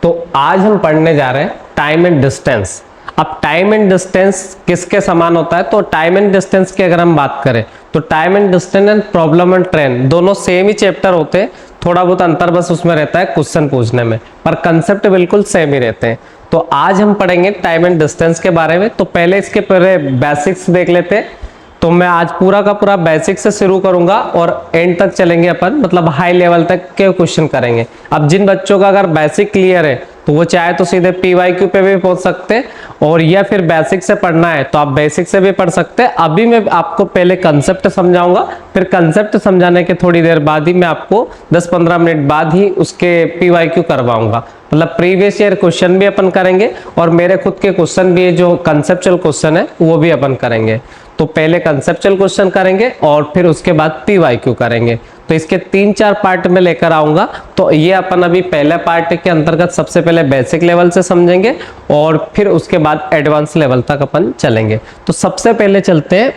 तो आज हम पढ़ने जा रहे हैं टाइम एंड डिस्टेंस। अब टाइम एंड डिस्टेंस किसके समान होता है? तो टाइम एंड डिस्टेंस की अगर हम बात करें तो time and distance and problem and trend दोनों सेम ही चैप्टर होते हैं, थोड़ा बहुत अंतर बस उसमें रहता है क्वेश्चन पूछने में, पर कंसेप्ट बिल्कुल सेम ही रहते हैं। तो आज हम पढ़ेंगे टाइम एंड डिस्टेंस के बारे में। तो पहले इसके पहले बेसिक्स देख लेते हैं। तो मैं आज पूरा का पूरा बेसिक से शुरू करूंगा और एंड तक चलेंगे अपन, मतलब हाई लेवल तक के क्वेश्चन करेंगे। अब जिन बच्चों का अगर बेसिक क्लियर है तो वो चाहे तो सीधे PYQ पे भी पहुंच सकते हैं, और या फिर बेसिक से पढ़ना है तो आप बेसिक से भी पढ़ सकते हैं। अभी मैं आपको पहले कंसेप्ट समझाऊंगा, फिर कंसेप्ट समझाने के थोड़ी देर बाद ही मैं आपको 10-15 मिनट बाद ही उसके PYQ करवाऊंगा। मतलब प्रीवियस ईयर क्वेश्चन भी अपन करेंगे और मेरे खुद के क्वेश्चन भी जो कंसेप्चुअल क्वेश्चन है वो भी अपन करेंगे। तो पहले कंसेप्चुअल क्वेश्चन करेंगे और फिर उसके बाद PYQ करेंगे। तो इसके 3-4 पार्ट में लेकर आऊंगा। तो ये अपन अभी पहले पार्ट के अंतर्गत सबसे पहले बेसिक लेवल से समझेंगे और फिर उसके बाद एडवांस लेवल तक अपन चलेंगे। तो सबसे पहले चलते हैं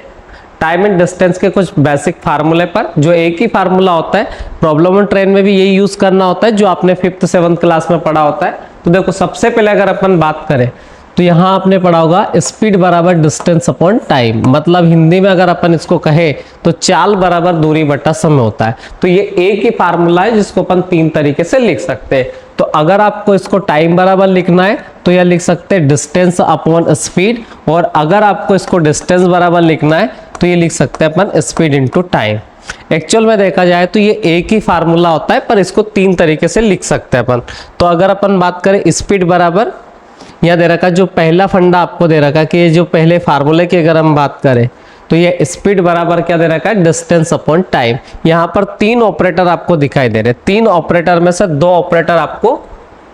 टाइम एंड डिस्टेंस के कुछ बेसिक फार्मूले पर, जो एक ही फार्मूला होता है। प्रॉब्लम एंड ट्रेंड में भी यही यूज करना होता है जो आपने 5th-7th क्लास में पढ़ा होता है। तो देखो सबसे पहले अगर अपन बात करें तो यहाँ आपने पढ़ा होगा स्पीड बराबर डिस्टेंस अपॉन टाइम, मतलब हिंदी में अगर अपन इसको कहे तो चाल बराबर दूरी बटा समय होता है। तो ये एक ही फार्मूला है जिसको अपन 3 तरीके से लिख सकते हैं। तो अगर आपको इसको टाइम बराबर लिखना है तो यह लिख सकते हैं डिस्टेंस अपॉन स्पीड, और अगर आपको इसको डिस्टेंस बराबर लिखना है तो ये लिख सकते हैं अपन स्पीड इंटू टाइम। एक्चुअल में देखा जाए तो ये एक ही फार्मूला होता है, पर इसको 3 तरीके से लिख सकते हैं अपन। तो अगर अपन बात करें स्पीड बराबर, यह दे रखा जो पहला फंडा आपको दे रखा कि ये जो पहले फार्मूले की अगर हम बात करें तो ये स्पीड बराबर क्या दे रखा है? Distance upon time. यहाँ पर 3 ऑपरेटर आपको दिखाई दे रहे हैं। 3 ऑपरेटर में से 2 ऑपरेटर आपको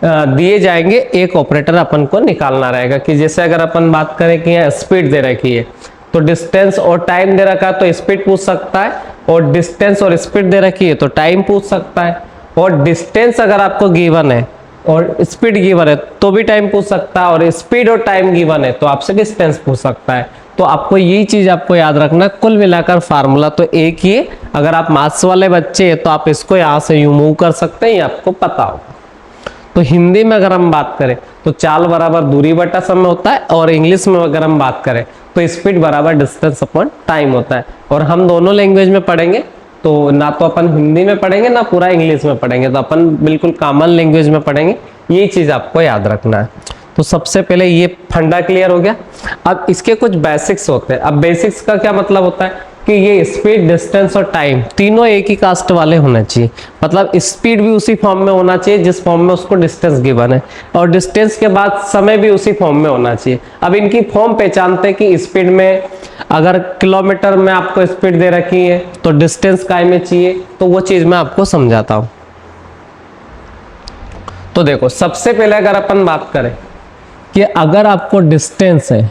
दिए जाएंगे, एक ऑपरेटर अपन को निकालना रहेगा। कि जैसे अगर अपन बात करें कि यहाँ स्पीड दे रखी है तो डिस्टेंस और टाइम दे रखा है तो स्पीड पूछ सकता है, और डिस्टेंस और स्पीड दे रखी है तो टाइम पूछ सकता है, और डिस्टेंस अगर आपको गिवन है और स्पीड गिवन है तो भी टाइम पूछ सकता है, और स्पीड और टाइम गिवन है तो आपसे डिस्टेंस पूछ सकता है। तो आपको यही चीज आपको याद रखना, कुल मिलाकर फार्मूला तो एक ही है। अगर आप मैथ्स वाले बच्चे हैं तो आप इसको यहाँ से यूं मूव कर सकते हैं, ये आपको पता होगा। तो हिंदी में अगर हम बात करें तो चाल बराबर दूरी बटा समय होता है, और इंग्लिश में अगर हम बात करें तो स्पीड बराबर डिस्टेंस अपॉन टाइम होता है। और हम दोनों लैंग्वेज में पढ़ेंगे, तो ना तो अपन हिंदी में पढ़ेंगे ना पूरा इंग्लिश में पढ़ेंगे, तो अपन बिल्कुल कॉमन लैंग्वेज में पढ़ेंगे। ये चीज आपको याद रखना है। तो सबसे पहले ये फंडा क्लियर हो गया। अब इसके कुछ बेसिक्स होते हैं। अब बेसिक्स का क्या मतलब होता है कि ये स्पीड, डिस्टेंस और टाइम तीनों एक ही कास्ट वाले होने चाहिए। मतलब स्पीड भी उसी फॉर्म में होना चाहिए जिस फॉर्म में उसको डिस्टेंस गिवन है, और डिस्टेंस के बाद समय भी उसी फॉर्म में होना चाहिए। अब इनकी फॉर्म पहचानते हैं कि स्पीड में अगर किलोमीटर में आपको स्पीड दे रखी है तो डिस्टेंस काय में चाहिए, तो वो चीज मैं आपको समझाता हूं। तो देखो सबसे पहले अगर अपन बात करें कि अगर आपको डिस्टेंस है,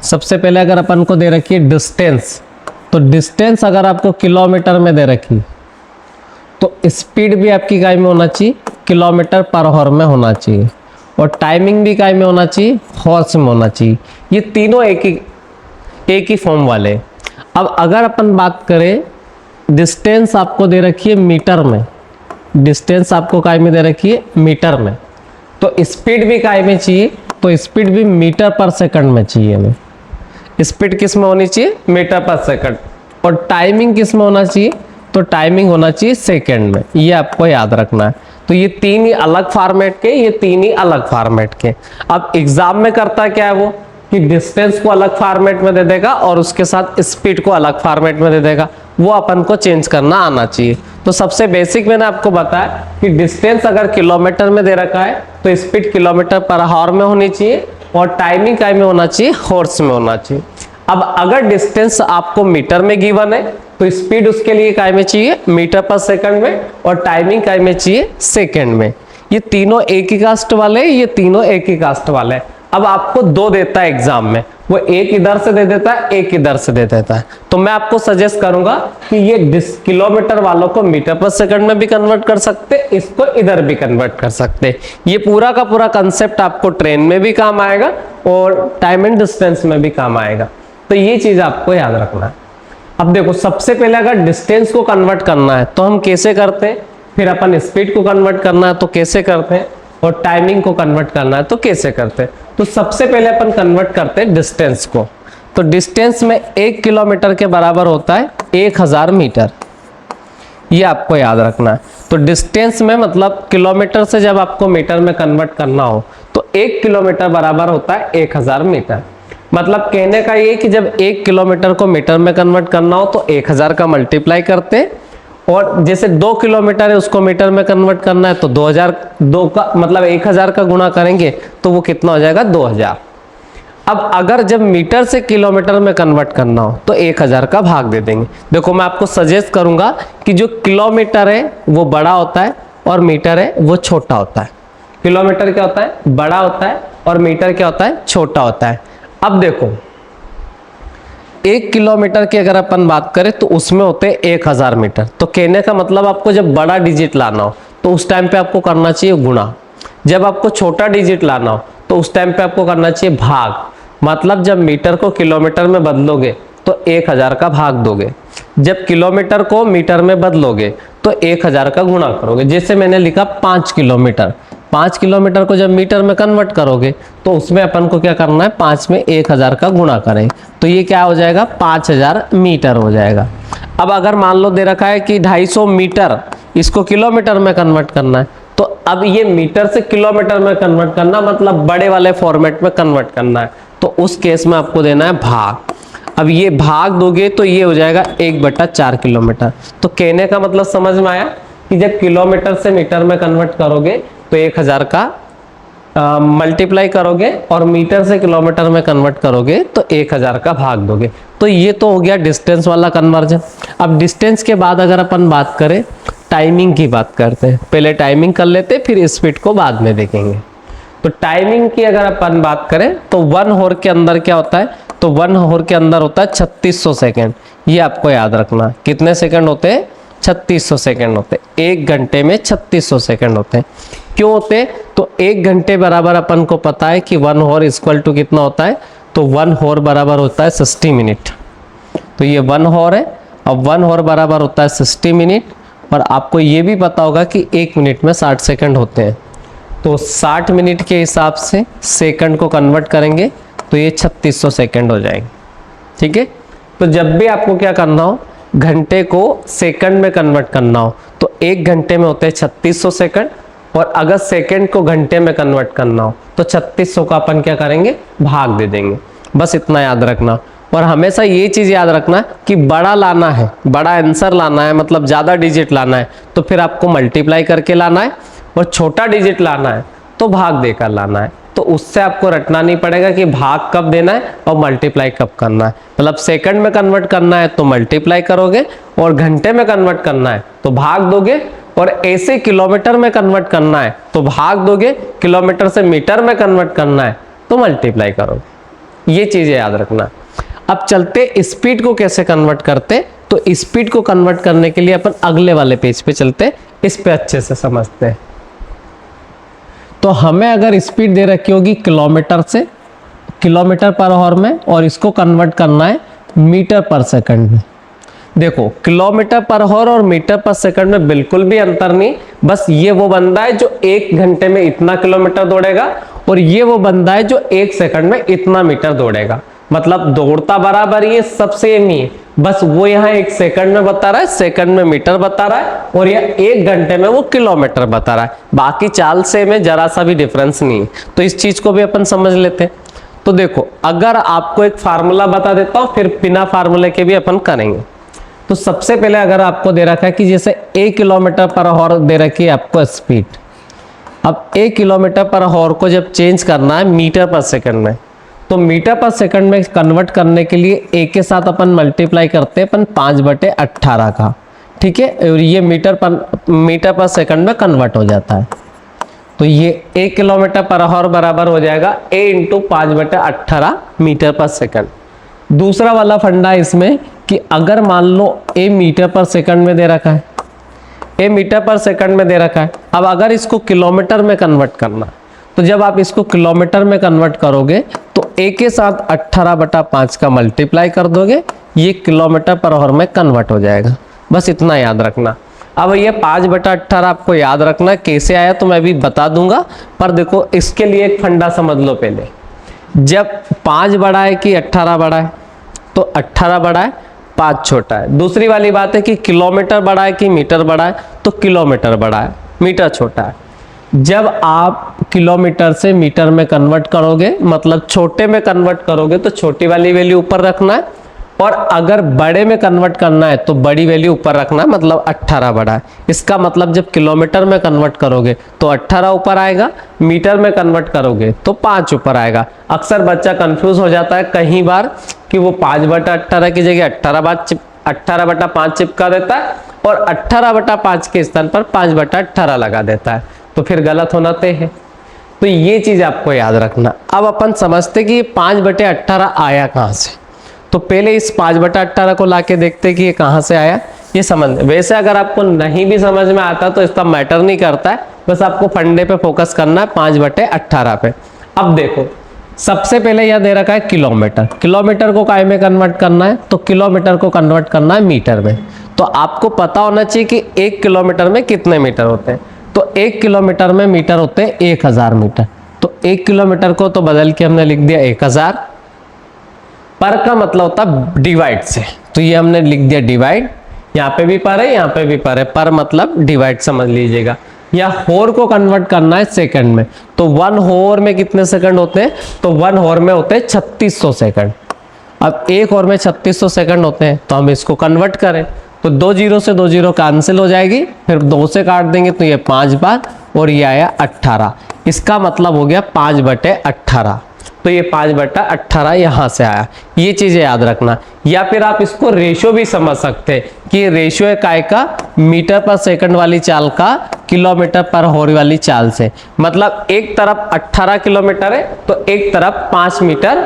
सबसे पहले अगर अपन को दे रखी है डिस्टेंस, तो डिस्टेंस अगर आपको किलोमीटर में दे रखी तो स्पीड भी आपकी काय में होना चाहिए? किलोमीटर पर आवर में होना चाहिए, और टाइमिंग भी काय में होना चाहिए? हॉर्स में होना चाहिए। ये तीनों एक ही फॉर्म वाले। अब अगर अपन बात करें डिस्टेंस आपको दे रखी है मीटर में, डिस्टेंस आपको काय में दे रखी है? मीटर में। तो स्पीड भी काय में चाहिए? तो स्पीड भी मीटर पर सेकंड में चाहिए हमें। स्पीड किस में होनी चाहिए? मीटर पर सेकंड। और टाइमिंग किस में होना चाहिए? तो टाइमिंग होना चाहिए सेकंड में। ये आपको याद रखना है। तो ये 3 ही अलग फॉर्मेट के, ये 3 ही अलग फॉर्मेट के। अब एग्जाम में करता क्या है वो कि डिस्टेंस को अलग फॉर्मेट में दे देगा और उसके साथ स्पीड को अलग फॉर्मेट में दे देगा। वो अपन को चेंज करना आना चाहिए। तो सबसे बेसिक मैंने आपको बताया कि डिस्टेंस अगर किलोमीटर में दे रखा है तो स्पीड किलोमीटर पर आवर में होनी चाहिए, और टाइमिंग काय में होना चाहिए? हॉर्स में होना चाहिए। अब अगर डिस्टेंस आपको मीटर में गिवन है तो स्पीड उसके लिए काय में चाहिए? मीटर पर सेकंड में, और टाइमिंग काय में चाहिए? सेकंड में। ये तीनों एक ही कास्ट वाले, ये तीनों एक ही कास्ट वाले। अब आपको 2 देता है एग्जाम में, वो एक इधर से दे देता है, एक इधर से दे देता है। तो मैं आपको सजेस्ट करूंगा कि ये किलोमीटर वालों को मीटर पर सेकंड में भी कन्वर्ट कर सकते, इसको इधर भी कन्वर्ट कर सकते। ये पूरा का पूरा कंसेप्ट आपको ट्रेन में भी काम आएगा और टाइम एंड डिस्टेंस में भी काम आएगा। तो ये चीज आपको याद रखना है। अब देखो सबसे पहले अगर डिस्टेंस को कन्वर्ट करना है तो हम कैसे करते हैं फिर अपन स्पीड को कन्वर्ट करना है तो कैसे करते हैं, और टाइमिंग को कन्वर्ट करना है तो कैसे करते हैं। तो सबसे पहले अपन कन्वर्ट करते हैं डिस्टेंस को। तो डिस्टेंस में 1 किलोमीटर के बराबर होता है 1000 मीटर, ये आपको याद रखना है। तो डिस्टेंस में मतलब किलोमीटर से जब आपको मीटर में कन्वर्ट करना हो तो 1 किलोमीटर बराबर होता है 1000 मीटर। मतलब कहने का ये कि जब 1 किलोमीटर को मीटर में कन्वर्ट करना हो तो 1000 का मल्टीप्लाई करते हैं, और जैसे 2 किलोमीटर है उसको मीटर में कन्वर्ट करना है तो 2002 का मतलब 1000 का गुणा करेंगे तो वो कितना हो जाएगा 2000। अब अगर जब मीटर से किलोमीटर में कन्वर्ट करना हो तो 1000 का भाग दे देंगे। देखो मैं आपको सजेस्ट करूंगा कि जो किलोमीटर है वो बड़ा होता है और मीटर है वो छोटा होता है। किलोमीटर क्या होता है, बड़ा होता है, और मीटर क्या होता है, छोटा होता है। अब देखो 1 किलोमीटर की अगर अपन बात करें तो उसमें होते हैं 1000 मीटर। तो कहने का मतलब आपको जब बड़ा डिजिट लाना हो तो उस टाइम पे आपको करना चाहिए गुणा, जब आपको छोटा डिजिट लाना हो तो उस टाइम पे आपको करना चाहिए भाग। मतलब जब मीटर को किलोमीटर में बदलोगे तो 1000 का भाग दोगे, जब किलोमीटर को मीटर में बदलोगे तो 1000 का गुणा करोगे। जैसे मैंने लिखा 5 किलोमीटर, 5 किलोमीटर को जब मीटर में कन्वर्ट करोगे तो उसमें अपन को क्या करना है, 5 में 1000 का गुणा करें तो ये क्या हो जाएगा, 5000 मीटर हो जाएगा। अब अगर मान लो दे रखा है कि 250 मीटर, इसको किलोमीटर में कन्वर्ट करना है, तो अब ये मीटर से किलोमीटर में कन्वर्ट करना मतलब बड़े वाले फॉर्मेट में कन्वर्ट करना है, तो उस केस में आपको देना है भाग। अब ये भाग दोगे तो ये हो जाएगा 1/4 किलोमीटर। तो कहने का मतलब समझ में आया कि जब किलोमीटर से मीटर में कन्वर्ट करोगे तो 1000 का मल्टीप्लाई करोगे, और मीटर से किलोमीटर में कन्वर्ट करोगे तो 1000 का भाग दोगे। तो ये तो हो गया डिस्टेंस वाला कन्वर्जन। अब डिस्टेंस के बाद अगर अपन बात करें टाइमिंग की बात करते हैं, पहले टाइमिंग कर लेते फिर स्पीड को बाद में देखेंगे। तो टाइमिंग की अगर अपन बात करें तो 1 आवर के अंदर क्या होता है, तो 1 आवर के अंदर होता है 3600 सेकेंड। ये आपको याद रखना, कितने सेकंड होते हैं, 3600 सेकंड होते हैं। 1 घंटे में 3600 सेकंड होते हैं। क्यों होते हैं, तो 1 घंटे बराबर अपन को पता है कि 1 आवर इक्वल टू कितना होता है, तो 1 आवर बराबर होता है 60 मिनट। तो ये 1 आवर है, अब 1 आवर बराबर होता है 60 मिनट, और आपको ये भी पता होगा कि 1 मिनट में 60 सेकंड होते हैं। तो 60 मिनट के हिसाब से सेकंड को कन्वर्ट करेंगे तो ये 3600 सेकंड हो जाएंगे। ठीक है, तो जब भी आपको क्या करना हो, घंटे को सेकंड में कन्वर्ट करना हो तो 1 घंटे में होते हैं 3600 सेकंड, और अगर सेकंड को घंटे में कन्वर्ट करना हो तो 3600 का अपन क्या करेंगे, भाग दे देंगे। बस इतना याद रखना। और हमेशा ये चीज़ याद रखना कि बड़ा लाना है, बड़ा आंसर लाना है, मतलब ज़्यादा डिजिट लाना है तो फिर आपको मल्टीप्लाई करके लाना है, और छोटा डिजिट लाना है तो भाग देकर लाना है। तो उससे आपको रटना नहीं पड़ेगा कि भाग कब देना है और मल्टीप्लाई कब करना है। मतलब सेकंड में कन्वर्ट करना है तो मल्टीप्लाई करोगे, और घंटे में कन्वर्ट करना है तो भाग दोगे, और ऐसे किलोमीटर में कन्वर्ट करना है तो भाग दोगे, किलोमीटर से मीटर में कन्वर्ट करना है तो मल्टीप्लाई करोगे। ये चीज़ें याद रखना। अब चलते स्पीड को कैसे कन्वर्ट करते, तो स्पीड को कन्वर्ट करने के लिए अपन अगले वाले पेज पे चलते, इस पे अच्छे से समझते हैं। तो हमें अगर स्पीड दे रखी होगी किलोमीटर से, किलोमीटर पर आवर में, और इसको कन्वर्ट करना है मीटर पर सेकंड में। देखो किलोमीटर पर आवर और मीटर पर सेकंड में बिल्कुल भी अंतर नहीं, बस ये वो बंदा है जो 1 घंटे में इतना किलोमीटर दौड़ेगा, और ये वो बंदा है जो 1 सेकंड में इतना मीटर दौड़ेगा। मतलब दौड़ता बराबर ही है, सब सेम ही है, बस वो यहाँ 1 सेकंड में बता रहा है, सेकंड में मीटर बता रहा है, और यह 1 घंटे में वो किलोमीटर बता रहा है। बाकी चाल से में जरा सा भी डिफरेंस नहीं है। तो इस चीज को भी अपन समझ लेते हैं। तो देखो अगर आपको एक फार्मूला बता देता हूँ, फिर बिना फार्मूले के भी अपन करेंगे। तो सबसे पहले अगर आपको दे रखा है कि जैसे 1 किलोमीटर पर आवर दे रखी है आपको स्पीड, अब 1 किलोमीटर पर आवर को जब चेंज करना है मीटर पर सेकंड में, तो मीटर पर सेकंड में कन्वर्ट करने के लिए एक के साथ अपन मल्टीप्लाई करते हैं अपन 5/18 का। ठीक है, और ये मीटर पर सेकंड में कन्वर्ट हो जाता है। तो ये 1 किलोमीटर पर आवर बराबर हो जाएगा a × 5/18 मीटर पर सेकंड। दूसरा वाला फंडा इसमें कि अगर मान लो a मीटर पर सेकंड में दे रखा है, a मीटर पर सेकंड में दे रखा है, अब अगर इसको किलोमीटर में कन्वर्ट करना, तो जब आप इसको किलोमीटर में कन्वर्ट करोगे तो a के साथ 18/5 का मल्टीप्लाई कर दोगे, ये किलोमीटर पर आवर में कन्वर्ट हो जाएगा। बस इतना याद रखना। अब ये 5/18 आपको याद रखना कैसे आया तो मैं भी बता दूंगा, पर देखो इसके लिए एक फंडा समझ लो पहले। जब 5 बड़ा है कि 18 बड़ा है, तो 18 बड़ा है 5 छोटा है। दूसरी वाली बात है कि किलोमीटर बड़ा है कि मीटर बड़ा है, तो किलोमीटर बड़ा है मीटर छोटा है। जब आप किलोमीटर से मीटर में कन्वर्ट करोगे, मतलब छोटे में कन्वर्ट करोगे, तो छोटी वाली वैल्यू ऊपर रखना है, और अगर बड़े में कन्वर्ट करना है तो बड़ी वैल्यू ऊपर रखना है, मतलब 18 बड़ा है। इसका मतलब जब किलोमीटर में कन्वर्ट करोगे तो 18 ऊपर आएगा, मीटर में कन्वर्ट करोगे तो 5 ऊपर आएगा। अक्सर बच्चा कंफ्यूज हो जाता है कई बार कि वो 5/18 की जगह 18/5 चिपका देता है, और 18/5 के स्थान पर 5/18 लगा देता है, तो फिर गलत होना तय है। तो ये चीज आपको याद रखना। अब अपन समझते कि ये 5/18 आया कहाँ से, तो पहले इस 5/18 को लाके देखते कि ये कहाँ से आया, ये समझ। वैसे अगर आपको नहीं भी समझ में आता तो इसका मैटर नहीं करता है, बस आपको फंडे पे फोकस करना है 5/18 पे। अब देखो सबसे पहले यह दे रखा है किलोमीटर। किलोमीटर को काय में कन्वर्ट करना है, तो किलोमीटर को कन्वर्ट करना है मीटर में। तो आपको पता होना चाहिए कि 1 किलोमीटर में कितने मीटर होते हैं, तो 1 किलोमीटर में मीटर होते हैं 1000 मीटर। तो 1 किलोमीटर को तो बदल के हमने लिख दिया 1000। पर का मतलब होता है डिवाइड से, तो ये हमने लिख दिया डिवाइड। यहाँ पे भी पर है, यहाँ पे भी पर है, पर मतलब डिवाइड समझ लीजिएगा। या होर को कन्वर्ट करना है सेकंड में, तो 1 होर में कितने सेकंड होते हैं, तो 1 होर में होते हैं 3600 सेकंड। अब 1 होर में 3600 सेकंड होते हैं, तो हम इसको कन्वर्ट करें तो 2 जीरो से 2 जीरो कैंसिल हो जाएगी, फिर 2 से काट देंगे तो ये 5 बार, और ये आया 18। इसका मतलब हो गया 5/18। तो ये 5/18 यहाँ से आया, ये चीजें याद रखना। या फिर आप इसको रेशियो भी समझ सकते हैं कि रेशियो है काय का, मीटर पर सेकंड वाली चाल का किलोमीटर पर हॉर वाली चाल से। मतलब एक तरफ 18 किलोमीटर है तो एक तरफ 5 मीटर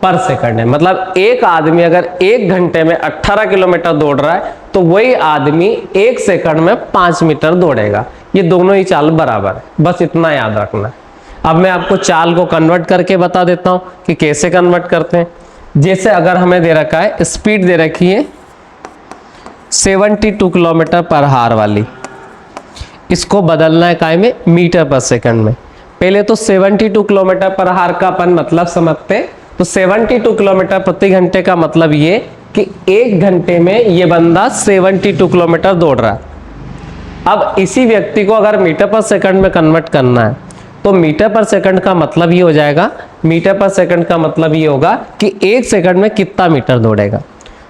पर सेकंड है। मतलब एक आदमी अगर 1 घंटे में 18 किलोमीटर दौड़ रहा है तो वही आदमी 1 सेकंड में 5 मीटर दौड़ेगा। ये दोनों ही चाल बराबर है, बस इतना याद रखना। अब मैं आपको चाल को कन्वर्ट करके बता देता हूं कि कैसे कन्वर्ट करते हैं। जैसे अगर हमें दे रखा है, स्पीड दे रखी है 72 किलोमीटर पर आवर वाली, इसको बदलना है काय में, मीटर पर सेकंड में। पहले तो 72 किलोमीटर पर आवर का अपन मतलब समझते हैं। तो 72 किलोमीटर प्रति घंटे का मतलब ये कि 1 घंटे में ये बंदा 72 किलोमीटर दौड़ रहा है। अब इसी व्यक्ति को अगर मीटर पर सेकंड में कन्वर्ट करना है, तो मीटर पर सेकंड का मतलब ये हो जाएगा, मीटर पर सेकंड का मतलब ये होगा कि 1 सेकंड में कितना मीटर दौड़ेगा।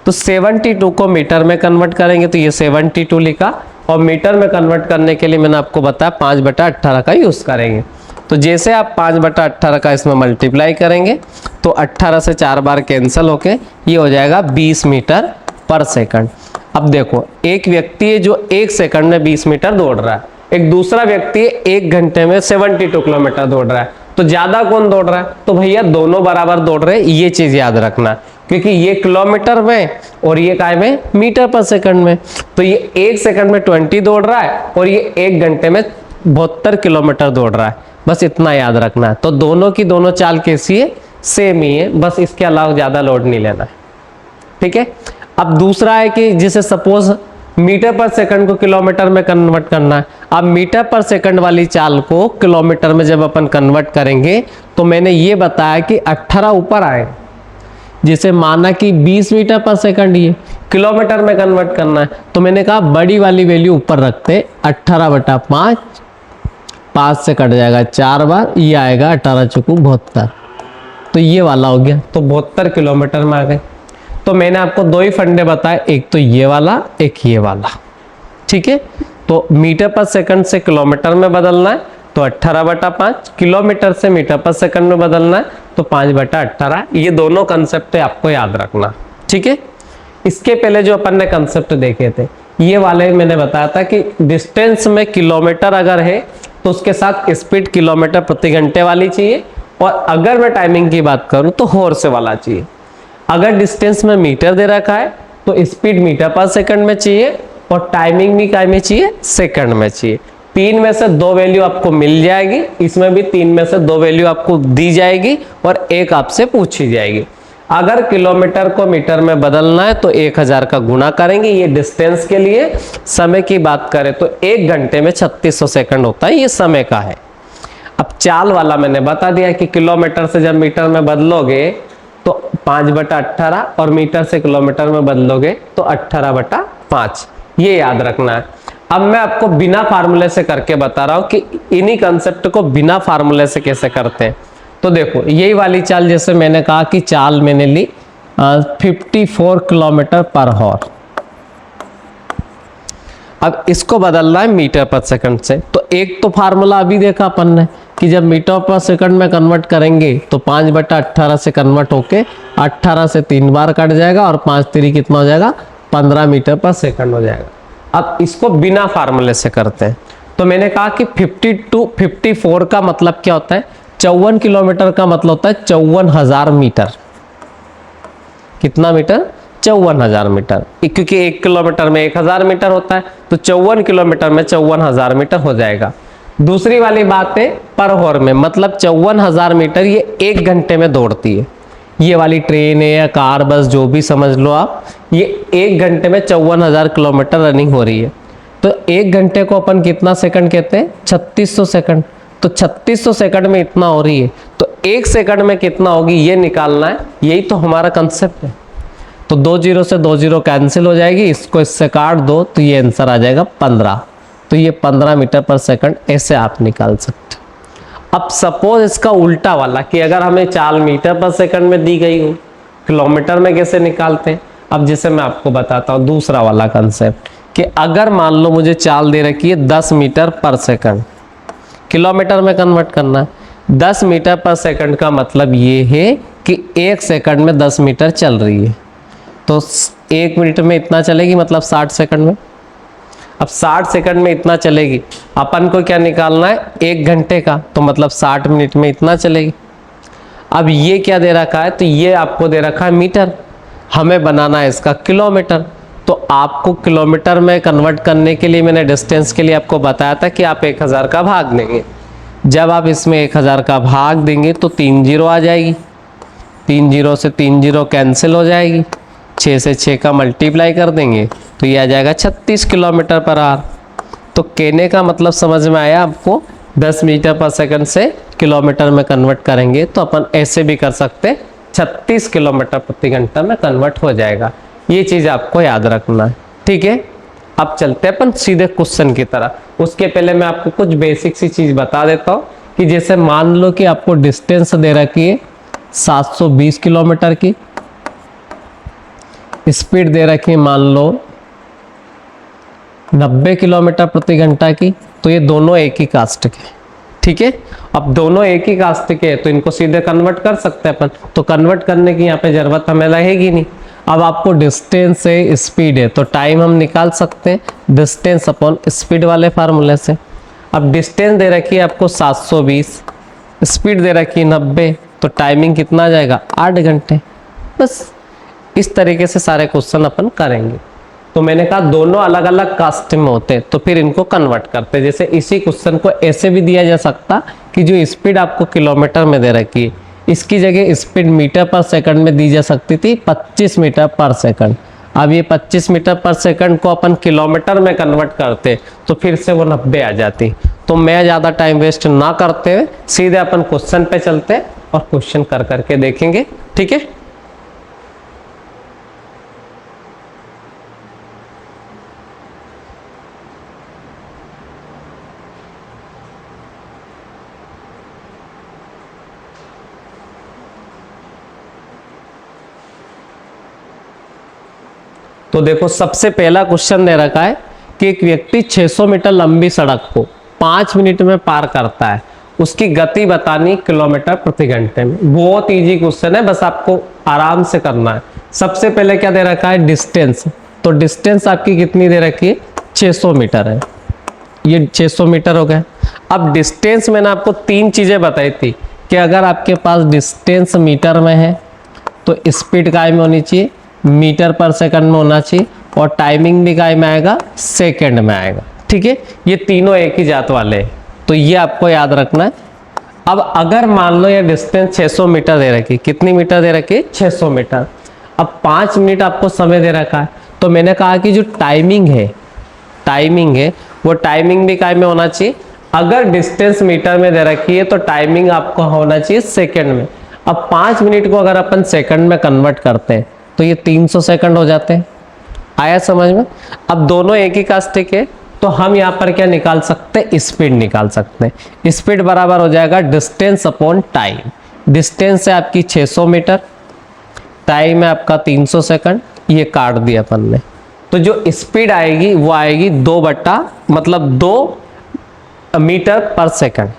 तो 72 को मीटर में कन्वर्ट करेंगे तो ये 72 लिखा, और मीटर में कन्वर्ट करने के लिए मैंने आपको बताया 5/18 का यूज करेंगे। तो जैसे आप 5/18 का इसमें मल्टीप्लाई करेंगे तो 18 से 4 बार कैंसिल होके ये हो जाएगा 20 मीटर पर सेकंड। अब देखो एक व्यक्ति है जो 1 सेकंड में 20 मीटर दौड़ रहा है, एक दूसरा व्यक्ति 1 घंटे में 72 किलोमीटर दौड़ रहा है, तो ज्यादा कौन दौड़ रहा है, तो भैया दोनों बराबर दौड़ रहे हैं। ये चीज याद रखना, क्योंकि ये किलोमीटर में और ये काय में, मीटर पर सेकंड में। तो ये 1 सेकंड में 20 दौड़ रहा है और ये 1 घंटे में 72 किलोमीटर दौड़ रहा है, बस इतना याद रखना है। तो दोनों की दोनों चाल कैसी है, सेम ही है, बस इसके अलावा ज्यादा लोड नहीं लेना है, ठीक है। अब दूसरा है कि जिसे सपोज मीटर पर सेकंड को किलोमीटर में कन्वर्ट करना है। अब मीटर पर सेकंड वाली चाल को किलोमीटर में जब अपन कन्वर्ट करेंगे तो मैंने ये बताया कि 18 ऊपर आए, जिसे माना कि 20 मीटर पर सेकंड ये किलोमीटर में कन्वर्ट करना है, तो मैंने कहा बड़ी वाली वैल्यू ऊपर रखते, 18/5, 5 से कट जाएगा 4 बार, ये आएगा 18 चौकू 72, तो ये वाला हो गया, तो 72 किलोमीटर में आ गए। तो मैंने आपको 2 ही फंडे बताए, एक तो ये वाला, एक ये वाला, ठीक है। तो मीटर पर सेकंड से किलोमीटर में बदलना है तो 18/5, किलोमीटर से मीटर पर सेकंड में बदलना है तो 5/18। ये दोनों कंसेप्ट आपको याद रखना, ठीक है। इसके पहले जो अपन ने कंसेप्ट देखे थे, ये वाले मैंने बताया था कि डिस्टेंस में किलोमीटर अगर है तो उसके साथ स्पीड किलोमीटर प्रति घंटे वाली चाहिए, और अगर मैं टाइमिंग की बात करूं तो हॉर्स वाला चाहिए। अगर डिस्टेंस में मीटर दे रखा है तो स्पीड मीटर पर सेकंड में चाहिए, और टाइमिंग भी काय में चाहिए, सेकंड में चाहिए। 3 में से 2 वैल्यू आपको मिल जाएगी, इसमें भी 3 में से 2 वैल्यू आपको दी जाएगी और एक आपसे पूछी जाएगी। अगर किलोमीटर को मीटर में बदलना है तो 1000 का गुणा करेंगे। ये डिस्टेंस के लिए। समय की बात करें तो 1 घंटे में 3600 सेकंड होता है, ये समय का है। अब चाल वाला मैंने बता दिया कि किलोमीटर से जब मीटर में बदलोगे तो 5/18 और मीटर से किलोमीटर में बदलोगे तो 18/5, ये याद रखना है। अब मैं आपको बिना फार्मूले से करके बता रहा हूं कि इन्हीं कंसेप्ट को बिना फार्मूले से कैसे करते हैं। तो देखो यही वाली चाल, जैसे मैंने कहा कि चाल मैंने ली 54 किलोमीटर पर आवर। अब इसको बदलना है मीटर पर सेकंड से। तो एक तो फार्मूला अभी देखा अपन ने कि जब मीटर पर सेकंड में कन्वर्ट करेंगे तो 5/18 से कन्वर्ट होके 18 से 3 बार कट जाएगा और 5 3 कितना हो जाएगा, 15 मीटर पर सेकंड हो जाएगा। अब इसको बिना फार्मूले से करते हैं। तो मैंने कहा कि 54 का मतलब क्या होता है, 54 किलोमीटर का मतलब होता है 54,000 मीटर। कितना मीटर, 54,000 मीटर, क्योंकि 1 किलोमीटर में 1000 मीटर होता है, तो 54 किलोमीटर में 54,000 मीटर हो जाएगा। दूसरी वाली बात है पर आवर में, मतलब 54,000 मीटर ये 1 घंटे में दौड़ती है। ये वाली ट्रेन है या कार बस जो भी समझ लो आप, ये 1 घंटे में 54,000 किलोमीटर रनिंग हो रही है। तो 1 घंटे को अपन कितना सेकंड कहते हैं, 3600 सेकंड। तो 3600 सेकंड में इतना हो रही है, तो 1 सेकंड में कितना होगी ये निकालना है। यही तो हमारा कंसेप्ट है। तो 2 0 से 2 0 कैंसिल हो जाएगी, इसको इससे काट दो तो ये आंसर आ जाएगा 15। तो ये 15 मीटर पर सेकंड ऐसे आप निकाल सकते हो। अब सपोज इसका उल्टा वाला कि अगर हमें चाल मीटर पर सेकंड में दी गई हो, किलोमीटर में कैसे निकालते हैं। अब जैसे मैं आपको बताता हूँ दूसरा वाला कंसेप्ट कि अगर मान लो मुझे चाल दे रखी है 10 मीटर पर सेकंड, किलोमीटर में कन्वर्ट करना है। 10 मीटर पर सेकंड का मतलब ये है कि 1 सेकंड में 10 मीटर चल रही है। तो 1 मिनट में इतना चलेगी, मतलब 60 सेकंड में। अब 60 सेकंड में इतना चलेगी, अपन को क्या निकालना है, 1 घंटे का, तो मतलब 60 मिनट में इतना चलेगी। अब ये क्या दे रखा है, तो ये आपको दे रखा है मीटर, हमें बनाना है इसका किलोमीटर। तो आपको किलोमीटर में कन्वर्ट करने के लिए मैंने डिस्टेंस के लिए आपको बताया था कि आप 1000 का भाग देंगे। जब आप इसमें 1000 का भाग देंगे तो 3 0 आ जाएगी, 3 0 से 3 0 कैंसिल हो जाएगी, 6 से 6 का मल्टीप्लाई कर देंगे तो ये आ जाएगा 36 किलोमीटर पर आवर। तो कहने का मतलब समझ में आया आपको, 10 मीटर पर सेकंड से किलोमीटर में कन्वर्ट करेंगे तो अपन ऐसे भी कर सकते, 36 किलोमीटर प्रति घंटा में कन्वर्ट हो जाएगा। ये चीज़ आपको याद रखना है, ठीक है। अब चलते हैं अपन सीधे क्वेश्चन की तरह। उसके पहले मैं आपको कुछ बेसिक सी चीज़ बता देता हूँ कि जैसे मान लो कि आपको डिस्टेंस दे रखी है 720 किलोमीटर की, स्पीड दे रखी है मान लो 90 किलोमीटर प्रति घंटा की, तो ये दोनों एक ही कास्ट के, ठीक है। अब दोनों एक ही कास्ट के तो इनको सीधे कन्वर्ट कर सकते हैं अपन, तो कन्वर्ट करने की यहाँ पे जरूरत हमें रहेगी नहीं। अब आपको डिस्टेंस है, स्पीड है, तो टाइम हम निकाल सकते हैं डिस्टेंस अपॉन स्पीड वाले फार्मूले से। अब डिस्टेंस दे रखी है आपको 720, स्पीड दे रखी है 90, तो टाइमिंग कितना आ जाएगा, 8 घंटे। बस इस तरीके से सारे क्वेश्चन अपन करेंगे। तो मैंने कहा दोनों अलग अलग कास्ट में होते हैं तो फिर इनको कन्वर्ट करते हैं। जैसे इसी क्वेश्चन को ऐसे भी दिया जा सकता कि जो स्पीड आपको किलोमीटर में दे रखी है, इसकी जगह स्पीड मीटर पर सेकंड में दी जा सकती थी 25 मीटर पर सेकंड। अब ये 25 मीटर पर सेकंड को अपन किलोमीटर में कन्वर्ट करते तो फिर से वो 90 आ जाती। तो मैं ज़्यादा टाइम वेस्ट ना करते हुए सीधे अपन क्वेश्चन पे चलते और क्वेश्चन कर करके देखेंगे, ठीक है। तो देखो सबसे पहला क्वेश्चन दे रखा है कि एक व्यक्ति 600 मीटर लंबी सड़क को 5 मिनट में पार करता है, उसकी गति बतानी किलोमीटर प्रति घंटे में। बहुत इजी क्वेश्चन है, बस आपको आराम से करना है। सबसे पहले क्या दे रखा है, डिस्टेंस। तो डिस्टेंस आपकी कितनी दे रखी है, 600 मीटर है, ये 600 मीटर हो गया। अब डिस्टेंस मैंने आपको 3 चीजें बताई थी कि अगर आपके पास डिस्टेंस मीटर में है तो स्पीड काय में होनी चाहिए, मीटर पर सेकंड में होना चाहिए, और टाइमिंग भी काय में आएगा, सेकंड में आएगा, ठीक है। ये तीनों एक ही जात वाले हैं, तो ये आपको याद रखना है। अब अगर मान लो ये डिस्टेंस 600 मीटर दे रखी, कितनी मीटर दे रखी, 600 मीटर। अब 5 मिनट आपको समय दे रखा है, तो मैंने कहा कि जो टाइमिंग है वो टाइमिंग भी काय में होना चाहिए। अगर डिस्टेंस मीटर में दे रखी है तो टाइमिंग आपको होना चाहिए सेकंड में। अब 5 मिनट को अगर अपन सेकंड में कन्वर्ट करते हैं तो ये 300 सेकंड हो जाते हैं। आया समझ में? अब दोनों एक ही कास्टिक है, तो हम यहाँ पर क्या निकाल सकते हैं, स्पीड निकाल सकते हैं। स्पीड बराबर हो जाएगा डिस्टेंस अपॉन टाइम। डिस्टेंस है आपकी 600 मीटर, टाइम है आपका 300 सेकंड, ये काट दिया अपन ने। तो जो स्पीड आएगी वो आएगी 2 मीटर पर सेकंड।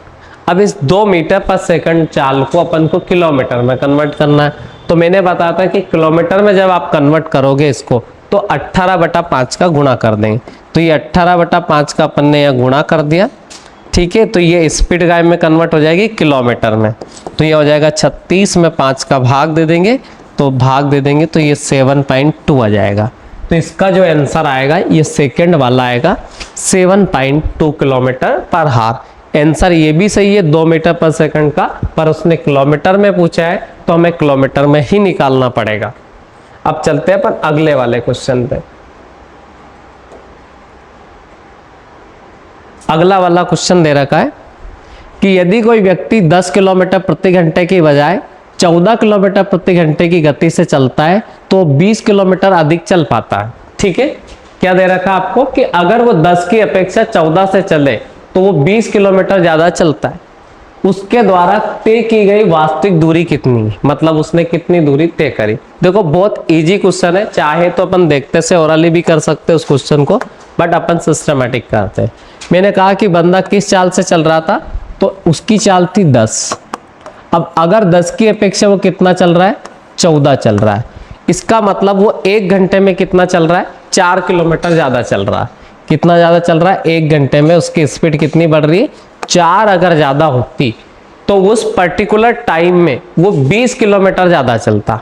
अब इस 2 मीटर पर सेकंड चाल को अपन को किलोमीटर में कन्वर्ट करना है। तो मैंने बताया था कि किलोमीटर में जब आप कन्वर्ट करोगे इसको तो 18/5 का गुणा कर देंगे। तो ये 18/5 का अपन ने यहाँ गुणा कर दिया, ठीक है। तो ये स्पीड गाय में कन्वर्ट हो जाएगी किलोमीटर में। तो ये हो जाएगा 36 में 5 का भाग दे देंगे, तो ये 7.2 आ जाएगा। तो इसका जो आंसर आएगा ये सेकंड वाला आएगा, 7.2 किलोमीटर पर हार। आंसर ये भी सही है 2 मीटर पर सेकंड का, पर उसने किलोमीटर में पूछा है तो हमें किलोमीटर में ही निकालना पड़ेगा। अब चलते हैं अपन अगले वाले क्वेश्चन पे। अगला वाला क्वेश्चन दे रखा है कि यदि कोई व्यक्ति 10 किलोमीटर प्रति घंटे की बजाय 14 किलोमीटर प्रति घंटे की गति से चलता है तो 20 किलोमीटर अधिक चल पाता है। ठीक है, क्या दे रखा है आपको कि अगर वो 10 की अपेक्षा 14 से चले तो वो 20 किलोमीटर ज्यादा चलता है। उसके द्वारा तय की गई वास्तविक दूरी कितनी, मतलब उसने कितनी दूरी तय करी। देखो बहुत इजी क्वेश्चन है, चाहे तो अपन देखते से ओरली भी कर सकते हैं उस क्वेश्चन को, बट अपन सिस्टमेटिक करते हैं। मैंने कहा कि बंदा किस चाल से चल रहा था, तो उसकी चाल थी 10। अब अगर 10 की अपेक्षा वो कितना चल रहा है, 14 चल रहा है। इसका मतलब वो 1 घंटे में कितना चल रहा है, 4 किलोमीटर ज्यादा चल रहा है। कितना ज्यादा चल रहा है, 1 घंटे में उसकी स्पीड कितनी बढ़ रही है, 4 अगर ज्यादा होती तो उस पर्टिकुलर टाइम में वो 20 किलोमीटर ज्यादा चलता।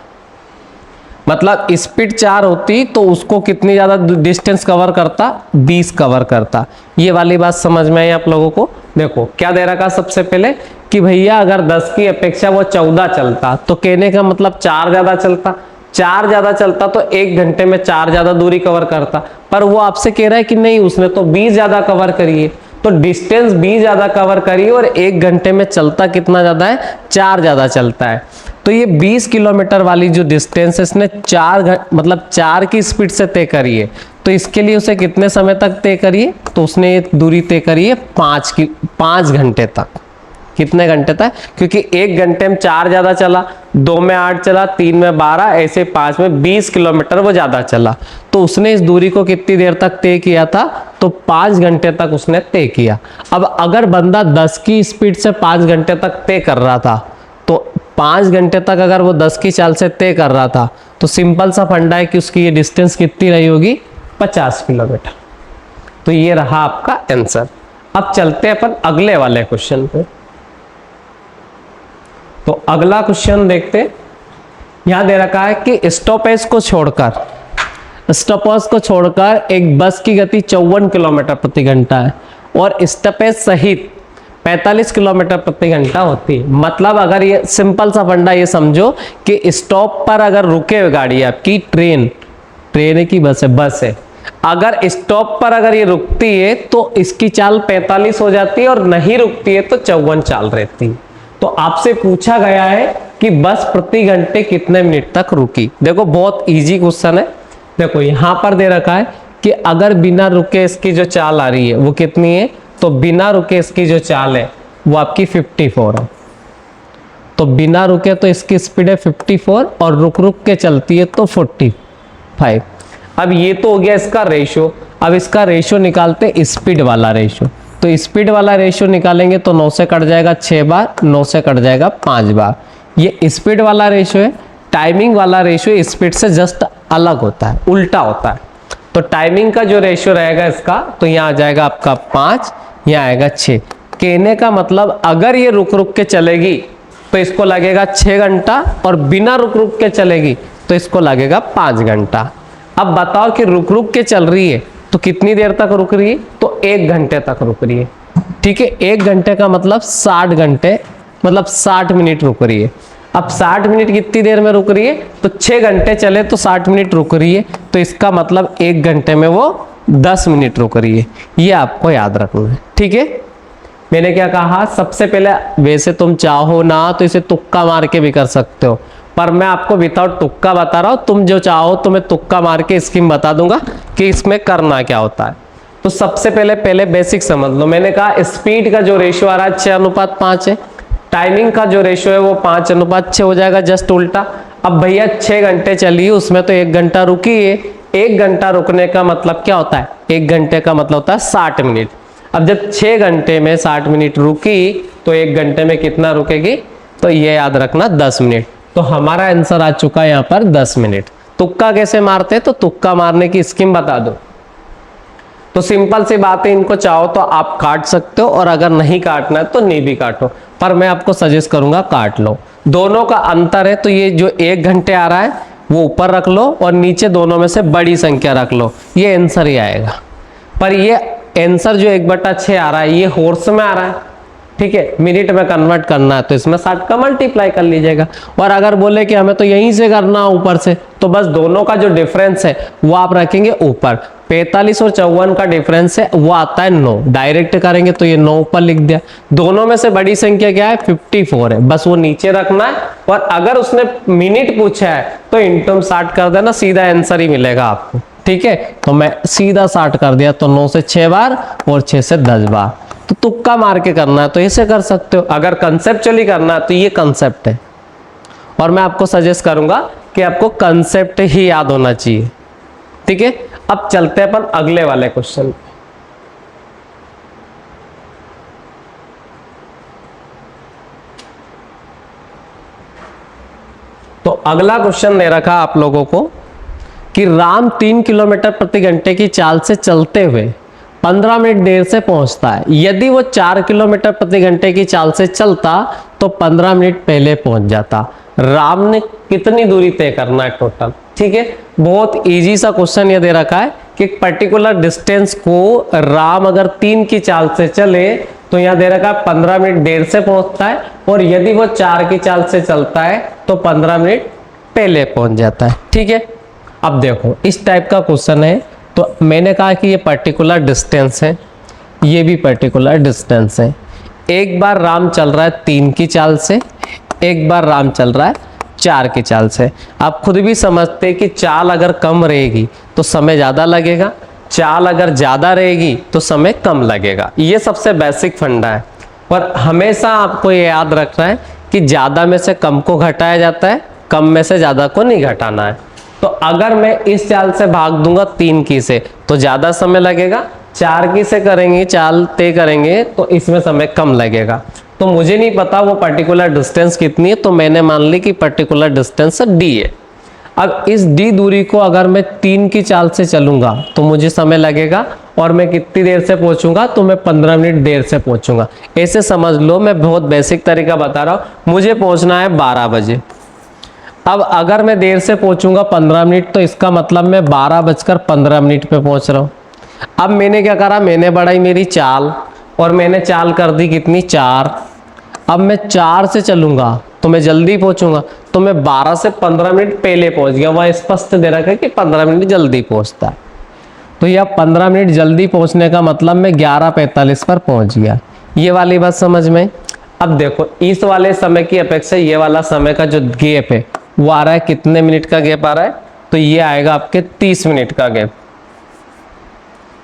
मतलब स्पीड 4 होती तो उसको कितनी ज्यादा डिस्टेंस कवर करता, 20 कवर करता। ये वाली बात समझ में आई आप लोगों को? देखो क्या दे रखा सबसे पहले कि भैया अगर 10 की अपेक्षा वो 14 चलता तो कहने का मतलब 4 ज्यादा चलता। 4 ज्यादा चलता तो 1 घंटे में 4 ज्यादा दूरी कवर करता, पर वो आपसे कह रहा है कि नहीं उसने तो 20 ज्यादा कवर करी है। तो डिस्टेंस 20 ज्यादा कवर करी और 1 घंटे में चलता कितना ज्यादा है, 4 ज्यादा चलता है। तो ये 20 किलोमीटर वाली जो डिस्टेंस है इसने 4 की स्पीड से तय करी है। तो इसके लिए उसे कितने समय तक तय करी है, तो उसने ये दूरी तय करी है 5 घंटे तक। कितने घंटे तक, क्योंकि 1 घंटे में 4 ज्यादा चला, 2 में 8 चला, 3 में 12, ऐसे 5 में 20 किलोमीटर वो ज्यादा चला। तो उसने इस दूरी को कितनी देर तक तय किया था, तो 5 घंटे तक उसने तय किया। अब अगर बंदा 10 की स्पीड से 5 घंटे तक तय कर रहा था, तो 5 घंटे तक अगर वो 10 की चाल से तय कर रहा था तो सिंपल सा फंडा है कि उसकी ये डिस्टेंस कितनी रही होगी, 50 किलोमीटर। तो ये रहा आपका आंसर। अब चलते हैं अपन अगले वाले क्वेश्चन पे। तो अगला क्वेश्चन देखते हैं। यहां दे रखा है कि स्टॉपेज को छोड़कर एक बस की गति 54 किलोमीटर प्रति घंटा है और स्टॉपेज सहित 45 किलोमीटर प्रति घंटा होती है। मतलब अगर ये सिंपल सा फंडा ये समझो कि स्टॉप पर अगर रुके गाड़ी आपकी, ट्रेन है कि बस है, अगर स्टॉप पर अगर ये रुकती है तो इसकी चाल 45 हो जाती है और नहीं रुकती है तो 54 चाल रहती है। तो आपसे पूछा गया है कि बस प्रति घंटे कितने मिनट तक रुकी। देखो बहुत इजी क्वेश्चन है। देखो यहां पर दे रखा है कि अगर बिना रुके इसकी जो चाल आ रही है वो कितनी है, तो बिना रुके इसकी जो चाल है वो आपकी 54 है। तो बिना रुके तो इसकी स्पीड है 54 और रुक के चलती है तो 45। अब ये तो हो गया इसका रेशो। अब इसका रेशो निकालते स्पीड वाला रेशो। तो स्पीड वाला रेशो निकालेंगे तो 9 से कट जाएगा 6 बार, 9 से कट जाएगा 5 बार। ये स्पीड वाला रेशो है। टाइमिंग वाला रेशो स्पीड से जस्ट अलग होता है, उल्टा होता है। तो टाइमिंग का जो रेशो रहेगा इसका, तो यहाँ आ जाएगा आपका 5, यहाँ आएगा 6। कहने का मतलब अगर ये रुक के चलेगी तो इसको लगेगा 6 घंटा और बिना रुक के चलेगी तो इसको लगेगा 5 घंटा। अब बताओ कि रुक के चल रही है तो कितनी देर तक रुक रही है, तो 1 घंटे तक रुक रही है। ठीक है, 1 घंटे का मतलब 60 घंटे मतलब 60 मिनट रुक रही है। अब 60 मिनट कितनी देर में रुक रही है, तो 6 घंटे चले तो 60 मिनट रुक रही है, तो इसका मतलब 1 घंटे में वो 10 मिनट रुक रही है। ये आपको याद रखना है, ठीक है। मैंने क्या कहा, सबसे पहले वैसे तुम चाहो ना तो इसे तुक्का मार के भी कर सकते हो, पर मैं आपको विदाउट तुक्का बता रहा हूँ। तुम जो चाहो तो मैं तुक्का मार के स्कीम बता दूंगा कि इसमें करना क्या होता है। तो सबसे पहले बेसिक समझ लो। मैंने कहा स्पीड का जो रेशियो आ रहा है 6:5 है, टाइमिंग का जो रेशियो है वो 5:6 हो जाएगा, जस्ट उल्टा। अब भैया 6 घंटे चली, उसमें तो 1 घंटा रुकी है। 1 घंटा रुकने का मतलब क्या होता है, 1 घंटे का मतलब होता है 60 मिनट। अब जब 6 घंटे में 60 मिनट रुकी तो 1 घंटे में कितना रुकेगी, तो ये याद रखना 10 मिनट। तो हमारा आंसर आ चुका है यहाँ पर 10 मिनट। तुक्का कैसे मारते हैं, तो तुक्का मारने की स्कीम बता दो। तो सिंपल सी बात है, इनको चाहो तो आप काट सकते हो और अगर नहीं काटना है तो नहीं भी काटो, पर मैं आपको सजेस्ट करूंगा काट लो। दोनों का अंतर है, तो ये जो 1 घंटे आ रहा है वो ऊपर रख लो और नीचे दोनों में से बड़ी संख्या रख लो, ये आंसर ही आएगा। पर ये आंसर जो 1/6 आ रहा है ये हॉर्स में आ रहा है, ठीक है। मिनट में कन्वर्ट करना है तो इसमें 60 का मल्टीप्लाई कर लीजिएगा। और अगर बोले कि हमें तो यहीं से करना ऊपर से, तो बस दोनों का जो डिफरेंस है वो आप रखेंगे ऊपर। 45 और 54 का डिफरेंस है वो आता है 9, डायरेक्ट करेंगे तो ये 9 ऊपर लिख दिया। दोनों में से बड़ी संख्या क्या है, 54 है, बस वो नीचे रखना है। और अगर उसने मिनट पूछा है तो इंटू 60 कर देना, सीधा आंसर ही मिलेगा आपको, ठीक है। तो मैं सीधा 60 कर दिया, तो 9 से 6 बार और 6 से 10 बार। तो तुक्का मार के करना है तो ऐसे कर सकते हो, अगर कंसेप्चुअली करना है तो ये कंसेप्ट है। और मैं आपको सजेस्ट करूंगा कि आपको कंसेप्ट ही याद होना चाहिए, ठीक है। अब चलते हैं अपन अगले वाले क्वेश्चन। तो अगला क्वेश्चन दे रखा आप लोगों को कि राम 3 किलोमीटर प्रति घंटे की चाल से चलते हुए 15 मिनट देर से पहुंचता है। यदि वो 4 किलोमीटर प्रति घंटे की चाल से चलता तो 15 मिनट पहले पहुंच जाता। राम ने कितनी दूरी तय करना है टोटल, ठीक है। बहुत इजी सा क्वेश्चन ये दे रखा है कि एक पर्टिकुलर डिस्टेंस को राम अगर 3 की चाल से चले तो यहाँ दे रखा है 15 मिनट देर से पहुंचता है, और यदि वो 4 की चाल से चलता है तो 15 मिनट पहले पहुंच जाता है, ठीक है। अब देखो इस टाइप का क्वेश्चन है, तो मैंने कहा कि ये पर्टिकुलर डिस्टेंस है, ये भी पर्टिकुलर डिस्टेंस है। एक बार राम चल रहा है 3 की चाल से, एक बार राम चल रहा है 4 की चाल से। आप खुद भी समझते हैं कि चाल अगर कम रहेगी तो समय ज़्यादा लगेगा, चाल अगर ज़्यादा रहेगी तो समय कम लगेगा। ये सबसे बेसिक फंडा है। और हमेशा आपको ये याद रखना है कि ज़्यादा में से कम को घटाया जाता है, कम में से ज़्यादा को नहीं घटाना है। तो अगर मैं इस चाल से भाग दूंगा 3 की से तो ज़्यादा समय लगेगा, 4 की से करेंगे चाल तय करेंगे तो इसमें समय कम लगेगा। तो मुझे नहीं पता वो पर्टिकुलर डिस्टेंस कितनी है, तो मैंने मान ली कि पर्टिकुलर डिस्टेंस d है। अब इस d दूरी को अगर मैं 3 की चाल से चलूंगा तो मुझे समय लगेगा, और मैं कितनी देर से पहुंचूंगा, तो मैं 15 मिनट देर से पहुंचूंगा। ऐसे समझ लो, मैं बहुत बेसिक तरीका बता रहा हूँ। मुझे पहुंचना है 12 बजे। अब अगर मैं देर से पहुंचूंगा 15 मिनट, तो इसका मतलब मैं 12:15 पे पहुंच रहा हूँ। अब मैंने क्या करा, मैंने बढ़ाई मेरी चाल, और मैंने चाल कर दी कितनी, 4। अब मैं 4 से चलूंगा तो मैं जल्दी पहुंचूंगा, तो मैं 12 से 15 मिनट पहले पहुंच गया। वह स्पष्ट दे रखा है कि 15 मिनट जल्दी पहुंचता है। तो यह 15 मिनट जल्दी पहुंचने का मतलब मैं 11:45 पर पहुंच गया। ये वाली बात समझ में। अब देखो इस वाले समय की अपेक्षा ये वाला समय का जो गैप है वो आ रहा है, कितने मिनट का गैप आ रहा है, तो ये आएगा आपके 30 मिनट का गैप।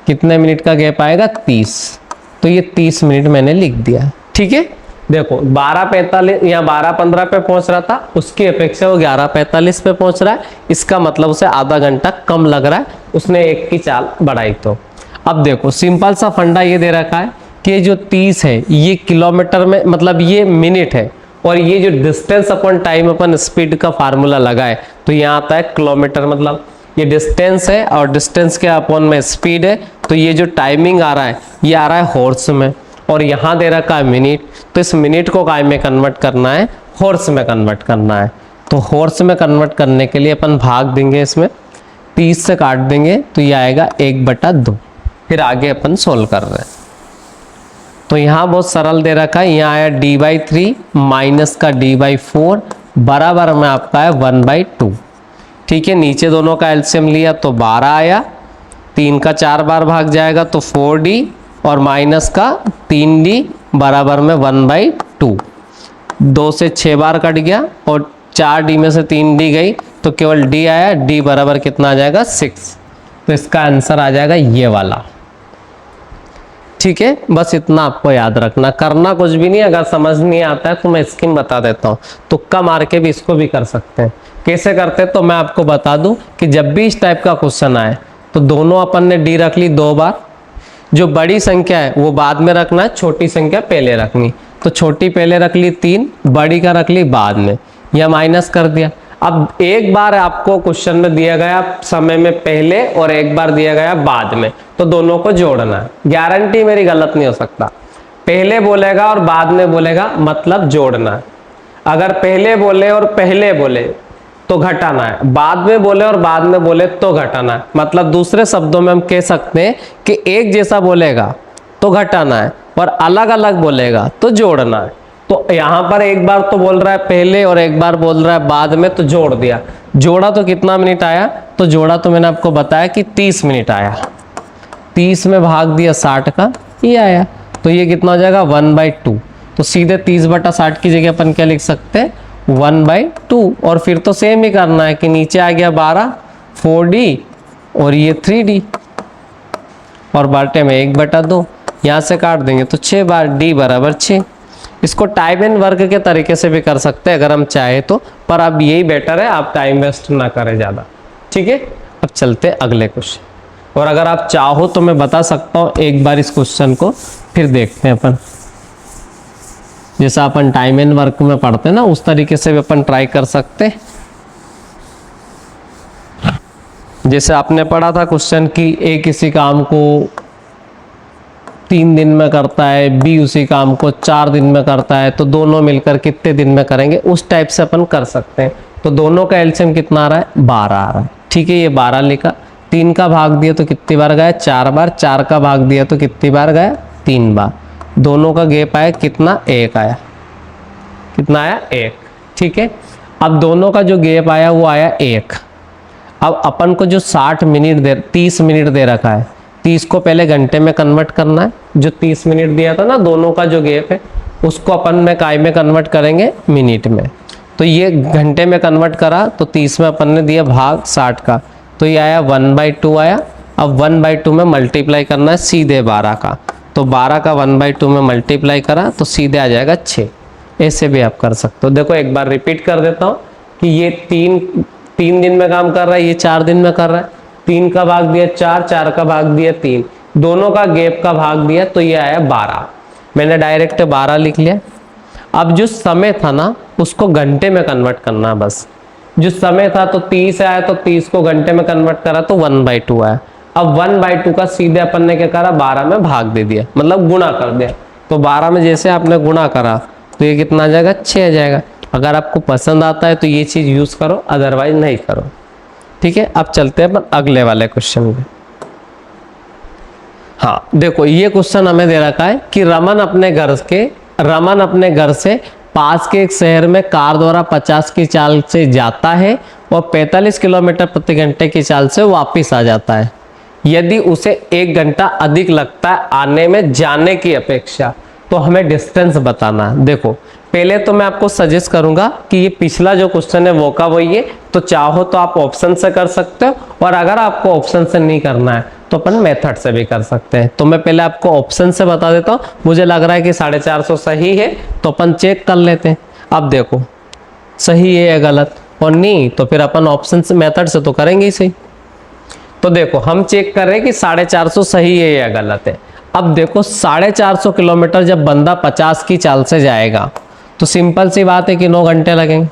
कितने मिनट का गैप आएगा, 30। तो ये 30 मिनट मैंने लिख दिया, ठीक है। देखो 12:45 या 12:15 पे पहुंच रहा था, उसकी अपेक्षा वो 11:45 पे पहुंच रहा है। इसका मतलब उसे आधा घंटा कम लग रहा है, उसने 1 की चाल बढ़ाई। तो अब देखो सिंपल सा फंडा ये दे रखा है कि ये जो 30 है ये किलोमीटर में, मतलब ये मिनट है, और ये जो डिस्टेंस अपन टाइम अपन स्पीड का फार्मूला लगाए तो यहाँ आता है किलोमीटर। मतलब ये डिस्टेंस है और डिस्टेंस के अपन में स्पीड है, तो ये जो टाइमिंग आ रहा है ये आ रहा है हॉर्स में, और यहाँ दे रखा है मिनट। तो इस मिनट को काय में कन्वर्ट करना है, हॉर्स में कन्वर्ट करना है। तो हॉर्स में कन्वर्ट करने के लिए अपन भाग देंगे, इसमें 30 से काट देंगे तो ये आएगा 1/2। फिर आगे अपन सोल्व कर रहे हैं। तो यहाँ बहुत सरल दे रखा है, यहाँ आया d/3 माइनस का d/4 बराबर में आपका है 1/2। ठीक है, नीचे दोनों का एलसीएम लिया तो 12 आया, 3 का 4 बार भाग जाएगा तो 4d और माइनस का 3d बराबर में 1/2। 2 से 6 बार कट गया और 4d में से 3d गई तो केवल d आया, d बराबर कितना आ जाएगा 6। तो इसका आंसर आ जाएगा ये वाला। ठीक है, बस इतना आपको याद रखना, करना कुछ भी नहीं। अगर समझ नहीं आता है तो मैं स्कीम बता देता हूँ, तुक्का मार के भी इसको भी कर सकते हैं। कैसे करते हैं तो मैं आपको बता दूं कि जब भी इस टाइप का क्वेश्चन आए तो दोनों अपन ने डी रख ली 2 बार, जो बड़ी संख्या है वो बाद में रखना है, छोटी संख्या पहले रखनी। तो छोटी पहले रख ली 3, बड़ी का रख ली बाद में, या माइनस कर दिया। अब एक बार आपको क्वेश्चन में दिया गया समय में पहले और एक बार दिया गया बाद में, तो दोनों को जोड़ना है। गारंटी मेरी गलत नहीं हो सकता, पहले बोलेगा और बाद में बोलेगा मतलब जोड़ना है। अगर पहले बोले और पहले बोले तो घटाना है, बाद में बोले और बाद में बोले तो घटाना है। मतलब दूसरे शब्दों में हम कह सकते हैं कि एक जैसा बोलेगा तो घटाना है और अलग अलग बोलेगा तो जोड़ना है। तो यहाँ पर एक बार तो बोल रहा है पहले और एक बार बोल रहा है बाद में, तो जोड़ दिया। जोड़ा तो कितना मिनट आया, तो जोड़ा तो मैंने आपको बताया कि 30 मिनट आया। 30 में भाग दिया 60 का, ये आया। तो ये कितना हो जाएगा 1/2। तो सीधे 30/60 की जगह अपन क्या लिख सकते हैं 1/2। और फिर तो सेम ही करना है कि नीचे आ गया 12 4d और ये 3d और बाटे में 1/2, यहाँ से काट देंगे तो 6 बार, d बराबर 6। इसको टाइम एंड वर्क के तरीके से भी कर सकते हैं अगर हम चाहे तो, पर अब यही बेटर है, आप टाइम वेस्ट ना करें ज़्यादा। ठीक है, अब चलते अगले क्वेश्चन। और अगर आप चाहो तो मैं बता सकता हूँ एक बार इस क्वेश्चन को, फिर देखते हैं अपन। जैसा अपन टाइम एंड वर्क में पढ़ते हैं ना, उस तरीके से भी अपन ट्राई कर सकते हैं। जैसे आपने पढ़ा था क्वेश्चन कि ए किसी काम को 3 दिन में करता है, बी उसी काम को 4 दिन में करता है, तो दोनों मिलकर कितने दिन में करेंगे, उस टाइप से अपन कर सकते हैं। तो दोनों का एलसीएम कितना आ रहा है 12 आ रहा है। ठीक है, ये 12 लिखा, 3 का भाग दिया तो कितनी बार गया 4 बार, 4 का भाग दिया तो कितनी बार गया 3 बार। दोनों का गैप आया कितना 1 आया, कितना आया 1। ठीक है, अब दोनों का जो गैप आया वो आया 1। अब अपन को जो 60 मिनट दे 30 मिनट दे रखा है, 30 को पहले घंटे में कन्वर्ट करना है। जो 30 मिनट दिया था ना, दोनों का जो गैप है उसको अपन में काय में कन्वर्ट करेंगे मिनट में। तो ये घंटे में कन्वर्ट करा तो 30 में अपन ने दिया भाग 60 का, तो ये आया 1/2 आया। अब 1/2 में मल्टीप्लाई करना है सीधे 12 का, तो 12 का 1/2 में मल्टीप्लाई करा तो सीधे आ जाएगा 6। ऐसे भी आप कर सकते हो। देखो एक बार रिपीट कर देता हूँ कि ये 3 दिन में काम कर रहा है, ये 4 दिन में कर रहा है। 3 का भाग दिया 4, 4 का भाग दिया 3, दोनों का गैप का भाग दिया तो ये आया 12। मैंने डायरेक्ट 12 लिख लिया। अब जो समय था ना उसको घंटे में कन्वर्ट करना बस। जो समय था तो 30 आया, तो 30 को घंटे में कन्वर्ट करा तो 1/2 आया। अब 1/2 का सीधे अपन ने क्या करा 12 में भाग दे दिया, मतलब गुणा कर दिया। तो 12 में जैसे आपने गुणा करा तो ये कितना आ जाएगा 6 आ जाएगा। अगर आपको पसंद आता है तो ये चीज़ यूज़ करो, अदरवाइज नहीं करो। ठीक है, अब चलते हैं अपन अगले वाले क्वेश्चन में। हाँ देखो, ये क्वेश्चन हमें दे रखा है कि रमन अपने घर से पास के एक शहर में कार द्वारा 50 की चाल से जाता है और 45 किलोमीटर प्रति घंटे की चाल से वापस आ जाता है। यदि उसे 1 घंटा अधिक लगता है आने में जाने की अपेक्षा, तो हमें डिस्टेंस बताना है। देखो पहले तो मैं आपको सजेस्ट करूंगा कि ये पिछला जो क्वेश्चन है वो का वही है, तो चाहो तो आप ऑप्शन से कर सकते हो, और अगर आपको ऑप्शन से नहीं करना है तो अपन मेथड से भी कर सकते हैं। तो मैं पहले आपको ऑप्शन से बता देता हूँ। मुझे लग रहा है कि 450 सही है, तो अपन चेक कर लेते हैं। अब देखो सही है या गलत, और नहीं तो फिर अपन ऑप्शन से मेथड से तो करेंगे ही सही। तो देखो हम चेक कर रहे हैं कि 450 सही है या गलत है। अब देखो 450 किलोमीटर जब बंदा 50 की चाल से जाएगा तो सिंपल सी बात है कि 9 घंटे लगेंगे।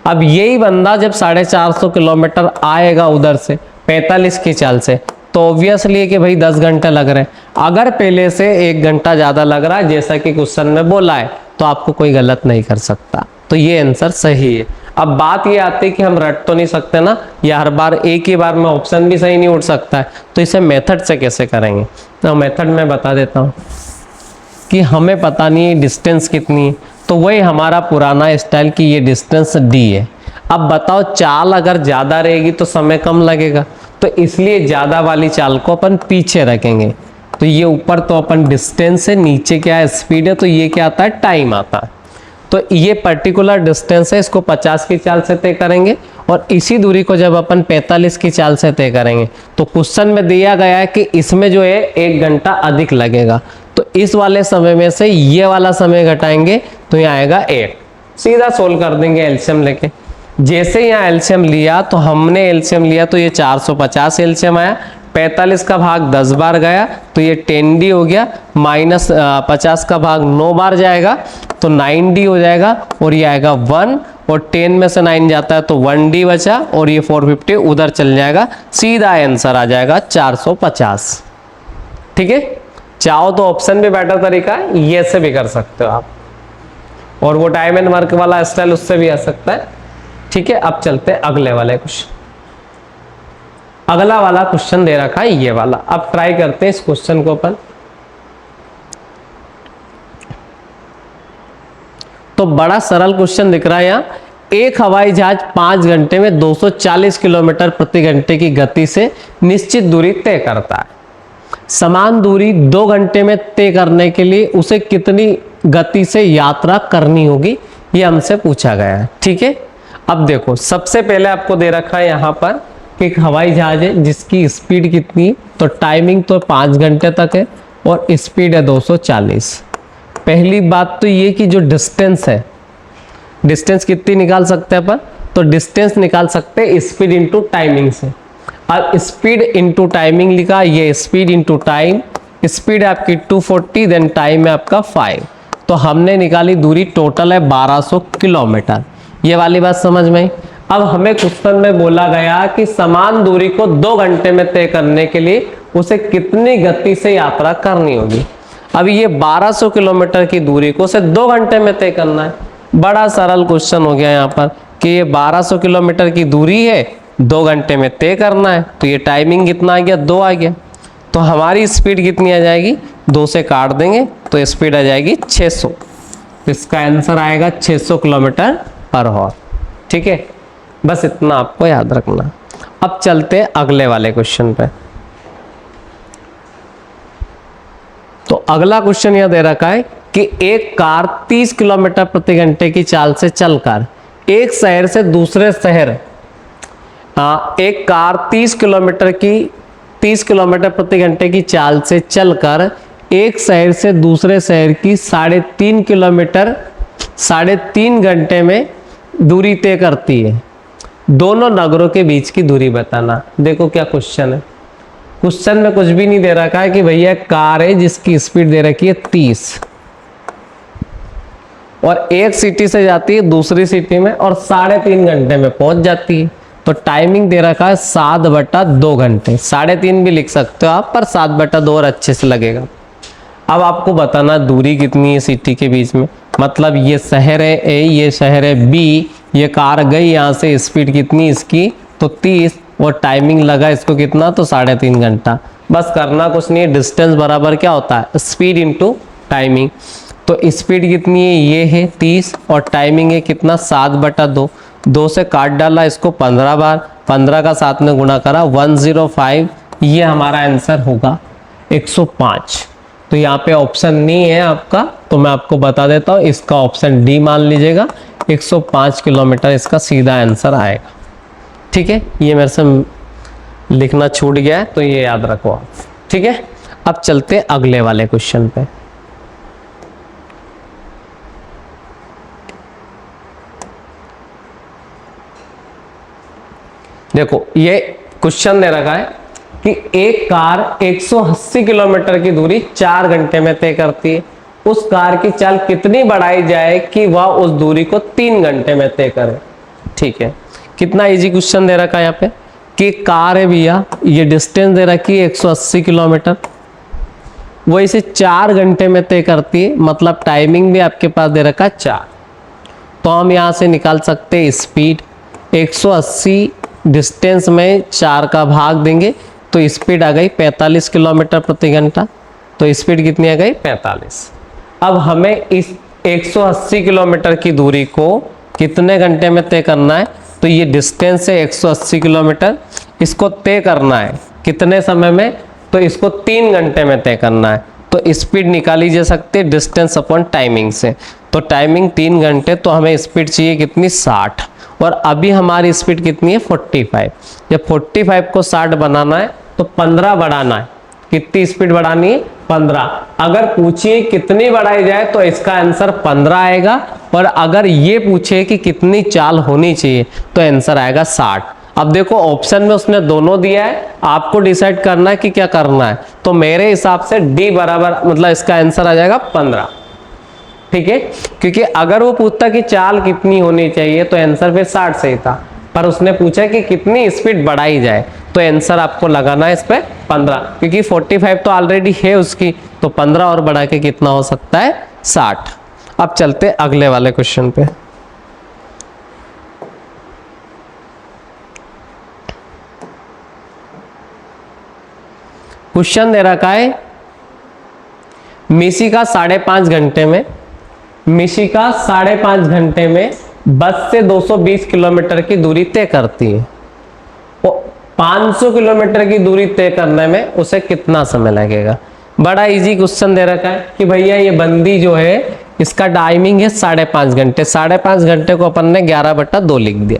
अब यही बंदा जब 450 किलोमीटर आएगा उधर से 45 की चाल से, तो ऑब्वियसली है कि भाई 10 घंटे लग रहे हैं। अगर पहले से 1 घंटा ज़्यादा लग रहा है जैसा कि क्वेश्चन में बोला है, तो आपको कोई गलत नहीं कर सकता। तो ये आंसर सही है। अब बात ये आती है कि हम रट तो नहीं सकते ना, या हर बार एक ही बार में ऑप्शन भी सही नहीं उठ सकता है, तो इसे मेथड से कैसे करेंगे। तो मेथड में बता देता हूँ कि हमें पता नहीं है डिस्टेंस कितनी है, तो वही हमारा पुराना स्टाइल कि ये डिस्टेंस डी है। अब बताओ चाल अगर ज़्यादा रहेगी तो समय कम लगेगा, तो इसलिए ज़्यादा वाली चाल को अपन पीछे रखेंगे। तो ये ऊपर तो अपन डिस्टेंस है, नीचे क्या है स्पीड है, तो ये क्या आता है टाइम आता है। तो ये पर्टिकुलर डिस्टेंस है, इसको 50 की चाल से तय करेंगे और इसी दूरी को जब अपन 45 की चाल से तय करेंगे तो क्वेश्चन में दिया गया है कि इसमें जो है 1 घंटा अधिक लगेगा, तो इस वाले समय में से ये वाला समय घटाएंगे तो यहाँ आएगा 1। सीधा सोल्व कर देंगे एलसीएम लेके। जैसे यहाँ एलसीएम लिया तो हमने एलसीएम लिया तो ये 450 एलसीएम आया, 45 का भाग 10 बार गया तो ये 10D हो गया, माइनस 50 का भाग 9 बार जाएगा तो 9D हो जाएगा और ये आएगा 1, और 10 में से 9 जाता है तो 1D बचा और ये 450 उधर चल जाएगा, सीधा आंसर आ जाएगा 450। ठीक है, चाहो तो ऑप्शन भी बेटर तरीका है, ये से भी कर सकते हो आप, और वो टाइम एंड वर्क वाला स्टाइल उससे भी आ सकता है। ठीक है, अब चलते हैं अगले वाले क्वेश्चन। अगला वाला क्वेश्चन दे रखा है ये वाला, अब ट्राई करते हैं इस क्वेश्चन को अपन। तो बड़ा सरल क्वेश्चन दिख रहा है यहाँ। एक हवाई जहाज 5 घंटे में 240 किलोमीटर प्रति घंटे की गति से निश्चित दूरी तय करता है। समान दूरी 2 घंटे में तय करने के लिए उसे कितनी गति से यात्रा करनी होगी, ये हमसे पूछा गया है। ठीक है, अब देखो सबसे पहले आपको दे रखा है यहाँ पर कि एक हवाई जहाज है जिसकी स्पीड कितनी है, तो टाइमिंग तो 5 घंटे तक है और स्पीड है 240। पहली बात तो ये कि जो डिस्टेंस है, डिस्टेंस कितनी निकाल सकते हैं अपन, तो डिस्टेंस निकाल सकते हैं स्पीड इंटू टाइमिंग से। अब स्पीड इंटू टाइमिंग लिखा, ये स्पीड इंटू टाइम, स्पीड है आपकी 240, देन टाइम है आपका 5, तो हमने निकाली दूरी टोटल है 1200 किलोमीटर। ये वाली बात समझ में आई। अब हमें क्वेश्चन में बोला गया कि समान दूरी को 2 घंटे में तय करने के लिए उसे कितनी गति से यात्रा करनी होगी। अब ये 1200 किलोमीटर की दूरी को उसे 2 घंटे में तय करना है। बड़ा सरल क्वेश्चन हो गया यहाँ पर कि ये 1200 किलोमीटर की दूरी है, 2 घंटे में तय करना है, तो ये टाइमिंग कितना आ गया, 2 आ गया। तो हमारी स्पीड कितनी आ जाएगी, 2 से काट देंगे तो स्पीड आ जाएगी 600। इसका आंसर आएगा 600 किलोमीटर पर आवर। ठीक है, बस इतना आपको याद रखना। अब चलते हैं अगले वाले क्वेश्चन पे। तो अगला क्वेश्चन यह दे रखा है कि एक कार 30 किलोमीटर प्रति घंटे की चाल से चलकर एक शहर से दूसरे शहर, एक कार 30 किलोमीटर प्रति घंटे की चाल से चलकर एक शहर से दूसरे शहर की 3.5 घंटे में दूरी तय करती है। दोनों नगरों के बीच की दूरी बताना। देखो क्या क्वेश्चन है, क्वेश्चन में कुछ भी नहीं दे रखा है कि भैया कार है जिसकी स्पीड दे रखी है 30 और एक सिटी से जाती है दूसरी सिटी में और 3.5 घंटे में पहुंच जाती है। तो टाइमिंग दे रखा है 7/2 घंटे, 3.5 भी लिख सकते हो आप, पर 7/2 और अच्छे से लगेगा। अब आपको बताना दूरी कितनी है सिटी के बीच में, मतलब ये शहर है ए, ये शहर है बी, ये कार गई यहाँ से, स्पीड कितनी इसकी तो 30 और टाइमिंग लगा इसको कितना तो 3.5 घंटा। बस करना कुछ नहीं है, डिस्टेंस बराबर क्या होता है स्पीड इंटू टाइमिंग। तो स्पीड कितनी है, ये है 30 और टाइमिंग है कितना 7/2, 2 से काट डाला इसको 15 बार, 15 का 7 में गुणा करा 105, ये हमारा आंसर होगा 105। तो यहाँ पे ऑप्शन नहीं है आपका, तो मैं आपको बता देता हूँ, इसका ऑप्शन डी मान लीजिएगा, 105 किलोमीटर इसका सीधा आंसर आएगा। ठीक है, ये मेरे से लिखना छूट गया है तो ये याद रखो आप। ठीक है, अब चलते हैं अगले वाले क्वेश्चन पे। देखो ये क्वेश्चन दे रखा है कि एक कार 180 किलोमीटर की दूरी 4 घंटे में तय करती है। उस कार की चाल कितनी बढ़ाई जाए कि वह उस दूरी को 3 घंटे में तय करे। ठीक है, कितना इजी क्वेश्चन दे रखा है यहाँ पे कि कार है भैया, ये डिस्टेंस दे रखी है 180 किलोमीटर, वो इसे 4 घंटे में तय करती है, मतलब टाइमिंग भी आपके पास दे रखा है 4। तो हम यहाँ से निकाल सकते हैं स्पीड, 180 डिस्टेंस में 4 का भाग देंगे तो स्पीड आ गई 45 किलोमीटर प्रति घंटा। तो स्पीड कितनी आ गई 45। अब हमें इस 180 किलोमीटर की दूरी को कितने घंटे में तय करना है? तो ये डिस्टेंस है 180 किलोमीटर, इसको तय करना है कितने समय में? तो इसको 3 घंटे में तय करना है। तो स्पीड निकाली जा सकती है डिस्टेंस अपॉन टाइमिंग से। तो टाइमिंग 3 घंटे, तो हमें स्पीड चाहिए कितनी? 60। और अभी हमारी स्पीड कितनी है? 45। जब 45 को 60 बनाना है तो 15 बढ़ाना है। कितनी स्पीड बढ़ानी है? 15। अगर पूछिए कितनी बढ़ाई जाए तो इसका आंसर 15 आएगा। और अगर ये पूछे कि कितनी चाल होनी चाहिए तो आंसर आएगा 60। अब देखो ऑप्शन में उसने दोनों दिया है, आपको डिसाइड करना है कि क्या करना है। तो मेरे हिसाब से डी बराबर, मतलब इसका आंसर आ जाएगा 15। ठीक है, क्योंकि अगर वो पूछता कि चाल कितनी होनी चाहिए तो आंसर फिर 60 सही था, पर उसने पूछा कि कितनी स्पीड बढ़ाई जाए तो आंसर आपको लगाना है इस पे 15, क्योंकि 45 तो ऑलरेडी है उसकी, तो 15 और बढ़ा के कितना हो सकता है? 60। अब चलते अगले वाले क्वेश्चन पे। क्वेश्चन दे रखा है मिशिका 5.5 घंटे में, मिशिका 5.5 घंटे में बस से 220 किलोमीटर की दूरी तय करती है। 500 किलोमीटर की दूरी तय करने में उसे कितना समय लगेगा? बड़ा इजी क्वेश्चन दे रखा है कि भैया ये बंदी जो है इसका टाइमिंग है 5.5 घंटे। 5.5 घंटे को अपन ने 11/2 लिख दिया।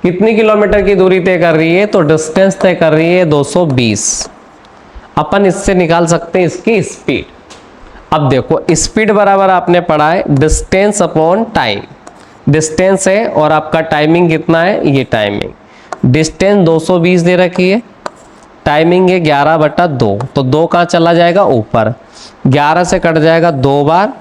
कितनी किलोमीटर की दूरी तय कर रही है? तो डिस्टेंस तय कर रही है 220। अपन इससे निकाल सकते हैं इसकी स्पीड। अब देखो स्पीड बराबर आपने पढ़ा है डिस्टेंस अपॉन टाइम। डिस्टेंस है और आपका टाइमिंग कितना है? ये टाइमिंग। डिस्टेंस 220 दे रखी है, टाइमिंग है 11/2। तो 2 कहाँ चला जाएगा? ऊपर। 11 से कट जाएगा 2 बार,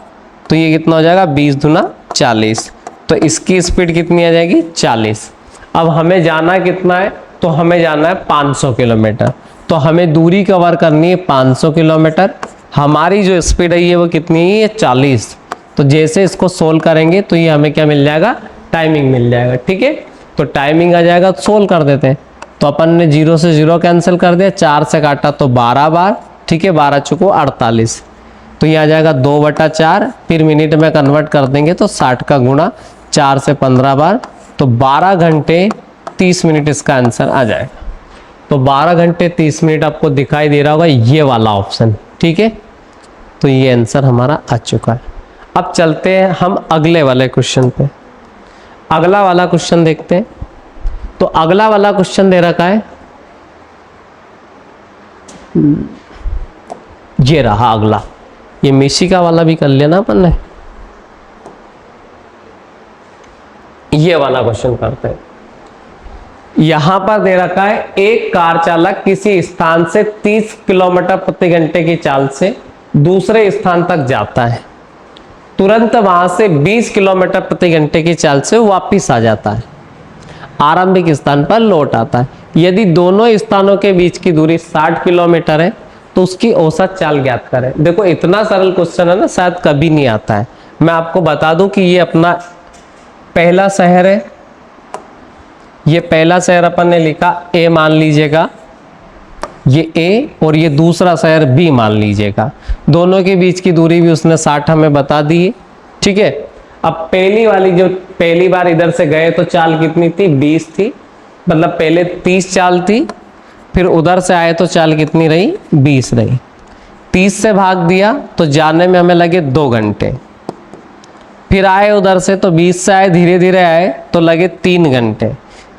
तो ये कितना हो जाएगा? 20 दूना 40। तो इसकी स्पीड कितनी आ जाएगी? 40। अब हमें जाना कितना है? तो हमें जाना है 500 किलोमीटर। तो हमें दूरी कवर करनी है 500 किलोमीटर। हमारी जो स्पीड है ये वो कितनी है? ये 40। तो जैसे इसको सोल्व करेंगे तो ये हमें क्या मिल जाएगा? टाइमिंग मिल जाएगा। ठीक है, तो टाइमिंग आ जाएगा, सोल्व कर देते हैं। तो अपन ने 0 से 0 कैंसिल कर दिया, 4 से काटा तो 12 बार। ठीक है, 12 चुको 48। तो ये आ जाएगा 2/4। फिर मिनट में कन्वर्ट कर देंगे तो 60 का गुणा 4 से 15 बार, तो 12 घंटे 30 मिनट इसका आंसर आ जाएगा। तो 12 घंटे 30 मिनट आपको दिखाई दे रहा होगा ये वाला ऑप्शन। ठीक है, तो ये आंसर हमारा आ चुका है। अब चलते हैं हम अगले वाले क्वेश्चन पे। अगला वाला क्वेश्चन देखते हैं। तो अगला वाला क्वेश्चन दे रखा है, ये रहा अगला। ये मिशिका वाला भी कर लिया ना अपन ने। ये वाला क्वेश्चन करते हैं। यहां पर दे रखा है एक कार चालक किसी स्थान से 30 किलोमीटर प्रति घंटे की चाल से दूसरे स्थान तक जाता है, तुरंत वहां से 20 किलोमीटर प्रति घंटे की चाल से वापिस आ जाता है, आरंभिक स्थान पर लौट आता है। यदि दोनों स्थानों के बीच की दूरी 60 किलोमीटर है तो उसकी औसत चाल ज्ञात करें। देखो इतना सरल क्वेश्चन है ना, शायद कभी नहीं आता है। मैं आपको बता दूं कि ये अपना पहला शहर है। ये पहला शहर अपन ने लिखा ए मान लीजिएगा, ये ए, और ये दूसरा शहर बी मान लीजिएगा। दोनों के बीच की दूरी भी उसने 60 हमें बता दी है। ठीक है, अब पहली वाली जो पहली बार इधर से गए तो चाल कितनी थी? 20 थी, मतलब पहले 30 चाल थी, फिर उधर से आए तो चाल कितनी रही? 20 रही। 30 से भाग दिया तो जाने में हमें लगे 2 घंटे, फिर आए उधर से तो 20 से आए, धीरे धीरे आए तो लगे 3 घंटे,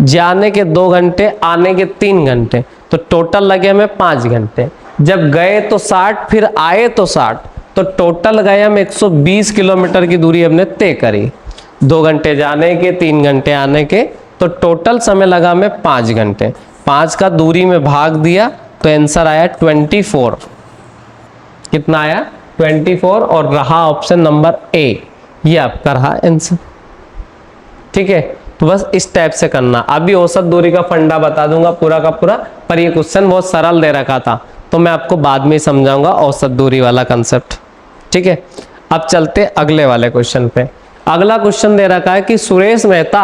जाने के 2 घंटे, आने के 3 घंटे, तो टोटल लगे हमें 5 घंटे। जब गए तो 60, फिर आए तो 60, तो टोटल गए हम 120 किलोमीटर की दूरी हमने तय करी। 2 घंटे जाने के, 3 घंटे आने के, तो टोटल समय लगा हमें 5 घंटे। 5 का दूरी में भाग दिया तो आंसर आया 24। कितना आया? 24। और रहा ऑप्शन नंबर ए, ये आपका रहा आंसर। ठीक है, तो बस इस टाइप से करना। अभी औसत दूरी का फंडा बता दूंगा पूरा का पूरा, पर ये क्वेश्चन बहुत सरल दे रखा था तो मैं आपको बाद में समझाऊंगा औसत दूरी वाला कंसेप्ट। ठीक है, अब चलते अगले वाले क्वेश्चन पे। अगला क्वेश्चन दे रखा है कि सुरेश मेहता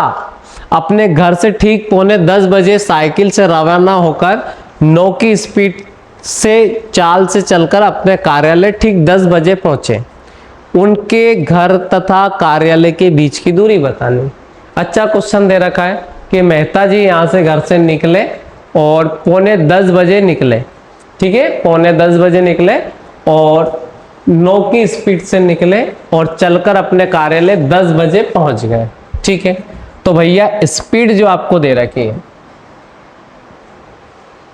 अपने घर से ठीक 9:45 बजे साइकिल से रवाना होकर 9 की स्पीड से चाल से चलकर अपने कार्यालय ठीक 10 बजे पहुंचे। उनके घर तथा कार्यालय के बीच की दूरी बतानी। अच्छा क्वेश्चन दे रखा है कि मेहता जी यहाँ से घर से निकले और 9:45 निकले, ठीक है, 9:45 निकले और 9 की स्पीड से निकले और चलकर अपने कार्यालय 10 बजे पहुंच गए, ठीक है। तो भैया स्पीड जो आपको दे रखी है,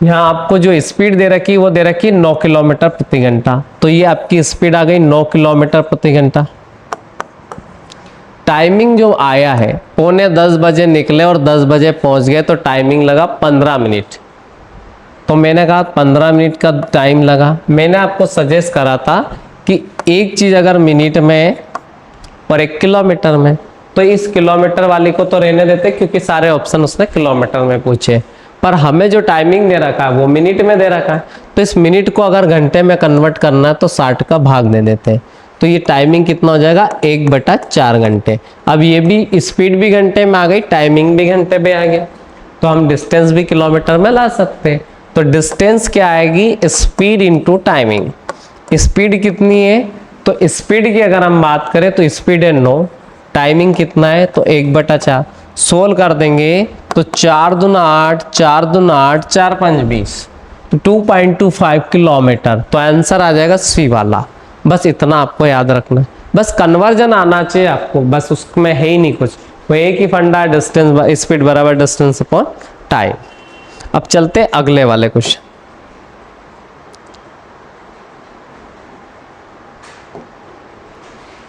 यहाँ आपको जो स्पीड दे रखी है वो दे रखी है 9 किलोमीटर प्रति घंटा। तो ये आपकी स्पीड आ गई 9 किलोमीटर प्रति घंटा। टाइमिंग जो आया है 9:45 निकले और 10 बजे पहुंच गए, तो टाइमिंग लगा 15 मिनट। तो मैंने कहा 15 मिनट का टाइम लगा। मैंने आपको सजेस्ट करा था कि एक चीज अगर मिनट में है और 1 किलोमीटर में, तो इस किलोमीटर वाली को तो रहने देते क्योंकि सारे ऑप्शन उसने किलोमीटर में पूछे, पर हमें जो टाइमिंग दे रखा है वो मिनट में दे रखा है। तो इस मिनट को अगर घंटे में कन्वर्ट करना है तो 60 का भाग दे देते हैं। तो ये टाइमिंग कितना हो जाएगा 1/4 घंटे। अब ये भी स्पीड भी घंटे में आ गई, टाइमिंग भी घंटे में आ गया, तो हम डिस्टेंस भी किलोमीटर में ला सकते हैं। तो डिस्टेंस क्या आएगी, स्पीड इंटू टाइमिंग। स्पीड कितनी है, तो स्पीड की अगर हम बात करें तो स्पीड है 9, टाइमिंग कितना है तो 1/4। सोल्व कर देंगे तो 4 दूना 8, 4 दूना 8, 4 5 20, तो 2.25 किलोमीटर। तो आंसर आ जाएगा सी वाला। बस इतना आपको याद रखना है, बस कन्वर्जन आना चाहिए आपको, बस उसमें है ही नहीं कुछ, वो एक ही फंडा है, डिस्टेंस स्पीड बराबर डिस्टेंस अपॉन टाइम। अब चलते अगले वाले क्वेश्चन।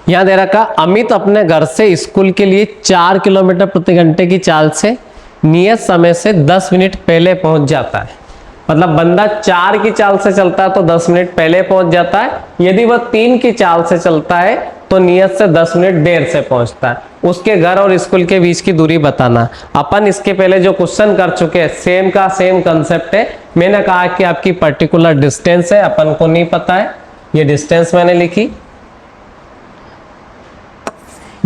यहां दे रखा अमित अपने घर से स्कूल के लिए 4 किलोमीटर प्रति घंटे की चाल से नियत समय से 10 मिनट पहले पहुंच जाता है। मतलब बंदा 4 की चाल से चलता है तो 10 मिनट पहले पहुंच जाता है। यदि वह 3 की चाल से चलता है तो नियत से 10 मिनट देर से पहुंचता है। उसके घर और स्कूल के बीच की दूरी बताना। अपन इसके पहले जो क्वेश्चन कर चुके हैं सेम का सेम कंसेप्ट है। मैंने कहा कि आपकी पर्टिकुलर डिस्टेंस है, अपन को नहीं पता है, ये डिस्टेंस मैंने लिखी,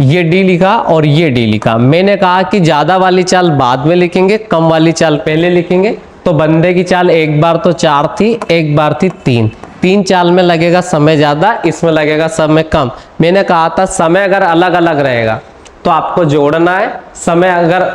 ये डी लिखा और ये डी लिखा। मैंने कहा कि ज्यादा वाली चाल बाद में लिखेंगे, कम वाली चाल पहले लिखेंगे। तो बंदे की चाल एक बार तो 4 थी, एक बार थी 3। 3 चाल में लगेगा समय ज्यादा, इसमें लगेगा समय कम। मैंने कहा था समय अगर अलग अलग रहेगा तो आपको जोड़ना है, समय अगर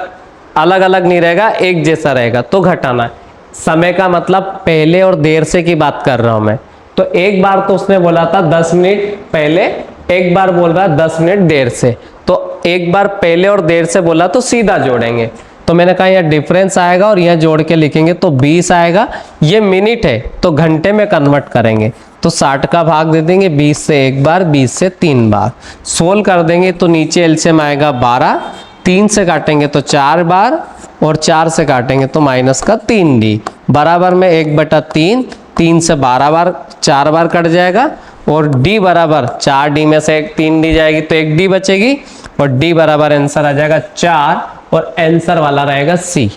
अलग अलग नहीं रहेगा एक जैसा रहेगा तो घटाना है। समय का मतलब पहले और देर से की बात कर रहा हूं मैं। तो एक बार तो उसने बोला था 10 मिनट पहले, एक बार बोल रहा है 10 मिनट देर से। तो एक बार पहले और देर से बोला तो सीधा जोड़ेंगे। तो मैंने कहा यहाँ डिफरेंस आएगा और यहाँ जोड़ के लिखेंगे तो 20 आएगा। ये मिनट है तो घंटे में कन्वर्ट करेंगे तो 60 का भाग दे देंगे, 20 से एक बार, 20 से 3 बार। सोल्व कर देंगे तो नीचे एलसीएम आएगा 12, 3 से काटेंगे तो 4 बार और 4 से काटेंगे तो माइनस का 3d बराबर में 1/3। 3 से 12 बार 4 बार कट जाएगा और d बराबर 4d में से 3d जाएगी तो 1d बचेगी और d बराबर आंसर आ जाएगा 4 और आंसर वाला रहेगा सी।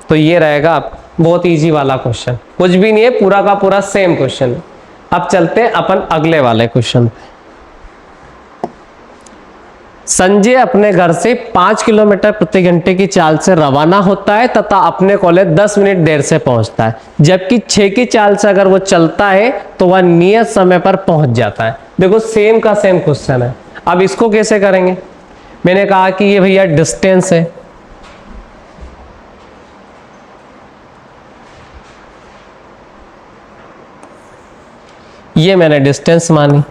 तो ये रहेगा बहुत इजी वाला क्वेश्चन, कुछ भी नहीं है, पूरा का पूरा सेम क्वेश्चन है। अब चलते हैं अपन अगले वाले क्वेश्चन पे। संजय अपने घर से 5 किलोमीटर प्रति घंटे की चाल से रवाना होता है तथा अपने कॉलेज 10 मिनट देर से पहुंचता है, जबकि 6 की चाल से अगर वो चलता है तो वह नियत समय पर पहुंच जाता है। देखो सेम का सेम क्वेश्चन है। अब इसको कैसे करेंगे, मैंने कहा कि ये भैया डिस्टेंस है, ये मैंने डिस्टेंस मानी।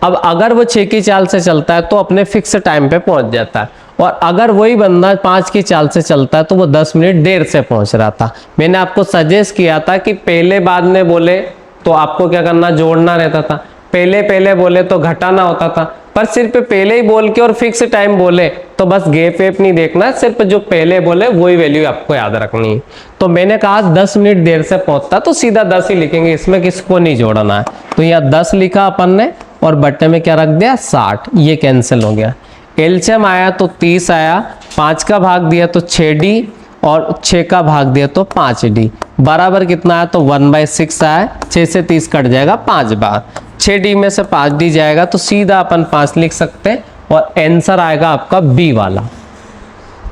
अब अगर वो 6 की चाल से चलता है तो अपने फिक्स टाइम पे पहुंच जाता है, और अगर वही बंदा 5 की चाल से चलता है तो वो 10 मिनट देर से पहुंच रहा था। मैंने आपको सजेस्ट किया था कि पहले बाद में बोले तो आपको क्या करना, जोड़ना रहता था, पहले पहले बोले तो घटाना होता था। पर सिर्फ पहले ही बोल के और फिक्स टाइम बोले तो बस गैप वेप नहीं देखना, सिर्फ जो पहले बोले वही वैल्यू आपको याद रखनी है। तो मैंने कहा 10 मिनट देर से पहुंचता तो सीधा 10 ही लिखेंगे, इसमें किसको नहीं जोड़ना है। तो यहाँ 10 लिखा अपन ने और बट्टे में क्या रख दिया 60, ये कैंसिल हो गया। एलसीएम आया तो 30 आया, 5 का भाग दिया तो 6d और 6 का भाग दिया तो 5d बराबर कितना आया तो 1/6 आया। 6 से 30 कट जाएगा 5 बार, 6d में से 5d जाएगा तो सीधा अपन 5 लिख सकते हैं और आंसर आएगा आपका बी वाला।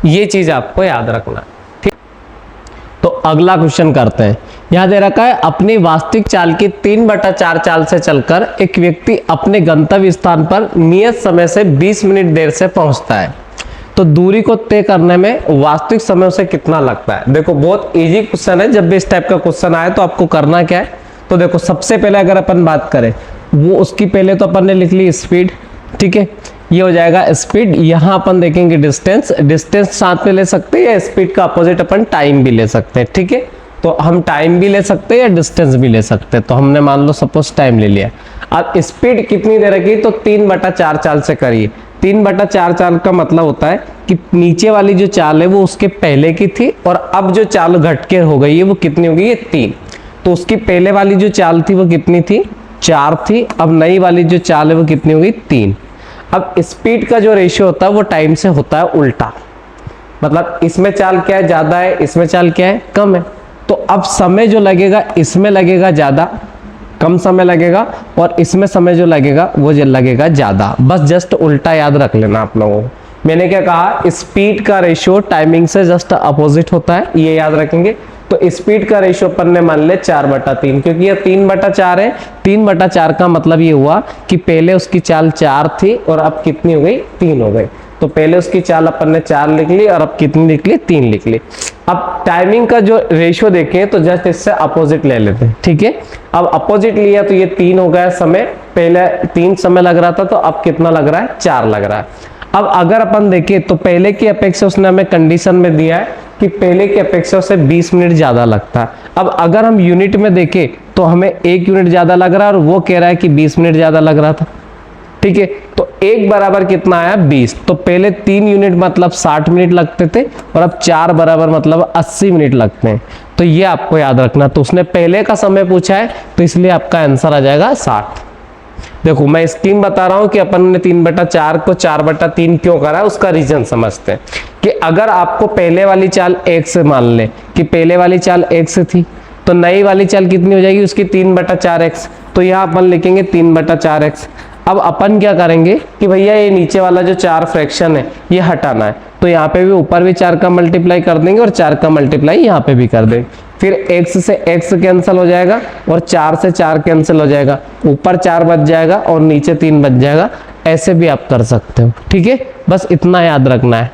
ये चीज आपको याद रखना, ठीक। तो अगला क्वेश्चन करते हैं। यहाँ दे रखा है अपनी वास्तविक चाल की 3/4 चाल से चलकर एक व्यक्ति अपने गंतव्य स्थान पर नियत समय से 20 मिनट देर से पहुंचता है, तो दूरी को तय करने में वास्तविक समय उसे कितना लगता है। देखो बहुत इजी क्वेश्चन है, जब भी इस टाइप का क्वेश्चन आए तो आपको करना क्या है, तो देखो सबसे पहले अगर अपन बात करें वो उसकी पहले तो अपन ने लिख ली स्पीड, ठीक है, ये हो जाएगा स्पीड। यहाँ अपन देखेंगे डिस्टेंस, डिस्टेंस साथ में ले सकते हैं या स्पीड का अपोजिट अपन टाइम भी ले सकते हैं, ठीक है, तो हम टाइम भी ले सकते हैं या डिस्टेंस भी ले सकते हैं, तो हमने मान लो सपोज टाइम ले लिया। अब स्पीड कितनी दे रखी, तो 3/4 चाल से करिए। 3/4 चाल का मतलब होता है कि नीचे वाली जो चाल है वो उसके पहले की थी और अब जो चाल घट के हो गई है वो कितनी हो गई है, 3। तो उसकी पहले वाली जो चाल थी वो कितनी थी, 4 थी, अब नई वाली जो चाल है वो कितनी हो गई, 3। अब स्पीड का जो रेशियो होता है वो टाइम से होता है उल्टा, मतलब इसमें चाल क्या है, ज्यादा है, इसमें चाल क्या है, कम है, तो अब समय जो लगेगा इसमें लगेगा ज्यादा, कम समय लगेगा, और इसमें समय जो लगेगा वो लगेगा ज्यादा। बस जस्ट उल्टा याद रख लेना आप लोगों को। मैंने क्या कहा, स्पीड का रेशियो टाइमिंग से जस्ट अपोजिट होता है, ये याद रखेंगे। तो स्पीड का रेशियो अपन ने मान ले 4/3, क्योंकि ये 3/4 है। 3/4 का मतलब ये हुआ कि पहले उसकी चाल 4 थी और अब कितनी हो गई, 3 हो गई। तो पहले उसकी चाल अपन ने 4 लिख ली और अब कितनी लिख ली, 3 लिख ली। अब टाइमिंग का जो रेशियो देखें तो जस्ट इससे अपोजिट ले लेते हैं, ठीक है। अब अपोजिट लिया तो ये 3 हो गया समय, पहले 3 समय लग रहा था तो अब कितना लग रहा है, 4 लग रहा है। अब अगर अपन देखें तो पहले की अपेक्षा उसने हमें कंडीशन में दिया है कि पहले की अपेक्षा से 20 मिनट ज्यादा लगता है। अब अगर हम यूनिट में देखें तो हमें 1 यूनिट ज्यादा लग रहा है और वो कह रहा है कि 20 मिनट ज्यादा लग रहा था, ठीक है। तो 1 बराबर कितना आया, 20। तो पहले 3 यूनिट मतलब 60 मिनट लगते थे और अब 4 बराबर मतलब 80 मिनट लगते हैं। तो ये आपको याद रखना। तो उसने पहले का समय पूछा है तो इसलिए आपका आंसर आ जाएगा 60। देखो मैं स्कीम बता रहा हूं कि अपन ने 3/4 को 4/3 क्यों करा, उसका रीजन समझते हैं। कि अगर आपको पहले वाली चाल 1 से मान ले कि पहले वाली चाल 1 से थी, तो नई वाली चाल कितनी हो जाएगी उसकी, 3/4x। तो यहाँ अपन लिखेंगे 3/4x। अब अपन क्या करेंगे कि भैया ये नीचे वाला जो 4 फ्रैक्शन है ये हटाना है, तो यहाँ पे भी ऊपर भी 4 का मल्टीप्लाई कर देंगे और 4 का मल्टीप्लाई यहाँ पे भी कर देंगे। फिर x से x कैंसिल हो जाएगा और 4 से 4 कैंसिल हो जाएगा, ऊपर 4 बच जाएगा और नीचे 3 बच जाएगा। ऐसे भी आप कर सकते हो, ठीक है, बस इतना याद रखना है।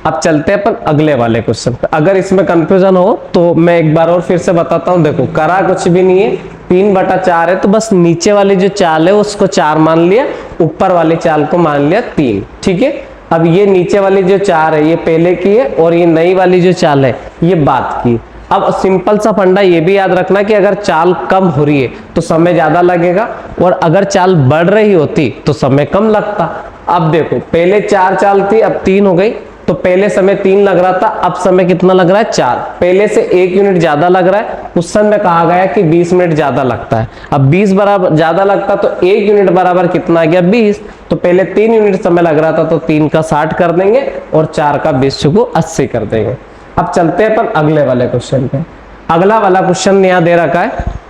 अब चलते हैं अपन अगले वाले क्वेश्चन पे। अगर इसमें कंफ्यूजन हो तो मैं एक बार और फिर से बताता हूँ। देखो करा कुछ भी नहीं है, 3/4 है तो बस नीचे वाली जो चाल है उसको 4 मान लिया, ऊपर वाली चाल को मान लिया 3, ठीक है। अब ये नीचे वाली जो 4 है ये पहले की है और ये नई वाली जो चाल है ये बाद की। अब सिंपल सा फंडा ये भी याद रखना कि अगर चाल कम हो रही है तो समय ज्यादा लगेगा और अगर चाल बढ़ रही होती तो समय कम लगता। अब देखो पहले 4 चाल थी अब 3 हो गई, तो पहले समय 3 लग रहा था, अब समय कितना लग रहा है, 4। पहले से 1 यूनिट ज्यादा लग रहा है, उस समय कहा गया कि 20 मिनट ज्यादा लगता है। अब 20 बराबर ज्यादा लगता तो 1 यूनिट बराबर कितना आ गया, 20। तो पहले 3 यूनिट समय लग रहा था तो 3 का 60 कर देंगे और 4 का 20 को 80 कर देंगे। अब चलते हैं अपन अगले वाले क्वेश्चन पे। अगला वाला क्वेश्चन यहाँ दे रखा है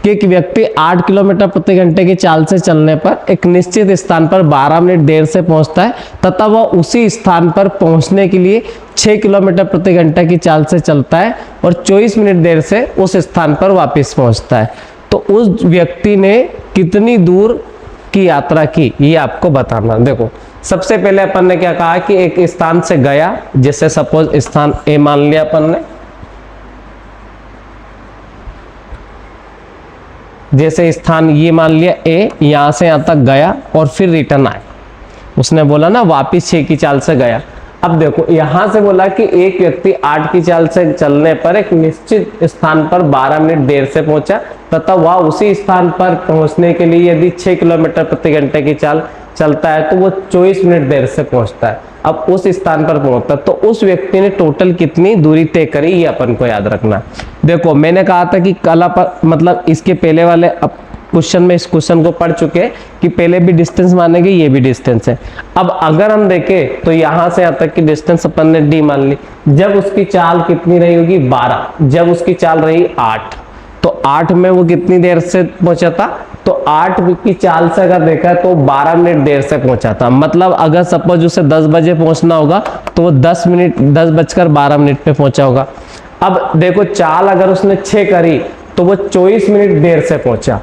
कि एक व्यक्ति 8 किलोमीटर प्रति घंटे की चाल से चलने पर एक निश्चित स्थान पर 12 मिनट देर से पहुंचता है तथा वह उसी स्थान पर पहुंचने के लिए 6 किलोमीटर प्रति घंटे की चाल से चलता है और 24 मिनट देर से उस स्थान पर वापस पहुंचता है। तो उस व्यक्ति ने कितनी दूर की यात्रा की, ये आपको बताना। देखो सबसे पहले अपन ने क्या कहा कि एक स्थान से गया, जैसे सपोज स्थान ए मान लिया अपन ने, जैसे स्थान ये मान लिया ए, यहां से यहां तक गया और फिर रिटर्न आया। उसने बोला ना वापिस 6 की चाल से गया। अब देखो यहां से बोला कि एक व्यक्ति 8 की चाल से चलने पर एक निश्चित स्थान पर 12 मिनट देर से पहुंचा तथा वह उसी स्थान पर पहुंचने के लिए यदि 6 किलोमीटर प्रति घंटे की चाल चलता है तो वो 24 मिनट देर से पहुंचता है। अब उस स्थान पर पहुंचता है तो उस व्यक्ति ने टोटल कितनी दूरी तय करी, ये अपन को याद रखना। देखो मैंने कहा था कि कला पर मतलब इसके पहले वाले क्वेश्चन में इस क्वेश्चन को पढ़ चुके हैं कि पहले भी डिस्टेंस मानेंगे, ये भी डिस्टेंस है। अब अगर हम देखें तो यहां से यहां तक की डिस्टेंस अपन ने डी मान ली। जब उसकी चाल कितनी रही होगी, 12। जब उसकी चाल रही 8, तो 8 में वो कितनी देर से पहुंचा था, तो 8 की चाल से अगर देखा तो 12 मिनट देर से पहुंचा था। मतलब अगर सपोज उसे 10 बजे पहुंचना होगा तो वो 10 बजकर 12 मिनट पे पहुंचा होगा। अब देखो चाल अगर उसने 6 करी तो वो 24 मिनट देर से पहुंचा,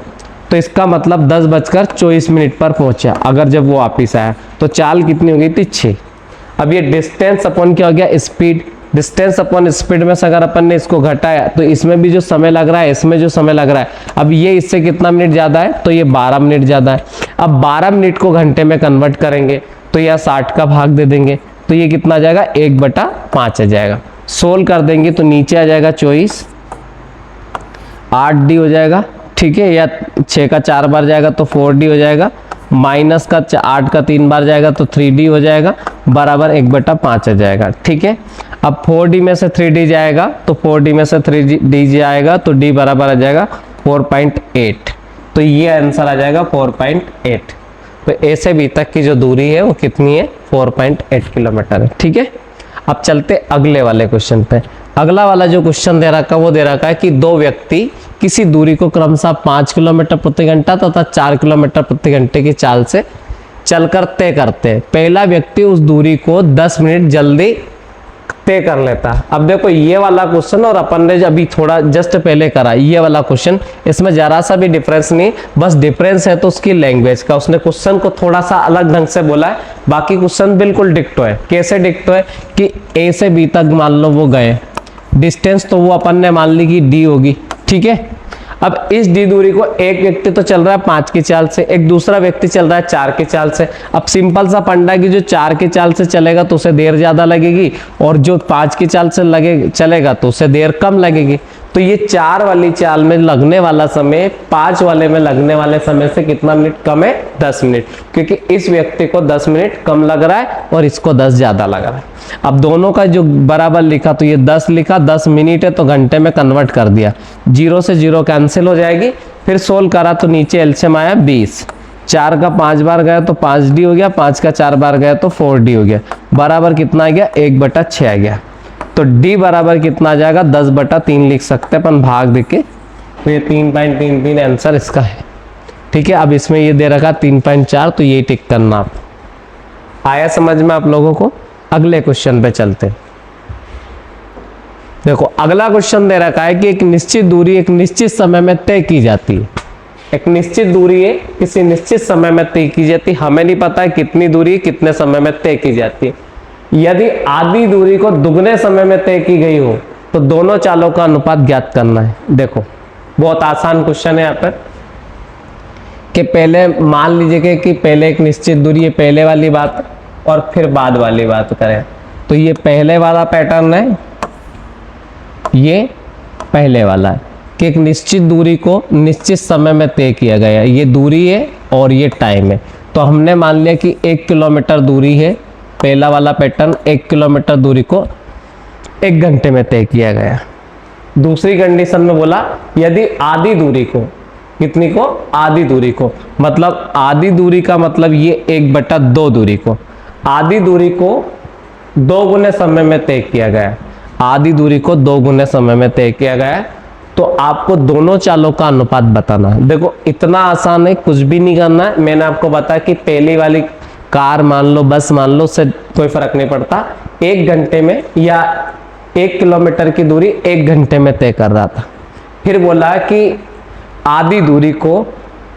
तो इसका मतलब 10:24 पर पहुंचा अगर जब वो वापिस आया, तो चाल कितनी हो गई थी 6। अब ये डिस्टेंस अपॉन क्या हो गया, स्पीड। डिस्टेंस अपॉन स्पीड में से अगर अपन ने इसको घटाया तो इसमें भी जो समय लग रहा है इसमें जो समय लग रहा है, अब ये इससे कितना मिनट ज्यादा है, तो ये 12 मिनट ज्यादा है। अब 12 मिनट को घंटे में कन्वर्ट करेंगे तो यह 60 का भाग दे देंगे, तो ये कितना आ जाएगा 1/5 आ जाएगा। सोल्व कर देंगे तो नीचे आ जाएगा 24, 8D हो जाएगा, ठीक है, या 6 का 4 बार जाएगा तो 4D हो जाएगा, माइनस का 8 का 3 बार जाएगा तो 3D हो जाएगा, बराबर 1/5 आ जाएगा, ठीक है। अब 4D में से 3D जाएगा तो 4D में से 3D जाएगा तो D बराबर आ जाएगा 4.8, तो ये आंसर आ जाएगा 4.8। तो A से B तक की जो दूरी है वो कितनी है, 4.8 किलोमीटर है, ठीक है। अब चलते अगले वाले क्वेश्चन पे। अगला वाला जो क्वेश्चन दे रखा है वो दे रखा है कि दो व्यक्ति किसी दूरी को क्रमशः 5 किलोमीटर प्रति घंटा तथा 4 किलोमीटर प्रति घंटे की चाल से चलकर तय करते हैं। पहला व्यक्ति उस दूरी को 10 मिनट जल्दी तय कर लेता है। अब देखो ये वाला क्वेश्चन और अपन ने अभी थोड़ा जस्ट पहले करा ये वाला क्वेश्चन, इसमें जरा सा भी डिफरेंस नहीं, बस डिफरेंस है तो उसकी लैंग्वेज का। उसने क्वेश्चन को थोड़ा सा अलग ढंग से बोला है, बाकी क्वेश्चन बिल्कुल डिक्टो है। कैसे डिक्टो है कि A से B तक मान लो वो गए, डिस्टेंस तो वो अपन ने मान ली कि D होगी, ठीक है। अब इस D दूरी को एक व्यक्ति तो चल रहा है 5 की चाल से, एक दूसरा व्यक्ति चल रहा है 4 की चाल से। अब सिंपल सा फंडा कि जो 4 की चाल से चलेगा तो उसे देर ज्यादा लगेगी, और जो 5 की चाल से चलेगा तो उसे देर कम लगेगी। तो ये 4 वाली चाल में लगने वाला समय 5 वाले में लगने वाले समय से कितना मिनट कम है, 10 मिनट, क्योंकि इस व्यक्ति को 10 मिनट कम लग रहा है और इसको 10 ज्यादा लग रहा है। अब दोनों का जो बराबर लिखा तो ये 10 लिखा, 10 मिनट है तो घंटे में कन्वर्ट कर दिया, 0 से 0 कैंसिल हो जाएगी। फिर सोल्व करा तो नीचे एलसीएम आया 20, 4 का 5 बार गया तो 5D हो गया, 5 का 4 बार गया तो 4D हो गया, बराबर कितना आ गया 1/6 आ गया। तो D बराबर कितना आ जाएगा 10/3 लिख सकते हैं अपन भाग देके, तो ये 3.33 आंसर इसका है, ठीक है। अब इसमें ये दे रखा 3.4, तो ये टिक करना आप। आया समझ में आप लोगों को। अगले क्वेश्चन पे चलते हैं। देखो अगला क्वेश्चन दे रखा है कि एक निश्चित दूरी एक निश्चित समय में तय की जाती है। एक निश्चित दूरी है किसी निश्चित समय में तय की जाती है, हमें नहीं पता है कितनी दूरी कितने समय में तय की जाती है। यदि आधी दूरी को दुगने समय में तय की गई हो तो दोनों चालों का अनुपात ज्ञात करना है। देखो बहुत आसान क्वेश्चन है यहाँ पर कि पहले मान लीजिए कि पहले एक निश्चित दूरी है, पहले वाली बात, और फिर बाद वाली बात करें तो ये पहले वाला पैटर्न है, ये पहले वाला है कि एक निश्चित दूरी को निश्चित समय में तय किया गया है। ये दूरी है और ये टाइम है। तो हमने मान लिया कि 1 किलोमीटर दूरी है, पहला वाला पैटर्न 1 किलोमीटर दूरी को 1 घंटे में तय किया गया। दूसरी कंडीशन में बोला यदि आधी दूरी को, कितनी को, आधी दूरी को, मतलब आधी दूरी का मतलब ये 1/2 दूरी को, आधी दूरी को 2 गुने समय में तय किया गया। आधी दूरी को 2 गुने समय में तय किया गया है, तो आपको दोनों चालों का अनुपात बताना है। देखो इतना आसान है, कुछ भी नहीं करना है। मैंने आपको बताया कि पहली वाली कार मान लो, बस मान लो, उससे कोई फर्क नहीं पड़ता, 1 घंटे में या 1 किलोमीटर की दूरी 1 घंटे में तय कर रहा था। फिर बोला कि आधी दूरी को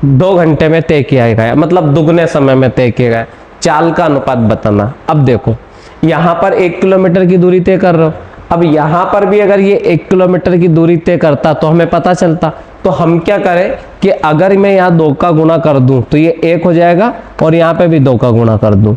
2 घंटे में तय किया गया, मतलब दुगने समय में तय किया गया। चाल का अनुपात बताना। अब देखो यहाँ पर 1 किलोमीटर की दूरी तय कर रहे हो, अब यहाँ पर भी अगर ये 1 किलोमीटर की दूरी तय करता तो हमें पता चलता। तो हम क्या करें कि अगर मैं यहाँ 2 का गुणा कर दूं तो ये 1 हो जाएगा, और यहाँ पे भी 2 का गुणा कर दूं,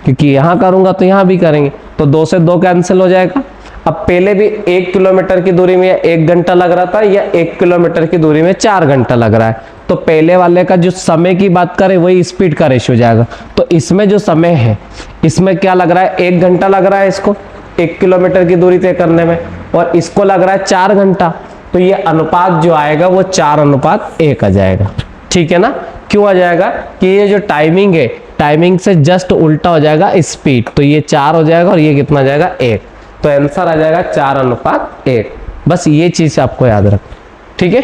क्योंकि यहाँ करूंगा तो यहाँ भी करेंगे, तो 2 से 2 कैंसिल हो जाएगा। अब पहले भी 1 किलोमीटर की दूरी में 1 घंटा लग रहा था, या 1 किलोमीटर की दूरी में 4 घंटा लग रहा है। तो पहले वाले का जो समय की बात करें वही स्पीड का रेशियो जाएगा। तो इसमें जो समय है, इसमें क्या लग रहा है, 1 घंटा लग रहा है इसको 1 किलोमीटर की दूरी तय करने में, और इसको लग रहा है 4 घंटा। तो ये अनुपात जो आएगा वो 4:1 आ जाएगा, ठीक है ना। क्यों आ जाएगा कि ये जो टाइमिंग है, टाइमिंग से जस्ट उल्टा हो जाएगा स्पीड, तो ये 4 हो जाएगा और ये कितना जाएगा 1, तो आंसर आ जाएगा 4:1। बस ये चीज आपको याद रखना, ठीक है।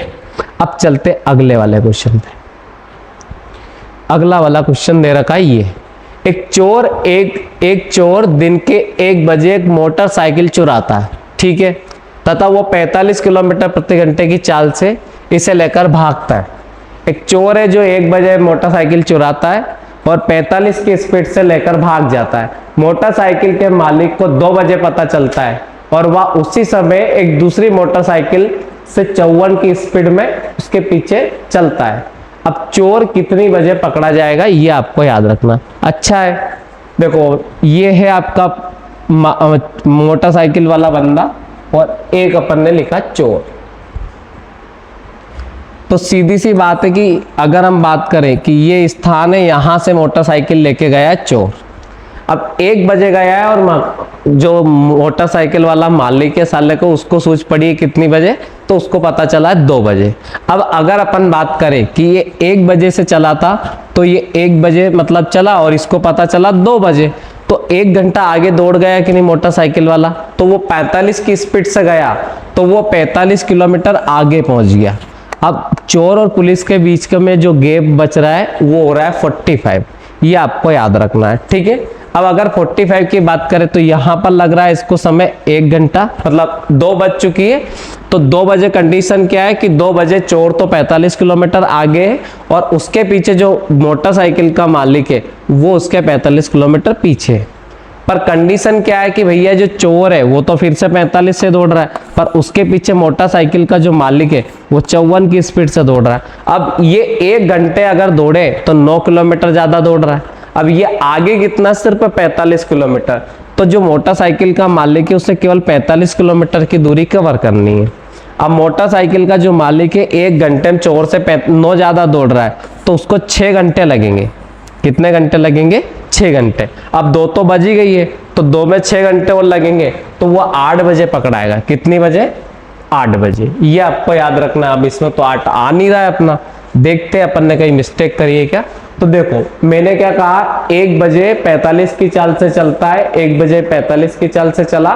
अब चलते अगले वाले क्वेश्चन पे। अगला वाला क्वेश्चन दे रखा है ये, एक चोर दिन के 1 बजे एक मोटरसाइकिल चुराता है, ठीक है। तथा वो 45 किलोमीटर प्रति घंटे की चाल से इसे लेकर भागता है। एक चोर है जो 1 बजे मोटरसाइकिल चुराता है और 45 की स्पीड से लेकर भाग जाता है। मोटरसाइकिल के मालिक को 2 बजे पता चलता है और वह उसी समय एक दूसरी मोटरसाइकिल से 54 की स्पीड में उसके पीछे चलता है। अब चोर कितनी बजे पकड़ा जाएगा ये आपको याद रखना। अच्छा है, देखो ये है आपका मोटरसाइकिल वाला बंदा और एक अपन ने लिखा चोर। तो सीधी सी बात है कि अगर हम बात करें कि ये स्थान है, यहां से मोटरसाइकिल लेके गया है चोर। अब 1 बजे गया है और जो मोटरसाइकिल वाला मालिक है साले को, उसको सूझ पड़ी है कितनी बजे, तो उसको पता चला है 2 बजे। अब अगर अपन बात करें कि ये 1 बजे से चला था तो ये 1 बजे मतलब चला और इसको पता चला 2 बजे, तो 1 घंटा आगे दौड़ गया कि नहीं मोटरसाइकिल वाला। तो वो 45 की स्पीड से गया तो वो 45 किलोमीटर आगे पहुंच गया। अब चोर और पुलिस के बीच में जो गैप बच रहा है वो हो रहा है 45। ये आपको याद रखना है, ठीक है। अब अगर 45 की बात करें तो यहाँ पर लग रहा है इसको समय 1 घंटा, मतलब 2 बज चुकी है। तो 2 बजे कंडीशन क्या है कि 2 बजे चोर तो 45 किलोमीटर आगे है और उसके पीछे जो मोटरसाइकिल का मालिक है वो उसके 45 किलोमीटर पीछे है। पर कंडीशन क्या है कि भैया जो चोर है वो तो फिर से 45 से दौड़ रहा है, पर उसके पीछे मोटरसाइकिल का जो मालिक है वो 54 की स्पीड से दौड़ रहा है। अब ये 1 घंटे अगर दौड़े तो 9 किलोमीटर ज्यादा दौड़ रहा है। अब ये आगे कितना, सिर्फ 45 किलोमीटर। तो जो मोटरसाइकिल का मालिक है उसे केवल 45 किलोमीटर की दूरी कवर करनी है। अब मोटरसाइकिल का जो मालिक है 1 घंटे में चोर से 9 ज्यादा दौड़ रहा है तो उसको 6 घंटे लगेंगे। कितने घंटे लगेंगे? 6 घंटे। अब 2 तो बज ही गई है तो 2 में 6 घंटे और लगेंगे तो वो 8 बजे पकड़ाएगा। कितनी बजे? 8 बजे। ये आपको याद रखना। अब इसमें तो 8 आ नहीं रहा है अपना, देखते हैं अपन ने कहीं मिस्टेक करी है क्या। तो देखो मैंने क्या कहा, 1 बजे 45 की चाल से चलता है, 1 बजे 45 की चाल से चला,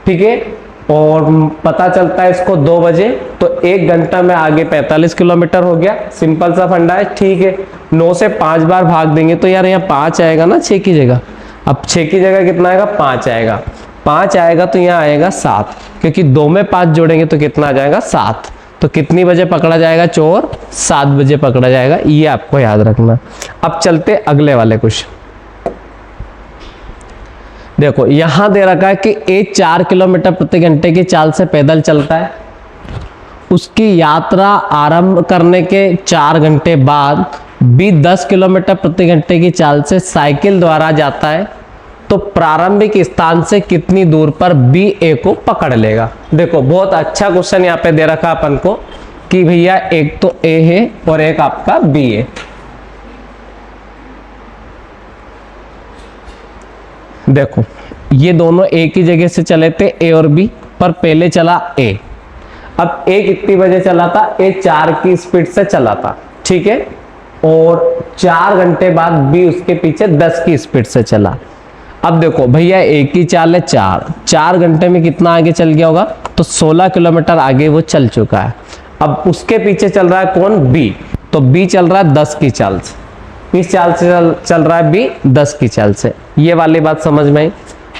ठीक है, और पता चलता है इसको 2 बजे, तो 1 घंटा में आगे 45 किलोमीटर हो गया। सिंपल सा फंडा है, ठीक है। 9 से 5 बार भाग देंगे तो यार यहाँ 5 आएगा ना 6 की जगह। अब 6 की जगह कितना आएगा? 5 आएगा। 5 आएगा तो यहाँ आएगा 7, क्योंकि 2 में 5 जोड़ेंगे तो कितना आ जाएगा? 7। तो कितनी बजे पकड़ा जाएगा चोर? 7 बजे पकड़ा जाएगा। ये आपको याद रखना। अब चलते अगले वाले क्वेश्चन। देखो यहां दे रखा है कि ए 4 किलोमीटर प्रति घंटे की चाल से पैदल चलता है। उसकी यात्रा आरंभ करने के 4 घंटे बाद बी 10 किलोमीटर प्रति घंटे की चाल से साइकिल द्वारा जाता है, तो प्रारंभिक स्थान से कितनी दूर पर बी ए को पकड़ लेगा। देखो बहुत अच्छा क्वेश्चन यहाँ पे दे रखा अपन को कि भैया एक तो ए है और एक आपका बी है। देखो ये दोनों एक ही जगह से चले थे ए और बी, पर पहले चला ए। अब ए कितनी बजे चला था? ए 4 की स्पीड से चला था, ठीक है, और 4 घंटे बाद बी उसके पीछे 10 की स्पीड से चला। अब देखो भैया एक ही चाल है 4 घंटे में कितना आगे चल गया होगा? तो 16 किलोमीटर आगे वो चल चुका है। अब उसके पीछे चल रहा है कौन? बी। तो बी चल रहा है 10 की चाल से, इस चाल से चल रहा है बी 10 की चाल से। ये वाली बात समझ में आई।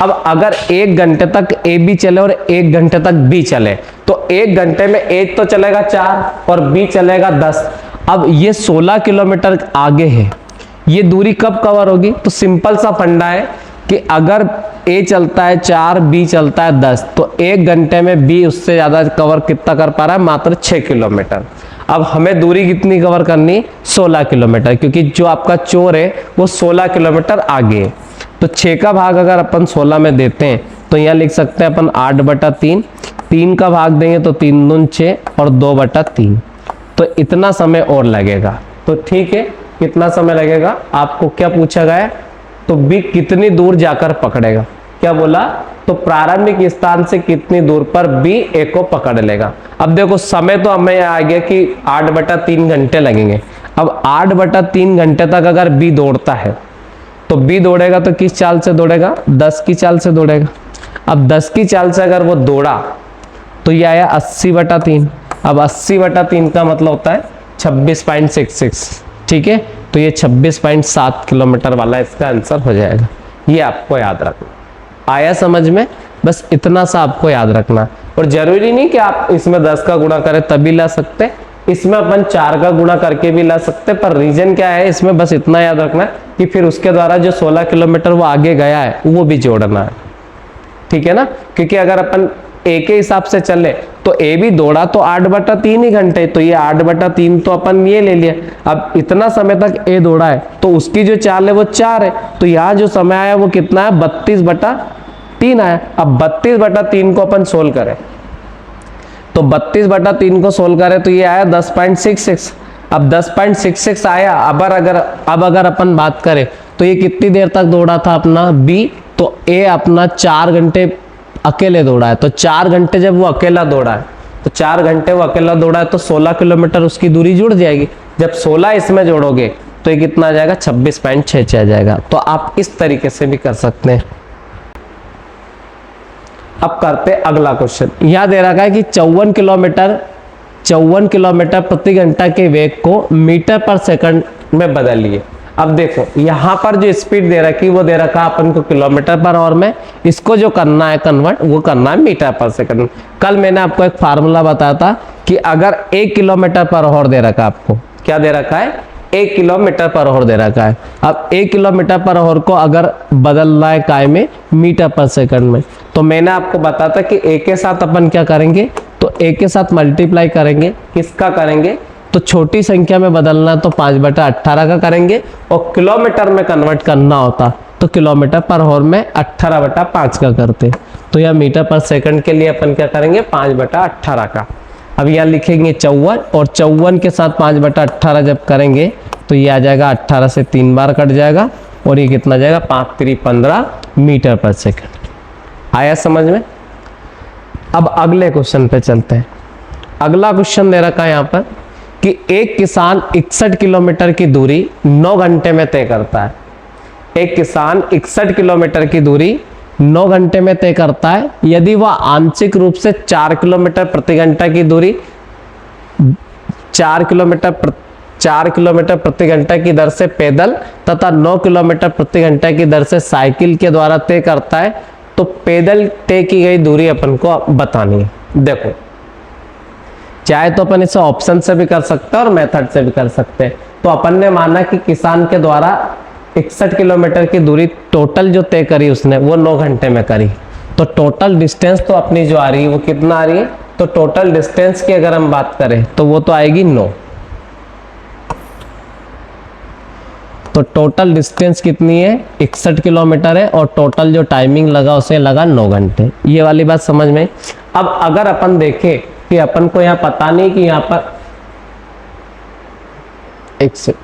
अब अगर 1 घंटे तक ए बी चले और 1 घंटे तक बी चले, तो 1 घंटे में ए तो चलेगा 4 और बी चलेगा 10। अब ये 16 किलोमीटर आगे है, ये दूरी कब कवर होगी? तो सिंपल सा फंडा है कि अगर ए चलता है 4, बी चलता है 10, तो 1 घंटे में बी उससे ज्यादा कवर कितना कर पा रहा है? मात्र 6 किलोमीटर। अब हमें दूरी कितनी कवर करनी? 16 किलोमीटर, क्योंकि जो आपका चोर है वो 16 किलोमीटर आगे है। तो 6 का भाग अगर अपन 16 में देते हैं तो यहाँ लिख सकते हैं अपन 8/3। 3 का भाग देंगे तो 3 दूनी 6 और 2/3। तो इतना समय और लगेगा। तो ठीक है, कितना समय लगेगा? आपको क्या पूछा गया है? तो बी कितनी दूर जाकर पकड़ेगा? क्या बोला? तो प्रारंभिक स्थान से कितनी दूर पर बी ए को पकड़ लेगा। अब देखो समय तो हमें आ गया कि 8/3 घंटे लगेंगे। अब 8/3 घंटे तक अगर बी दौड़ता है तो बी दौड़ेगा तो किस चाल से दौड़ेगा? 10 की चाल से दौड़ेगा। अब 10 की चाल से अगर वो दौड़ा तो ये आया 80/3। अब 80/3 का मतलब होता है 26.66, ठीक है। तो ये 26.7 किलोमीटर वाला इसका आंसर हो जाएगा। ये आपको याद रखना। आया समझ में? बस इतना सा आपको याद रखना। और जरूरी नहीं कि आप इसमें 10 का गुणा करें तभी ला सकते, इसमें अपन 4 का गुणा करके भी ला सकते, पर रीजन क्या है इसमें बस इतना याद रखना कि फिर उसके द्वारा जो 16 किलोमीटर वो आगे गया है वो भी जोड़ना है, ठीक है ना। क्योंकि अगर अपन ए के हिसाब से चले तो ए भी दौड़ा तो 8/3 ही घंटे, तो ये 8/3 तो अपन ये ले लिया। अब इतना समय तक ए दौड़ा है तो उसकी जो चाल है वो 4 है, तो यहाँ जो समय आया वो कितना है 32/3 आया। अब 32/3 को अपन सोल्व करें तो 32/3 को सोल्व करें तो ये आया 10.66। अब 10.66 आया। अब अगर अपन बात करें तो ये कितनी देर तक दौड़ा था अपना बी, तो ए अपना 4 घंटे अकेले दौड़ा है। तो 4 घंटे जब वो अकेला दौड़ा है तो 4 घंटे वो अकेला दौड़ा है तो 16 किलोमीटर उसकी दूरी जुड़ जाएगी। जब 16 इसमें जोड़ोगे तो ये कितना आ जाएगा 26.66 आ जाएगा। तो आप इस तरीके से भी कर सकते हैं। अब करते अगला क्वेश्चन। यहां दे रखा है कि 54 किलोमीटर प्रति घंटा के वेग को मीटर पर सेकंड में बदलिए। अब देखो यहाँ पर जो स्पीड दे रखी वो दे रखा अपन को किलोमीटर पर आवर में, इसको जो करना है कन्वर्ट वो करना है मीटर पर सेकंड। कल मैंने आपको एक फार्मूला बताया था कि अगर 1 किलोमीटर पर आवर दे रखा है, आपको क्या दे रखा है 1 किलोमीटर पर आवर दे रखा है। अब 1 किलोमीटर पर आवर को अगर बदलना है काय में मीटर पर सेकंड में, तो मैंने आपको बताया था कि ए के साथ अपन क्या करेंगे, तो ए के साथ मल्टीप्लाई करेंगे। किसका करेंगे, तो छोटी संख्या में बदलना तो 5/18 का करेंगे, और किलोमीटर में कन्वर्ट करना होता तो किलोमीटर पर आवर में 18/5 का करते। तो यह मीटर पर सेकंड के लिए अपन क्या करेंगे 5/18 का। अब यहाँ लिखेंगे 54, और 54 के साथ 5/18 जब करेंगे तो ये आ जाएगा 18 से 3 बार कट जाएगा, और ये कितना जाएगा 5×3=15 मीटर पर सेकंड। आया समझ में। अब अगले क्वेश्चन पे चलते हैं। अगला क्वेश्चन दे रखा है यहाँ पर कि एक किसान 61 किलोमीटर की दूरी 9 घंटे में तय करता है। एक किसान 61 किलोमीटर की दूरी 9 घंटे में तय करता है यदि वह आंशिक रूप से 4 किलोमीटर प्रति घंटा की दूरी 4 किलोमीटर प्रति घंटा की दर से पैदल तथा 9 किलोमीटर प्रति घंटा की दर से साइकिल के द्वारा तय करता है। तो पैदल तय की गई दूरी अपन को बतानी है। देखो चाहे तो अपन इसे ऑप्शन से भी कर सकते हैं और मेथड से भी कर सकते हैं। तो अपन ने माना कि किसान के द्वारा 61 किलोमीटर की दूरी टोटल जो तय करी उसने वो 9 घंटे में करी, तो टोटल डिस्टेंस तो अपनी जो आ रही है वो कितना आ रही है, तो टोटल डिस्टेंस की अगर हम बात करें तो वो तो आएगी 9। तो टोटल डिस्टेंस कितनी है 61 किलोमीटर है, और टोटल जो टाइमिंग लगा उसे लगा 9 घंटे। ये वाली बात समझ में। अब अगर अपन देखें कि अपन को यहाँ पता नहीं कि यहाँ पर एक से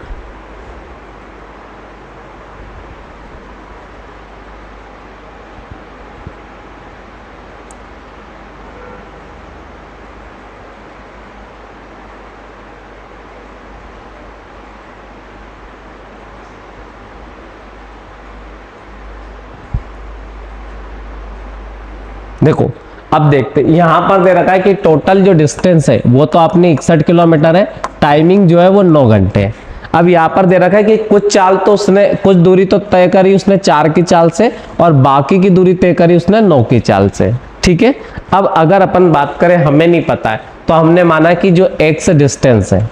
देखो अब देखते यहाँ पर दे रखा है कि टोटल जो डिस्टेंस है वो तो अपनी 61 किलोमीटर है, टाइमिंग जो है वो 9 घंटे है। अब यहाँ पर दे रखा है कि कुछ दूरी तो तय करी उसने 4 की चाल से, और बाकी की दूरी तय करी उसने 9 की चाल से, ठीक है। अब अगर अपन बात करें हमें नहीं पता है तो हमने माना कि जो x डिस्टेंस है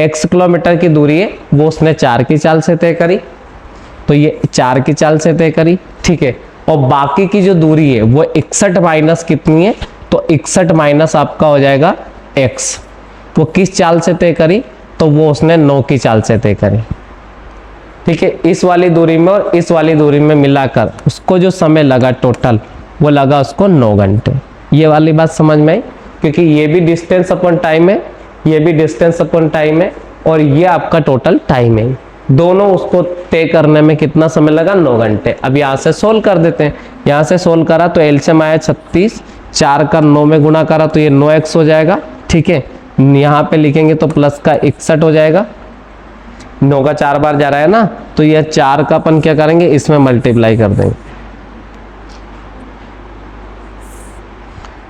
x किलोमीटर की दूरी है वो उसने 4 की चाल से तय करी, तो ये 4 की चाल से तय करी, ठीक है। और बाकी की जो दूरी है वो 61 माइनस कितनी है, तो 61 माइनस आपका हो जाएगा x। वो किस चाल से तय करी, तो वो उसने 9 की चाल से तय करी, ठीक है। इस वाली दूरी में और इस वाली दूरी में मिलाकर उसको जो समय लगा टोटल वो लगा उसको 9 घंटे। ये वाली बात समझ में आई, क्योंकि ये भी डिस्टेंस अपॉन टाइम है, ये भी डिस्टेंस अपॉन टाइम है, और ये आपका टोटल टाइम है। दोनों उसको तय करने में कितना समय लगा 9 घंटे। अब यहाँ से सोल्व कर देते हैं। यहाँ से सोल्व करा तो एलसीएम आया 36, 4 का 9 में गुणा करा तो ये 9x हो जाएगा, ठीक है। यहाँ पे लिखेंगे तो प्लस का 61 हो जाएगा, 9 का 4 बार जा रहा है ना, तो यह 4 का अपन क्या करेंगे इसमें मल्टीप्लाई कर देंगे,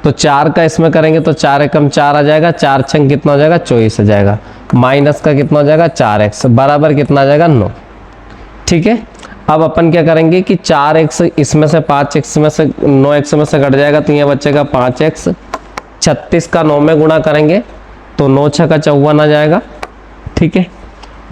तो 4 का इसमें करेंगे तो 4 एकम 4 आ जाएगा, 4 छंग कितना हो जाएगा 24 आ जाएगा, माइनस का कितना हो जाएगा 4x बराबर कितना आ जाएगा 9, ठीक है। अब अपन क्या करेंगे कि 4x इसमें से 5x में से 9x में से घट जाएगा तो ये बचेगा 5x। 36 का 9 में गुणा करेंगे तो 9 6 का 54 आ जाएगा, ठीक है।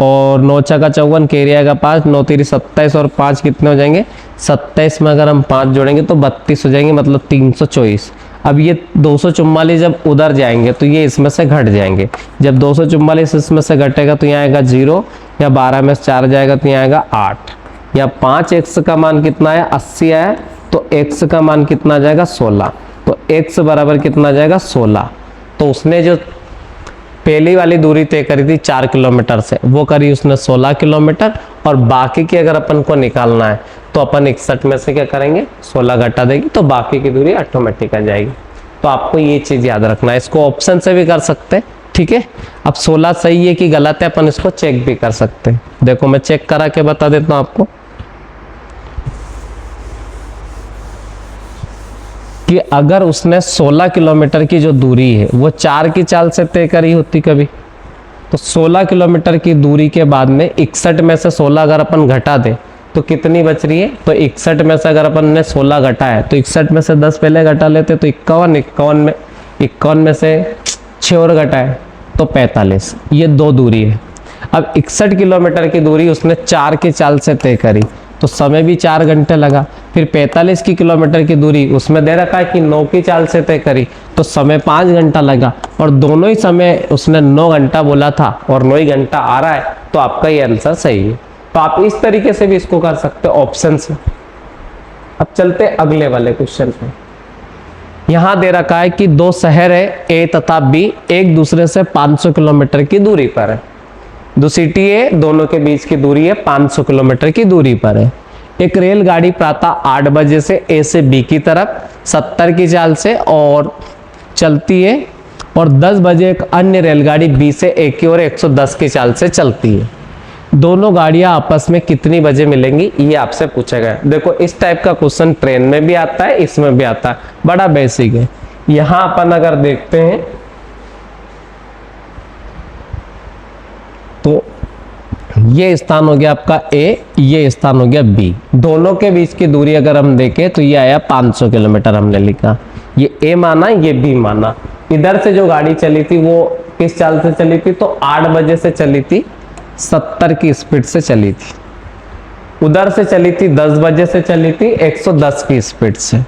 और 9 6 का 54 कैरी आएगा 5, 9 3 27 और 5 कितने हो जाएंगे 27 में अगर हम 5 जोड़ेंगे तो 32 हो जाएंगे, मतलब 324। अब ये 244 जब उधर जाएंगे तो ये इसमें से घट जाएंगे। जब 244 इसमें से घटेगा तो यहाँ आएगा 0, या 12 में से 4 जाएगा तो यहाँ आएगा 8, या 5x का मान कितना आया 80 आया, तो x का मान कितना आ जाएगा 16, तो x बराबर कितना आ जाएगा 16। तो उसने जो पहली वाली दूरी तय करी थी 4 किलोमीटर से, वो करी उसने 16 किलोमीटर, और बाकी की अगर अपन को निकालना है तो अपन 61 में से क्या करेंगे 16 घटा देगी, तो बाकी की दूरी ऑटोमेटिक आ जाएगी। तो आपको ये चीज याद रखना है, इसको ऑप्शन से भी कर सकते हैं, ठीक है। अब 16 सही है कि गलत है अपन इसको चेक भी कर सकते हैं। देखो मैं चेक करा के बता देता हूं आपको कि अगर उसने 16 किलोमीटर की जो दूरी है वो 4 की चाल से तय करी होती कभी, तो 16 किलोमीटर की दूरी के बाद में 61 में से 16 अगर अपन घटा दे तो कितनी बच रही है, तो 61 में से अगर अपन ने 16 घटा है तो 61 में से 10 पहले घटा लेते तो 51 में से 6 और घटा है तो 45। ये दो दूरी है। अब 61 किलोमीटर की दूरी उसने 4 की चाल से तय करी तो समय भी 4 घंटे लगा। फिर 45 की किलोमीटर की दूरी उसमें दे रखा है कि 9 की चाल से तय करी तो समय 5 घंटा लगा, और दोनों ही समय उसने 9 घंटा बोला था और 9 ही घंटा आ रहा है, तो आपका ये आंसर सही है। तो आप इस तरीके से भी इसको कर सकते हो ऑप्शन से। अब चलते अगले वाले क्वेश्चन पे। यहां दे रखा है कि दो शहर है ए तथा बी एक दूसरे से 500 किलोमीटर की दूरी पर है। दो सिटी है, दोनों के बीच की दूरी है 500 किलोमीटर की दूरी पर है। एक रेलगाड़ी प्रातः 8 बजे से ए से बी की तरफ 70 की चाल से और चलती है, और 10 बजे एक अन्य रेलगाड़ी बी से ए की ओर 110 की चाल से चलती है। दोनों गाड़ियां आपस में कितनी बजे मिलेंगी, ये आपसे पूछा गया। देखो इस टाइप का क्वेश्चन ट्रेन में भी आता है, इसमें भी आता है, बड़ा बेसिक है। यहां अपन अगर देखते हैं तो ये स्थान हो गया आपका ए, ये स्थान हो गया बी। दोनों के बीच की दूरी अगर हम देखें तो ये आया 500 किलोमीटर हमने लिखा। ये ए माना, ये बी माना। इधर से जो गाड़ी चली थी वो किस चाल से चली थी, तो 8 बजे से चली थी, 70 की स्पीड से चली थी। उधर से चली थी 10 बजे से चली थी 110 की स्पीड से।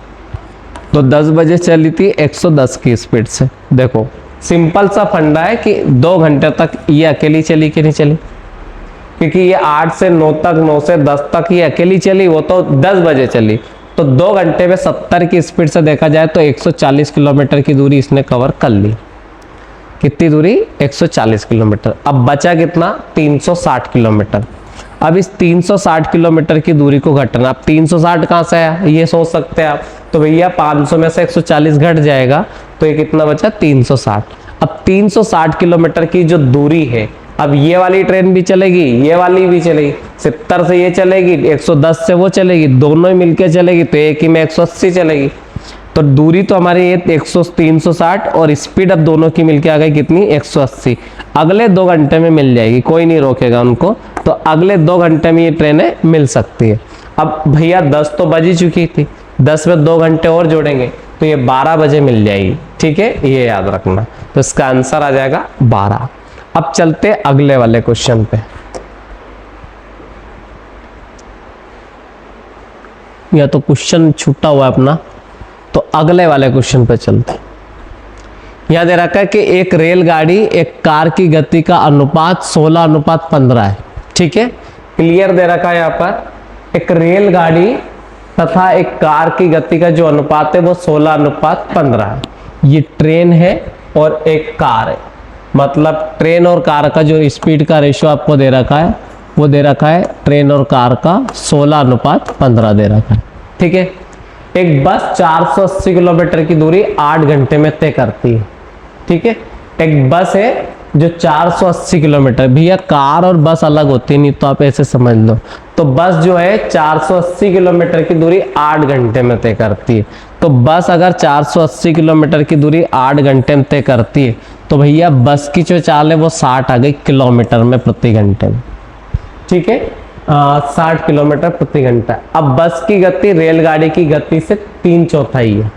तो 10 बजे चली थी 110 की स्पीड से। देखो सिंपल सा फंडा है कि 2 घंटे तक ये अकेली चली कि नहीं चली, क्योंकि ये 8 से 9 तक, 9 से 10 तक ये अकेली चली, वो तो 10 बजे चली। तो 2 घंटे में 70 की स्पीड से देखा जाए तो 140 किलोमीटर की दूरी इसने कवर कर ली। कितनी दूरी, 140 किलोमीटर। अब बचा कितना, 360 किलोमीटर। अब इस 360 किलोमीटर की दूरी को घटना, अब 360 कहां से आया ये सोच सकते हैं आप, तो भैया 500 में से 140 घट जाएगा तो ये कितना बचा 360। अब 360 किलोमीटर की जो दूरी है, अब ये वाली ट्रेन भी चलेगी, ये वाली भी चलेगी, 70 से ये चलेगी, 110 से वो चलेगी, दोनों ही मिलके चलेगी तो एक ही में 180 चलेगी। तो दूरी तो हमारी ये 360 और स्पीड अब दोनों की मिलके आ गई कितनी, 180। अगले 2 घंटे में मिल जाएगी, कोई नहीं रोकेगा उनको। तो अगले 2 घंटे में ये ट्रेनें मिल सकती है। अब भैया 10 तो बज ही चुकी थी, 10 में 2 घंटे और जोड़ेंगे तो ये 12 बजे मिल जाएगी, ठीक है, ये याद रखना। तो इसका आंसर आ जाएगा 12। अब चलते अगले वाले क्वेश्चन पे। या तो क्वेश्चन छूटा हुआ है अपना, तो अगले वाले क्वेश्चन पे चलते। यहां दे रखा है कि एक रेलगाड़ी एक कार की गति का अनुपात 16:15 है, ठीक है, क्लियर दे रखा है। यहाँ पर एक रेलगाड़ी तथा एक कार की गति का जो अनुपात है वो 16:15 है। ये ट्रेन है और एक कार है, मतलब ट्रेन और कार का जो स्पीड का रेशियो आपको दे रखा है वो दे रखा है ट्रेन और कार का 16:15 दे रखा है, ठीक है। एक बस 480 किलोमीटर की दूरी 8 घंटे में तय करती है, ठीक है। एक बस है जो 480 किलोमीटर, भैया कार और बस अलग होती नहीं तो आप ऐसे समझ लो। तो बस जो है 480 किलोमीटर की दूरी 8 घंटे में तय करती है। तो बस अगर 480 किलोमीटर की दूरी 8 घंटे में तय करती है तो भैया बस की जो चाल है वो 60 आ गई किलोमीटर में प्रति घंटे में, ठीक है। 60 किलोमीटर प्रति घंटा। अब बस की गति रेलगाड़ी की गति से 3/4 है।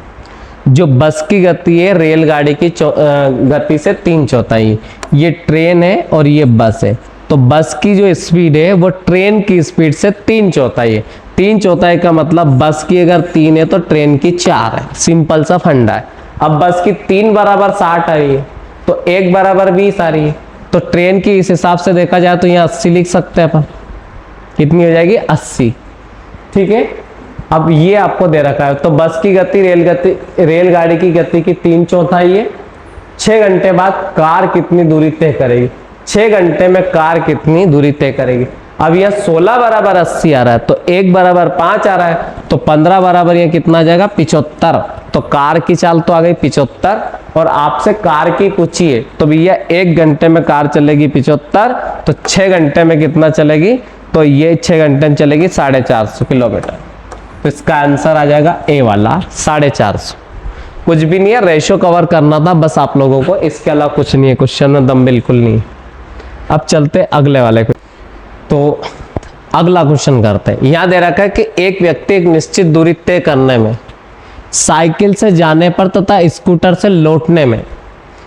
जो बस की गति है रेलगाड़ी की गति से 3/4। ये ट्रेन है और ये बस है, तो बस की जो स्पीड है वो ट्रेन की स्पीड से 3/4 है। 3/4 का मतलब बस की अगर 3 है तो ट्रेन की 4 है। सिंपल सा फंडा है। अब बस की 3 बराबर 60 आ रही है तो 1 बराबर 20 आ रही है, तो ट्रेन की इस हिसाब से देखा जाए तो यहाँ 80 लिख सकते हैं अपन। कितनी हो जाएगी? 80। ठीक है, अब ये आपको दे रखा है, तो बस की गति रेलगाड़ी की गति की 3/4 है। 6 घंटे बाद कार कितनी दूरी तय करेगी? 6 घंटे में कार कितनी दूरी तय करेगी? अब यह 16 बराबर 80 आ रहा है तो 1 बराबर 5 आ रहा है, तो 15 बराबर यह कितना आ जाएगा? 75। तो कार की चाल तो आ गई 75, और आपसे कार की पूछी है तो भैया 1 घंटे में कार चलेगी 75, तो 6 घंटे में कितना चलेगी? तो ये 6 घंटे में चलेगी 450 किलोमीटर। तो इसका आंसर आ जाएगा ए वाला 450। कुछ भी नहीं है, रेशियो कवर करना था बस आप लोगों को, इसके अलावा कुछ नहीं है। क्वेश्चन में दम बिल्कुल नहीं है। अब चलते अगले वाले को। तो अगला क्वेश्चन करते हैं। यहां दे रखा है कि एक व्यक्ति एक निश्चित दूरी तय करने में साइकिल से जाने पर तथा स्कूटर से लौटने में,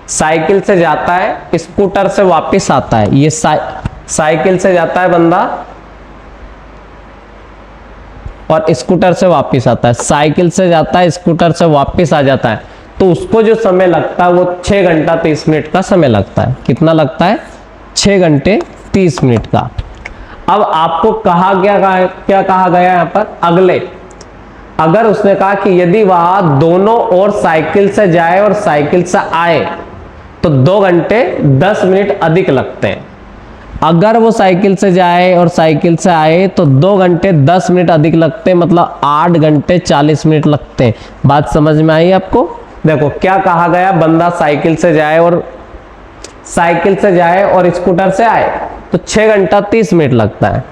साइकिल से जाता है स्कूटर से वापस आता है। ये साइकिल से जाता है बंदा और स्कूटर से वापस आता है, साइकिल से जाता है स्कूटर से वापस आ जाता है, तो उसको जो समय लगता है वो 6 घंटा 30 मिनट का समय लगता है। कितना लगता है? 6 घंटे 30 मिनट का। अब आपको कहा क्या कहा गया यहाँ पर? अगले, अगर उसने कहा कि यदि वह दोनों ओर साइकिल से जाए और साइकिल से आए तो 2 घंटे 10 मिनट अधिक लगते हैं। अगर वो साइकिल से जाए और साइकिल से आए तो 2 घंटे 10 मिनट अधिक लगते हैं, मतलब 8 घंटे 40 मिनट लगते हैं। बात समझ में आई आपको? देखो क्या कहा गया, बंदा साइकिल से जाए और स्कूटर से आए तो 6 घंटा 30 मिनट लगता है।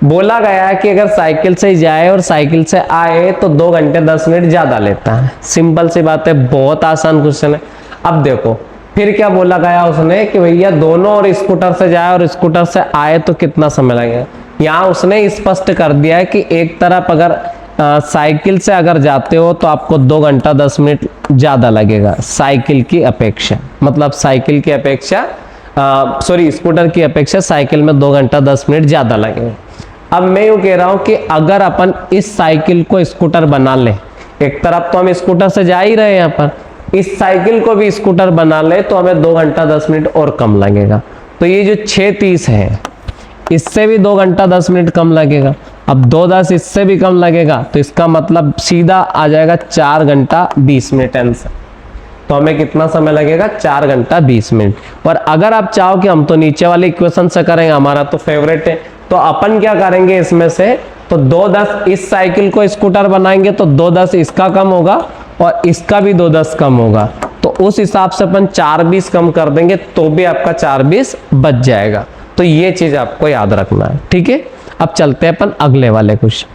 बोला गया है कि अगर साइकिल से जाए और साइकिल से आए तो 2 घंटे 10 मिनट ज्यादा लेता है। सिंपल सी बात है, बहुत आसान क्वेश्चन है। अब देखो फिर क्या बोला गया उसने कि भैया दोनों और स्कूटर से जाए और स्कूटर से आए तो कितना समय लगेगा। यहाँ उसने स्पष्ट कर दिया है कि एक तरफ अगर साइकिल से अगर जाते हो तो आपको 2 घंटा 10 मिनट ज्यादा लगेगा साइकिल की अपेक्षा, मतलब स्कूटर की अपेक्षा साइकिल में 2 घंटा 10 मिनट ज्यादा लगेगा। अब मैं यूं कह रहा हूं कि अगर अपन इस साइकिल को स्कूटर बना लें, एक तरफ तो हम स्कूटर से जा ही रहे हैं, यहाँ पर इस साइकिल को भी स्कूटर बना ले तो हमें 2 घंटा 10 मिनट और कम लगेगा। तो ये जो 6:30 है इससे भी 2 घंटा 10 मिनट कम लगेगा। अब 2:10 इससे भी कम लगेगा, तो इसका मतलब सीधा आ जाएगा 4 घंटा 20 मिनट आंसर। तो हमें कितना समय लगेगा? 4 घंटा 20 मिनट। और अगर आप चाहो कि हम तो नीचे वाले इक्वेशन से करेंगे, हमारा तो फेवरेट है, तो अपन क्या करेंगे इसमें से, तो 2:10 इस साइकिल को स्कूटर बनाएंगे तो 2:10 इसका कम होगा और इसका भी 2:10 कम होगा, तो उस हिसाब से अपन 4:20 कम कर देंगे तो भी आपका 4:20 बच जाएगा। तो ये चीज आपको याद रखना है, ठीक है। अब चलते हैं अपन अगले वाले क्वेश्चन।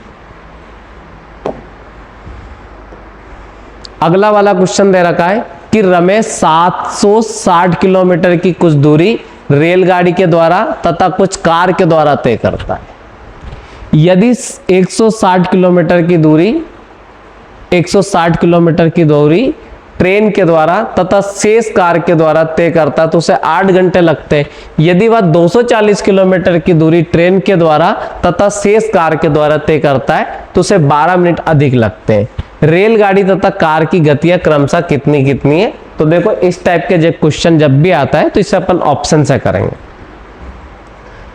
अगला वाला क्वेश्चन दे रखा है कि रमेश 760 किलोमीटर की कुछ दूरी रेलगाड़ी के द्वारा तथा कुछ कार के द्वारा तय करता है। यदि 160 किलोमीटर की दूरी ट्रेन के द्वारा तथा शेष कार के द्वारा तय करता तो उसे 8 घंटे लगते हैं। यदि वह 240 किलोमीटर की दूरी ट्रेन के द्वारा तथा शेष कार के द्वारा तय करता है तो उसे 12 मिनट अधिक लगते हैं। रेलगाड़ी तथा कार की गतियां क्रमशः कितनी कितनी है? तो देखो इस टाइप के जब क्वेश्चन जब भी आता है तो इसे अपन ऑप्शन से करेंगे,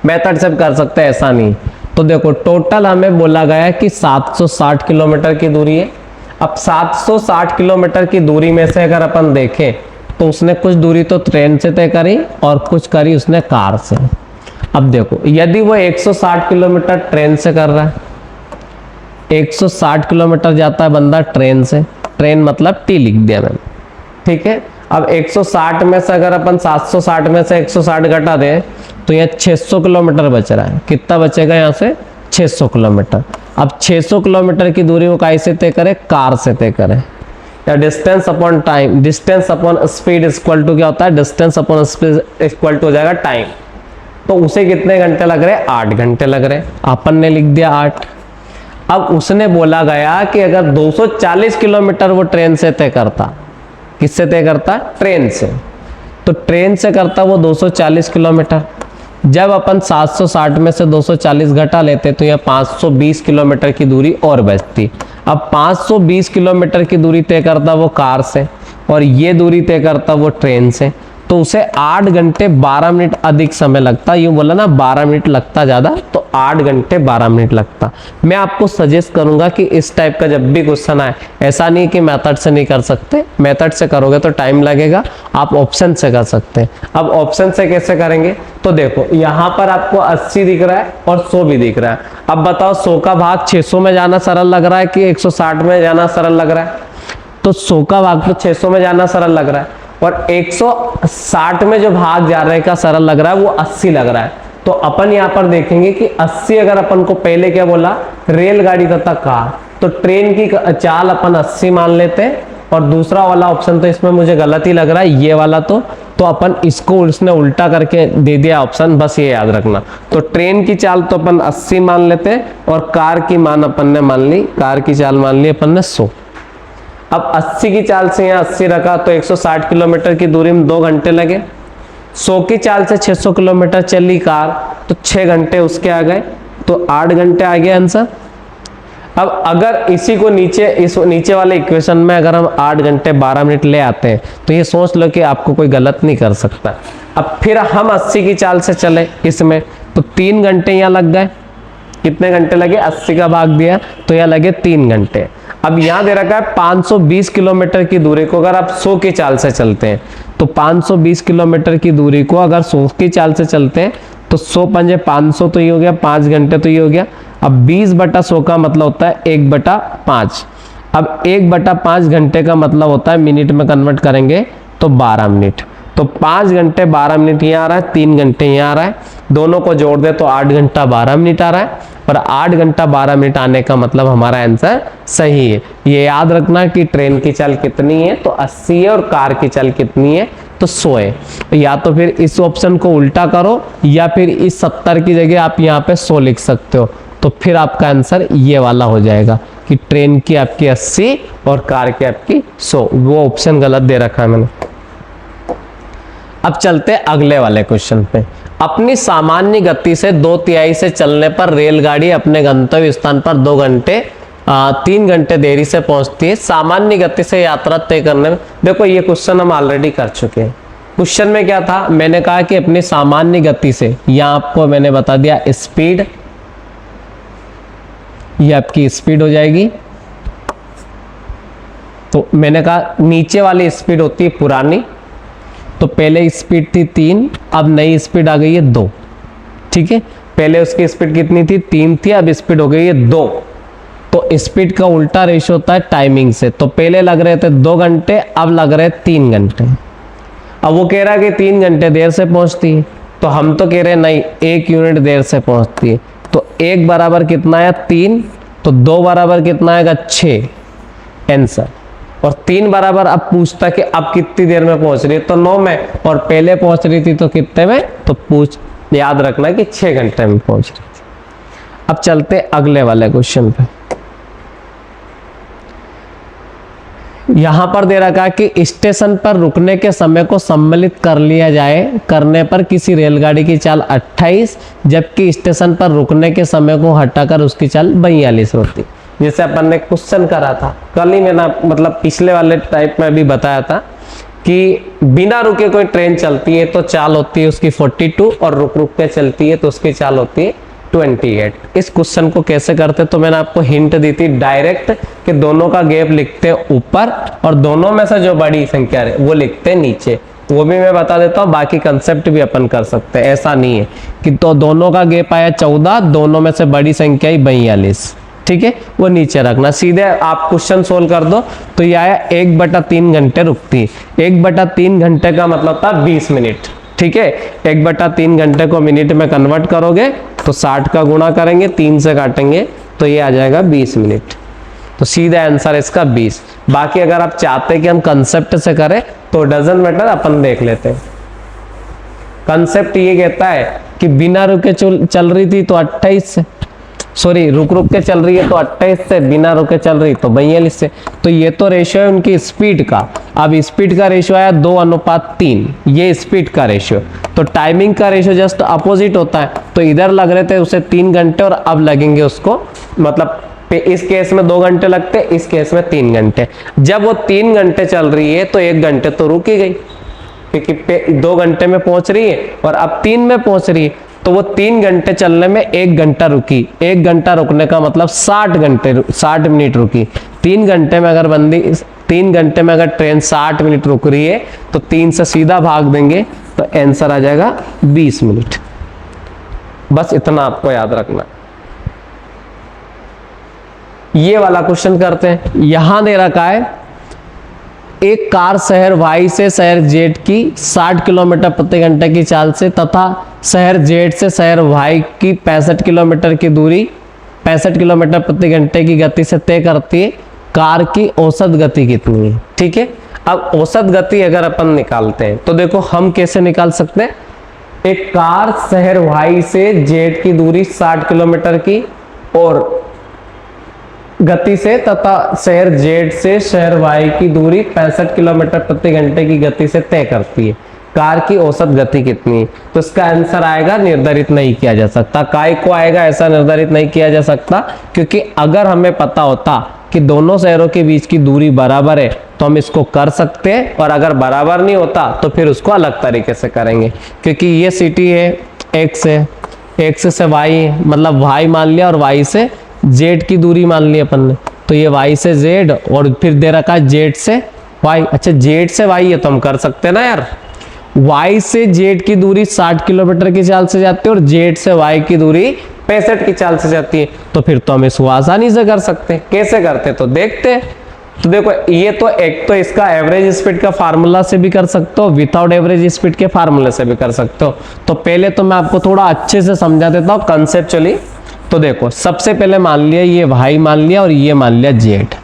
मेथड से कर सकते हैं, ऐसा नहीं। तो देखो टोटल हमें बोला गया है कि 760 किलोमीटर की दूरी है। अब 760 किलोमीटर की दूरी में से अगर अपन देखें तो उसने कुछ दूरी तो ट्रेन से तय करी और कुछ करी उसने कार से। अब देखो यदि वो 160 किलोमीटर ट्रेन से कर रहा है, 160 किलोमीटर जाता है बंदा ट्रेन से, ट्रेन मतलब टी लिख दिया मैंने, ठीक है। अब 160 में से अगर अपन 760 में से 160 घटा दें तो यह 600 किलोमीटर बच रहा है। कितना बचेगा यहाँ से? 600 किलोमीटर। अब 600 किलोमीटर की दूरी को कैसे तय करें? कार से तय करें। या distance upon time, distance upon speed equal to क्या होता है? Distance upon speed equal to हो जाएगा टाइम। तो उसे कितने घंटे लग रहे? 8 घंटे लग रहे। अपन ने लिख दिया 8। अब उसने बोला गया कि अगर 240 किलोमीटर वो ट्रेन से तय करता, किससे तय करता? ट्रेन से। तो ट्रेन से करता वो 240 किलोमीटर। जब अपन 760 में से 240 घटा लेते तो यह 520 किलोमीटर की दूरी और बचती। अब 520 किलोमीटर की दूरी तय करता वो कार से और ये दूरी तय करता वो ट्रेन से, तो उसे 8 घंटे 12 मिनट अधिक समय लगता। यूँ बोला ना 12 मिनट लगता ज़्यादा, तो 8 घंटे 12 मिनट लगता। मैं आपको सजेस्ट करूंगा कि इस टाइप का जब भी क्वेश्चन आए, ऐसा नहीं कि मेथड से नहीं कर सकते, मेथड से करोगे तो टाइम लगेगा, आप ऑप्शन से कर सकते हैं। अब ऑप्शन से कैसे करेंगे? तो देखो यहाँ पर आपको 80 दिख रहा है और 100 भी दिख रहा है। अब बताओ 100 का भाग 600 में जाना सरल लग रहा है कि 160 में जाना सरल लग रहा है? तो 100 का भाग तो 600 में जाना सरल लग रहा है, और 160 में जो भाग जा रहे का सरल लग रहा है वो 80 लग रहा है। तो अपन यहाँ पर देखेंगे कि 80 अगर अपन को पहले क्या बोला? रेलगाड़ी तथा कार, तो ट्रेन की चाल अपन 80 मान लेते हैं, और दूसरा वाला ऑप्शन तो इसमें मुझे गलत ही लग रहा है, ये वाला तो अपन इसको उसने उल्टा करके दे दिया ऑप्शन, बस ये याद रखना। तो ट्रेन की चाल तो अपन 80 मान लेते हैं, और कार की मान अपन ने मान ली, कार की चाल मान ली अपन ने 100। अब 80 की चाल से यहाँ 80 रखा तो 160 किलोमीटर की दूरी में 2 घंटे लगे। 100 की चाल से 600 किलोमीटर चली कार तो 6 घंटे उसके आ गए, तो 8 घंटे आ गया आंसर। अब अगर इसी को इस नीचे वाले इक्वेशन में अगर हम 8 घंटे 12 मिनट ले आते हैं तो ये सोच लो कि आपको कोई गलत नहीं कर सकता। अब फिर हम 80 की चाल से चले इसमें, तो 3 घंटे यहाँ लग गए। कितने घंटे लगे? 80 का भाग दिया तो यहाँ लगे 3 घंटे। अब यहाँ दे रखा है 520 किलोमीटर की दूरी को अगर आप 100 की चाल से चलते हैं, तो 520 किलोमीटर की दूरी को अगर 100 की चाल से चलते हैं तो 100 पंजे 500 तो ये हो गया, 5 घंटे तो ये हो गया। अब 20/100 का मतलब होता है 1/5। अब 1/5 घंटे का मतलब होता है मिनट में कन्वर्ट करेंगे तो 12 मिनट। तो 5 घंटे 12 मिनट यहाँ आ रहा है, 3 घंटे यहाँ आ रहा है, दोनों को जोड़ दे तो 8 घंटा 12 मिनट आ रहा है, और 8 घंटा 12 मिनट आने का मतलब हमारा आंसर सही है। ये याद रखना कि ट्रेन की चाल कितनी है? तो 80 है, और कार की चाल कितनी है? तो 100 है। या तो फिर इस ऑप्शन को उल्टा करो, या फिर इस 70 की जगह आप यहाँ पे 100 लिख सकते हो, तो फिर आपका आंसर ये वाला हो जाएगा कि ट्रेन की आपकी 80 और कार की आपकी 100। वो ऑप्शन गलत दे रखा है मैंने। अब चलते अगले वाले क्वेश्चन पे। अपनी सामान्य गति से 2/3 से चलने पर रेलगाड़ी अपने गंतव्य स्थान पर 3 घंटे देरी से पहुंचती है। सामान्य गति से यात्रा तय करने में, देखो ये क्वेश्चन हम ऑलरेडी कर चुके हैं। क्वेश्चन में क्या था? मैंने कहा कि अपनी सामान्य गति से, यहाँ आपको मैंने बता दिया स्पीड, ये आपकी स्पीड हो जाएगी। तो मैंने कहा नीचे वाली स्पीड होती है पुरानी, तो पहले स्पीड थी 3, अब नई स्पीड आ गई है 2। ठीक है, पहले उसकी स्पीड कितनी थी? 3 थी, अब स्पीड हो गई है 2। तो स्पीड का उल्टा रेशियो होता है टाइमिंग से। तो पहले लग रहे थे 2 घंटे, अब लग रहे 3 घंटे। अब वो कह रहा है कि 3 घंटे देर से पहुंचती है, तो हम तो कह रहे हैं नहीं, 1 यूनिट देर से पहुंचती है। तो 1 बराबर कितना है? 3। तो 2 बराबर कितना आएगा? 6 आंसर। और 3 बराबर अब पूछता कि अब कितनी देर में पहुंच रही है, तो 9 में, और पहले पहुंच रही थी तो कितने में? तो याद रखना कि 6 घंटे में पहुंच रही थी। अब चलते अगले वाले क्वेश्चन पे। यहां पर दे रखा है कि स्टेशन पर रुकने के समय को सम्मिलित कर लिया जाए करने पर किसी रेलगाड़ी की चाल 28, जबकि स्टेशन पर रुकने के समय को हटाकर उसकी चाल 42 होती। जैसे अपन ने क्वेश्चन करा था कल ही, मैंने मतलब पिछले वाले टाइप में भी बताया था कि बिना रुके कोई ट्रेन चलती है तो चाल होती है उसकी 42, और रुक रुक के चलती है तो उसकी चाल होती है 28। इस क्वेश्चन को कैसे करते, तो मैंने आपको हिंट दी थी डायरेक्ट कि दोनों का गैप लिखते ऊपर, और दोनों में से जो बड़ी संख्या है वो लिखते नीचे। वो भी मैं बता देता हूँ, बाकी कंसेप्ट भी अपन कर सकते हैं। ऐसा नहीं है कि तो दोनों का गैप आया 14, दोनों में से बड़ी संख्या ही 42। ठीक है, वो नीचे रखना। सीधे आप क्वेश्चन सोल्व कर दो तो ये आया 1/3 घंटे रुकती। 1/3 घंटे का मतलब था 20 मिनट। ठीक है, 1/3 घंटे को मिनट में कन्वर्ट करोगे तो 60 का गुणा करेंगे, 3 से काटेंगे तो ये आ जाएगा 20 मिनट। तो सीधा आंसर इसका 20। बाकी अगर आप चाहते हैं कि हम कंसेप्ट से करें तो डजंट मैटर, अपन देख लेते हैं। कंसेप्ट ये कहता है कि बिना रुके चल रही थी तो 28 से, सॉरी रुक रुक के चल रही है तो 28 से, बिना रुके चल रही तो 42 से। तो ये तो रेशियो है उनकी स्पीड का। अब स्पीड का रेशियो आया 2:3, ये स्पीड का रेशियो। तो टाइमिंग का रेशियो जस्ट अपोजिट होता है। तो इधर लग रहे थे उसे 3 घंटे और अब लगेंगे उसको, मतलब इस केस में 2 घंटे लगते, इस केस में 3 घंटे। जब वो 3 घंटे चल रही है तो 1 घंटे तो रुक ही गई, क्योंकि 2 घंटे में पहुंच रही है और अब 3 में पहुंच रही है। तो वो 3 घंटे चलने में 1 घंटा रुकी। 1 घंटा रुकने का मतलब 60 मिनट रुकी। 3 घंटे में अगर 3 घंटे में अगर ट्रेन 60 मिनट रुक रही है तो 3 से सीधा भाग देंगे तो आंसर आ जाएगा 20 मिनट। बस इतना आपको याद रखना। ये वाला क्वेश्चन करते हैं। यहां दे रखा है एक कार शहर वाई से शहर जेड की 60 किलोमीटर प्रति घंटे की चाल से तथा शहर जेड से शहर वाई की 65 किलोमीटर की दूरी 65 किलोमीटर प्रति घंटे की गति से तय करती है। कार की औसत गति कितनी है? ठीक है, अब औसत गति अगर अपन निकालते हैं तो देखो हम कैसे निकाल सकते हैं। एक कार शहर वाई से जेड की दूरी 60 किलोमीटर की और गति से तथा शहर जेड से शहर वाई की दूरी 65 किलोमीटर प्रति घंटे की गति से तय करती है। कार की औसत गति कितनी? तो इसका आंसर आएगा, निर्धारित नहीं किया जा सकता। काय को आएगा ऐसा निर्धारित नहीं किया जा सकता, क्योंकि अगर हमें पता होता कि दोनों शहरों के बीच की दूरी बराबर है तो हम इसको कर सकते हैं, और अगर बराबर नहीं होता तो फिर उसको अलग तरीके से करेंगे। क्योंकि ये सिटी है एक्स से वाई, मतलब वाई मान लिया और वाई से जेड की दूरी मान ली अपन ने, तो ये वाई से जेड और फिर दे रखा है जेड से वाई। अच्छा जेड से वाई है तो हम कर सकते हैं ना यार। वाई से जेड की दूरी 60 किलोमीटर की चाल से जाती है और जेड से वाई की दूरी 65 की चाल से जाती है, तो फिर तो हम इसको आसानी से कर सकते हैं। कैसे करते तो देखते हैं। तो देखो ये तो एक तो इसका एवरेज स्पीड का फार्मूला से भी कर सकते हो, विदाउट एवरेज स्पीड के फार्मूले से भी कर सकते हो। तो पहले तो मैं आपको थोड़ा अच्छे से समझा देता हूँ कंसेप्चुअली। तो देखो सबसे पहले मान लिया ये वाई मान लिया और ये मान लिया जेड।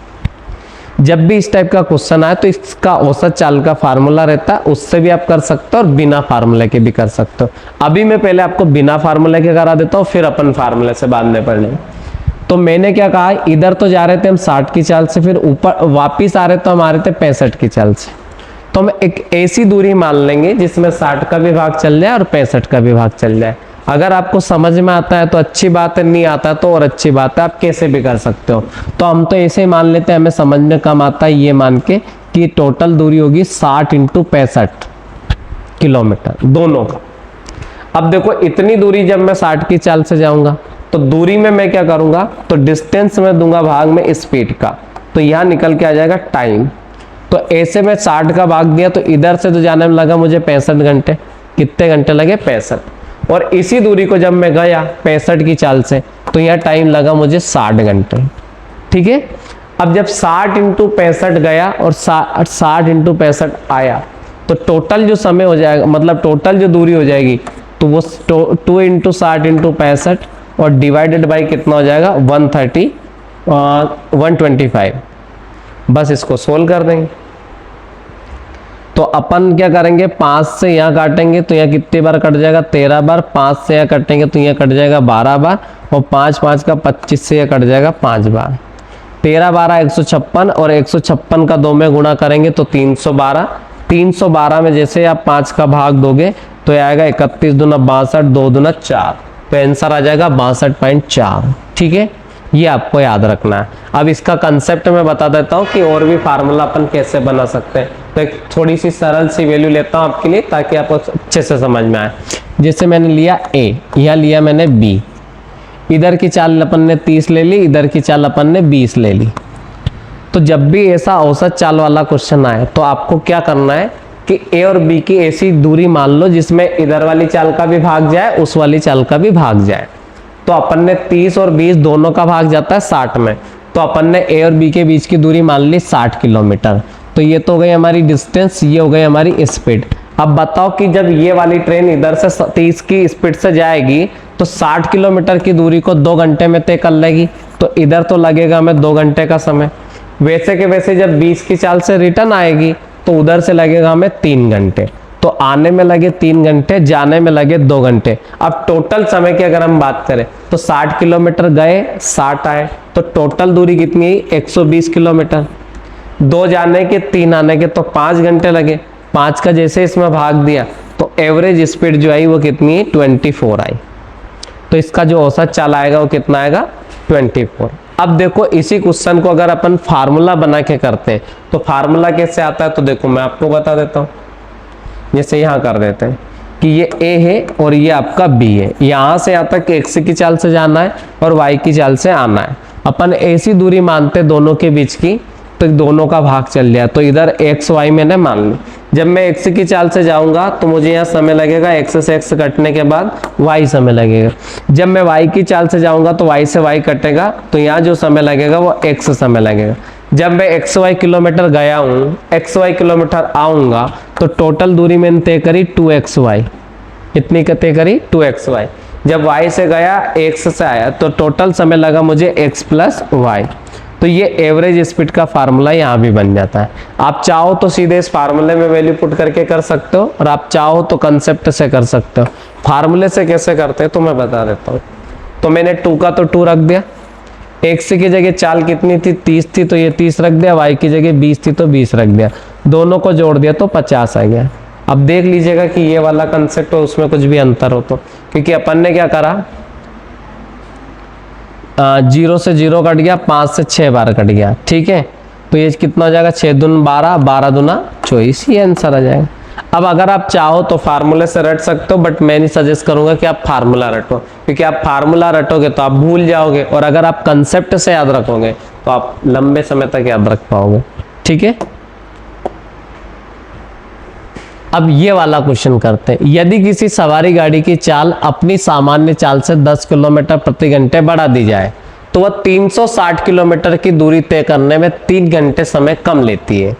जब भी इस टाइप का क्वेश्चन आए तो इसका औसत चाल का फार्मूला रहता है, उससे भी आप कर सकते हो और बिना फार्मूले के भी कर सकते हो। अभी मैं पहले आपको बिना फार्मूले के करा देता हूँ, फिर अपन फार्मूले से बाद में पढ़ने। तो मैंने क्या कहा, इधर तो जा रहे थे हम 60 की चाल से, फिर ऊपर वापिस आ रहे तो हम आ रहे थे 65 की चाल से। तो हम एक ऐसी दूरी मान लेंगे जिसमें 60 का भी भाग चल जाए और 65 का भी भाग चल जाए। अगर आपको समझ में आता है तो अच्छी बात है, नहीं आता तो और अच्छी बात है, आप कैसे भी कर सकते हो। तो हम तो ऐसे ही मान लेते हैं, हमें समझ में कम आता है ये मान के कि टोटल दूरी होगी 60 × 65 किलोमीटर दोनों का। अब देखो इतनी दूरी जब मैं 60 की चाल से जाऊंगा तो दूरी में मैं क्या करूंगा, तो डिस्टेंस में दूंगा भाग में स्पीड का, तो यहाँ निकल के आ जाएगा टाइम। तो ऐसे में 60 का भाग दिया तो इधर से तो जाने में लगा मुझे 65 घंटे। कितने घंटे लगे? 65। और इसी दूरी को जब मैं गया 65 की चाल से तो यहाँ टाइम लगा मुझे 60 घंटे। ठीक है, अब जब 60 × 65 गया और 60 × 65 आया तो टोटल जो समय हो जाएगा, मतलब टोटल जो दूरी हो जाएगी तो वो 2 × 60 × 65 और डिवाइडेड बाई कितना हो जाएगा 125। बस इसको सोल्व कर देंगे। तो अपन क्या करेंगे, 5 से यहाँ काटेंगे तो यहाँ कितनी बार कट जाएगा 13 बार, 5 से यहाँ कटेंगे तो यहाँ कट जाएगा 12 बार और 5 5 का 25 से यहाँ कट जाएगा 5 बार। 13 12 156 और 156 का 2 में गुणा करेंगे तो 312। 312 में जैसे आप 5 का भाग दोगे तो ये आएगा 31 दूना 62, 2 दूना 4, तो आंसर आ जाएगा 62.4। ठीक है, ये आपको याद रखना है। अब इसका कंसेप्ट मैं बता देता हूँ कि और भी फार्मूला अपन कैसे बना सकते हैं। तो एक थोड़ी सी सरल सी वैल्यू लेता हूँ आपके लिए ताकि आपको अच्छे से समझ में आए। जैसे मैंने लिया A, यहाँ लिया मैंने B, इधर की चाल अपन ने 30 ले ली, इधर की चाल अपन ने 20 ले ली। तो जब भी ऐसा औसत चाल वाला क्वेश्चन आए तो आपको क्या करना है कि A और B की ऐसी दूरी मान लो जिसमें इधर वाली चाल का भी भाग जाए, उस वाली चाल का भी भाग जाए। तो अपन ने 30 और 20 दोनों का भाग जाता है 60 में, तो अपन ने A और B के बीच की दूरी मान ली 60 किलोमीटर। तो ये तो हो गई हमारी डिस्टेंस, ये हो गई हमारी स्पीड। अब बताओ कि जब ये वाली ट्रेन इधर से 30 की स्पीड से जाएगी तो 60 किलोमीटर की दूरी को 2 घंटे में तय कर लेगी, तो इधर तो लगेगा हमें 2 घंटे का समय। वैसे के वैसे जब 20 की चाल से रिटर्न आएगी तो उधर से लगेगा हमें 3 घंटे। तो आने में लगे 3 घंटे, जाने में लगे 2 घंटे। अब टोटल समय की अगर हम बात करें तो 60 किलोमीटर गए, 60 आए, तो टोटल दूरी कितनी है? 120 किलोमीटर। 2 जाने के 3 आने के, तो 5 घंटे लगे। 5 का जैसे इसमें भाग दिया तो एवरेज स्पीड जो आई वो कितनी है? 24 आई। तो इसका जो औसत चाल आएगा वो कितना आएगा? 24। अब देखो इसी क्वेश्चन को अगर अपन फार्मूला बना के करते हैं तो फार्मूला कैसे आता है? तो देखो मैं आपको बता देता हूँ। जैसे यहाँ कर देते हैं कि ये A है और ये आपका B है। यहाँ से यहाँ तक x की चाल से जाना है और y की चाल से आना है। अपन ऐसी दूरी मानते दोनों के बीच की, तो दोनों का भाग चल गया, तो इधर x y मैंने मान ली। जब मैं x की चाल से जाऊंगा तो मुझे यहाँ समय लगेगा, x से x कटने के बाद y समय लगेगा। जब मैं y की चाल से जाऊंगा तो y से y कटेगा, तो यहाँ जो समय लगेगा वो x समय लगेगा। जब मैं xy किलोमीटर गया हूँ, xy किलोमीटर आऊंगा, तो टोटल दूरी मैंने तय करी 2xy। कितनी तय करी? 2xy। जब y से गया, x से आया, तो टोटल समय लगा मुझे x प्लस वाई। तो ये एवरेज स्पीड का फार्मूला यहाँ भी बन जाता है। आप चाहो तो सीधे इस फार्मूले में वैल्यू पुट करके कर सकते हो, और आप चाहो तो कंसेप्ट से कर सकते हो। फार्मूले से कैसे करते हैं तो मैं बता देता हूँ। तो मैंने 2 का तो 2 रख दिया, x की जगह चाल कितनी थी? 30 थी, तो ये 30 रख दिया। y की जगह 20 थी तो 20 रख दिया। दोनों को जोड़ दिया तो 50 आ गया। अब देख लीजिएगा कि ये वाला कंसेप्ट हो, उसमें कुछ भी अंतर हो तो, क्योंकि अपन ने क्या करा, 0 से 0 कट गया, 5 से 6 बार कट गया। ठीक है, तो ये कितना हो जाएगा? 6 दूना 12, 12 दूना 24, ये आंसर आ जाएगा। अब अगर आप चाहो तो फार्मूले से रट सकते हो, बट मैं नहीं सजेस्ट करूंगा कि आप फार्मूला रटो, क्योंकि आप फार्मूला रटोगे तो आप भूल जाओगे, और अगर आप कंसेप्ट से याद रखोगे तो आप लंबे समय तक याद रख पाओगे। ठीक है, अब ये वाला क्वेश्चन करते हैं। यदि किसी सवारी गाड़ी की चाल अपनी सामान्य चाल से 10 किलोमीटर प्रति घंटे बढ़ा दी जाए तो वह 360 किलोमीटर की दूरी तय करने में 3 घंटे समय कम लेती है,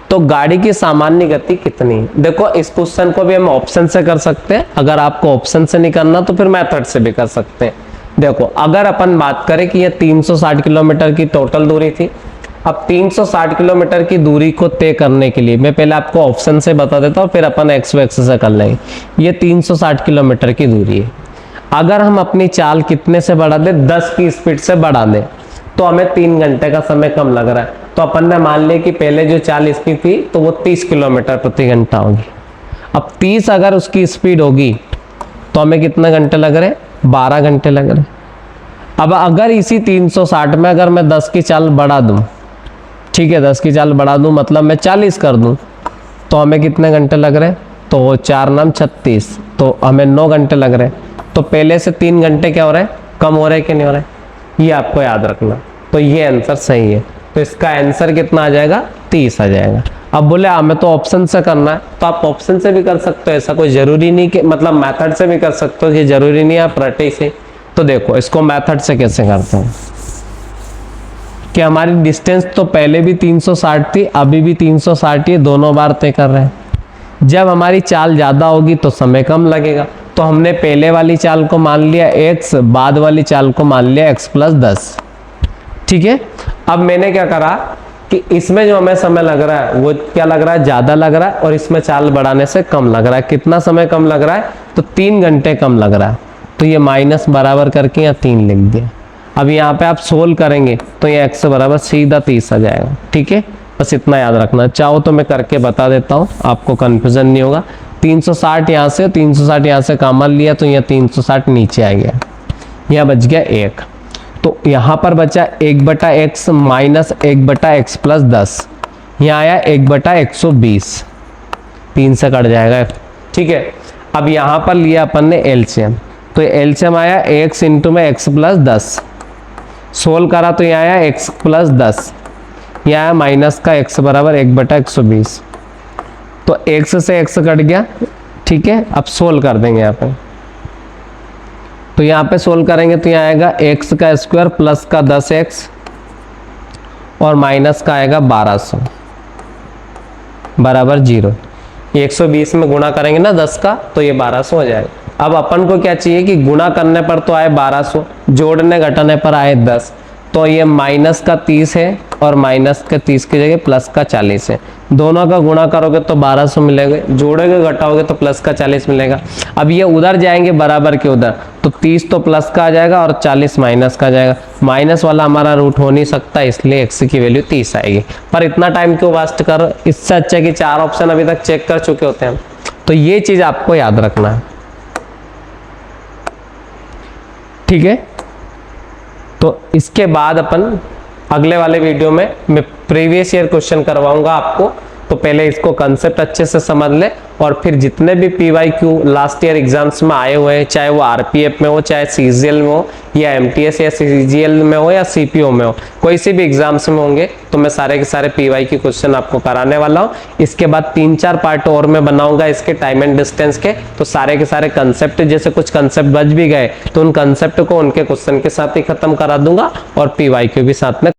तो गाड़ी की सामान्य गति कितनी? देखो इस क्वेश्चन को भी हम ऑप्शन से कर सकते हैं, अगर आपको ऑप्शन से नहीं करना तो फिर मेथड से भी कर सकते हैं। देखो अगर अपन बात करें कि यह 360 किलोमीटर की टोटल दूरी थी, अब 360 किलोमीटर की दूरी को तय करने के लिए मैं पहले आपको ऑप्शन से बता देता हूँ, फिर अपन एक्स एक्स से कर लेंगे। ये 360 किलोमीटर की दूरी है। अगर हम अपनी चाल कितने से बढ़ा दें? 10 की स्पीड से बढ़ा दें तो हमें 3 घंटे का समय कम लग रहा है। तो अपन ने मान लिया कि पहले जो चाल इसकी थी तो वो 30 किलोमीटर प्रति घंटा होगी। अब 30 अगर उसकी स्पीड होगी तो हमें कितने घंटे लग रहे? 12 घंटे लग रहे। अब अगर इसी 360 में अगर मैं 10 की चाल बढ़ा दूं, ठीक है 10 की चाल बढ़ा दूं मतलब मैं 40 कर दूं, तो हमें कितने घंटे लग रहे? तो 4 नाम 36, तो हमें 9 घंटे लग रहे। तो पहले से 3 घंटे क्या हो रहे? कम हो रहे कि नहीं हो रहे? ये आपको याद रखना। तो ये आंसर सही है, तो इसका आंसर कितना आ जाएगा? 30 आ जाएगा। अब बोले हमें तो ऑप्शन से करना है, तो आप ऑप्शन से भी कर सकते हो, ऐसा कोई जरूरी नहीं कि, मतलब मेथड से भी कर सकते हो, कि जरूरी नहीं आप रटे से। तो देखो इसको मेथड से कैसे करते हैं कि हमारी डिस्टेंस तो पहले भी 360 थी, अभी भी 360 ही, दोनों बार तय कर रहे हैं। जब हमारी चाल ज़्यादा होगी तो समय कम लगेगा, तो हमने पहले वाली चाल को मान लिया x, बाद वाली चाल को मान लिया x प्लस 10। ठीक है, अब मैंने क्या करा कि इसमें जो हमें समय लग रहा है वो क्या लग रहा है? ज़्यादा लग रहा है, और इसमें चाल बढ़ाने से कम लग रहा है। कितना समय कम लग रहा है? तो 3 घंटे कम लग रहा है। तो ये माइनस बराबर करके यहाँ 3 लिख दिया। अब यहाँ पे आप सोल्व करेंगे तो ये x बराबर सीधा 30 आ जाएगा। ठीक है, बस इतना याद रखना। चाहो तो मैं करके बता देता हूँ, आपको कन्फ्यूजन नहीं होगा। 360 यहाँ से, 360 यहाँ से कॉमन लिया तो यहाँ 360 नीचे आ गया, यहाँ बच गया 1। तो यहाँ पर बचा 1/x माइनस 1/x प्लस 10, यहाँ आया 1/120, 3 से कट जाएगा। ठीक है, अब यहाँ पर लिया अपन ने एलसीएम, तो एलसीएम आया x इंटू में x प्लस 10, सोल्व करा तो यहाँ आया x प्लस 10, यहाँ आया माइनस का x बराबर 1/120, तो x से x कट गया। ठीक है, अब सोल्व कर देंगे यहाँ पे, तो यहाँ पे सोल्व करेंगे तो यहाँ आएगा x का स्क्वायर प्लस का 10x और माइनस का आएगा 1200 बराबर 0। 120 में गुणा करेंगे ना 10 का, तो ये 1200 हो जाएगा। अब अपन को क्या चाहिए कि गुणा करने पर तो आए 1200, जोड़ने घटाने पर आए 10, तो ये माइनस का 30 है और माइनस का 30 की जगह प्लस का 40 है। दोनों का गुणा करोगे तो 1200 मिलेगा, जोड़ोगे घटाओगे तो प्लस का 40 मिलेगा। अब ये उधर जाएंगे बराबर के उधर, तो 30 तो प्लस का आ जाएगा और 40 माइनस का आ जाएगा। माइनस वाला हमारा रूट हो नहीं सकता, इसलिए x की वैल्यू 30 आएगी। पर इतना टाइम क्यों वेस्ट कर, इससे अच्छा कि 4 ऑप्शन अभी तक चेक कर चुके होते हैं। तो ये चीज आपको याद रखना है, ठीक है। तो इसके बाद अपन अगले वाले वीडियो में मैं प्रीवियस ईयर क्वेश्चन करवाऊंगा आपको। तो पहले इसको कंसेप्ट अच्छे से समझ ले, और फिर जितने भी PYQ लास्ट ईयर एग्जाम्स में आए हुए हैं, चाहे वो RPF में हो, चाहे CGL में हो, या MTS या CGL में हो, या CPO में हो, कोई सी भी एग्जाम्स में होंगे, तो मैं सारे के सारे PYQ क्वेश्चन आपको कराने वाला हूँ। इसके बाद 3-4 पार्ट और मैं बनाऊंगा इसके टाइम एंड डिस्टेंस के। तो सारे के सारे कंसेप्ट, जैसे कुछ कंसेप्ट बच भी गए तो उन कंसेप्ट को उनके क्वेश्चन के साथ ही खत्म करा दूंगा, और PYQ भी साथ में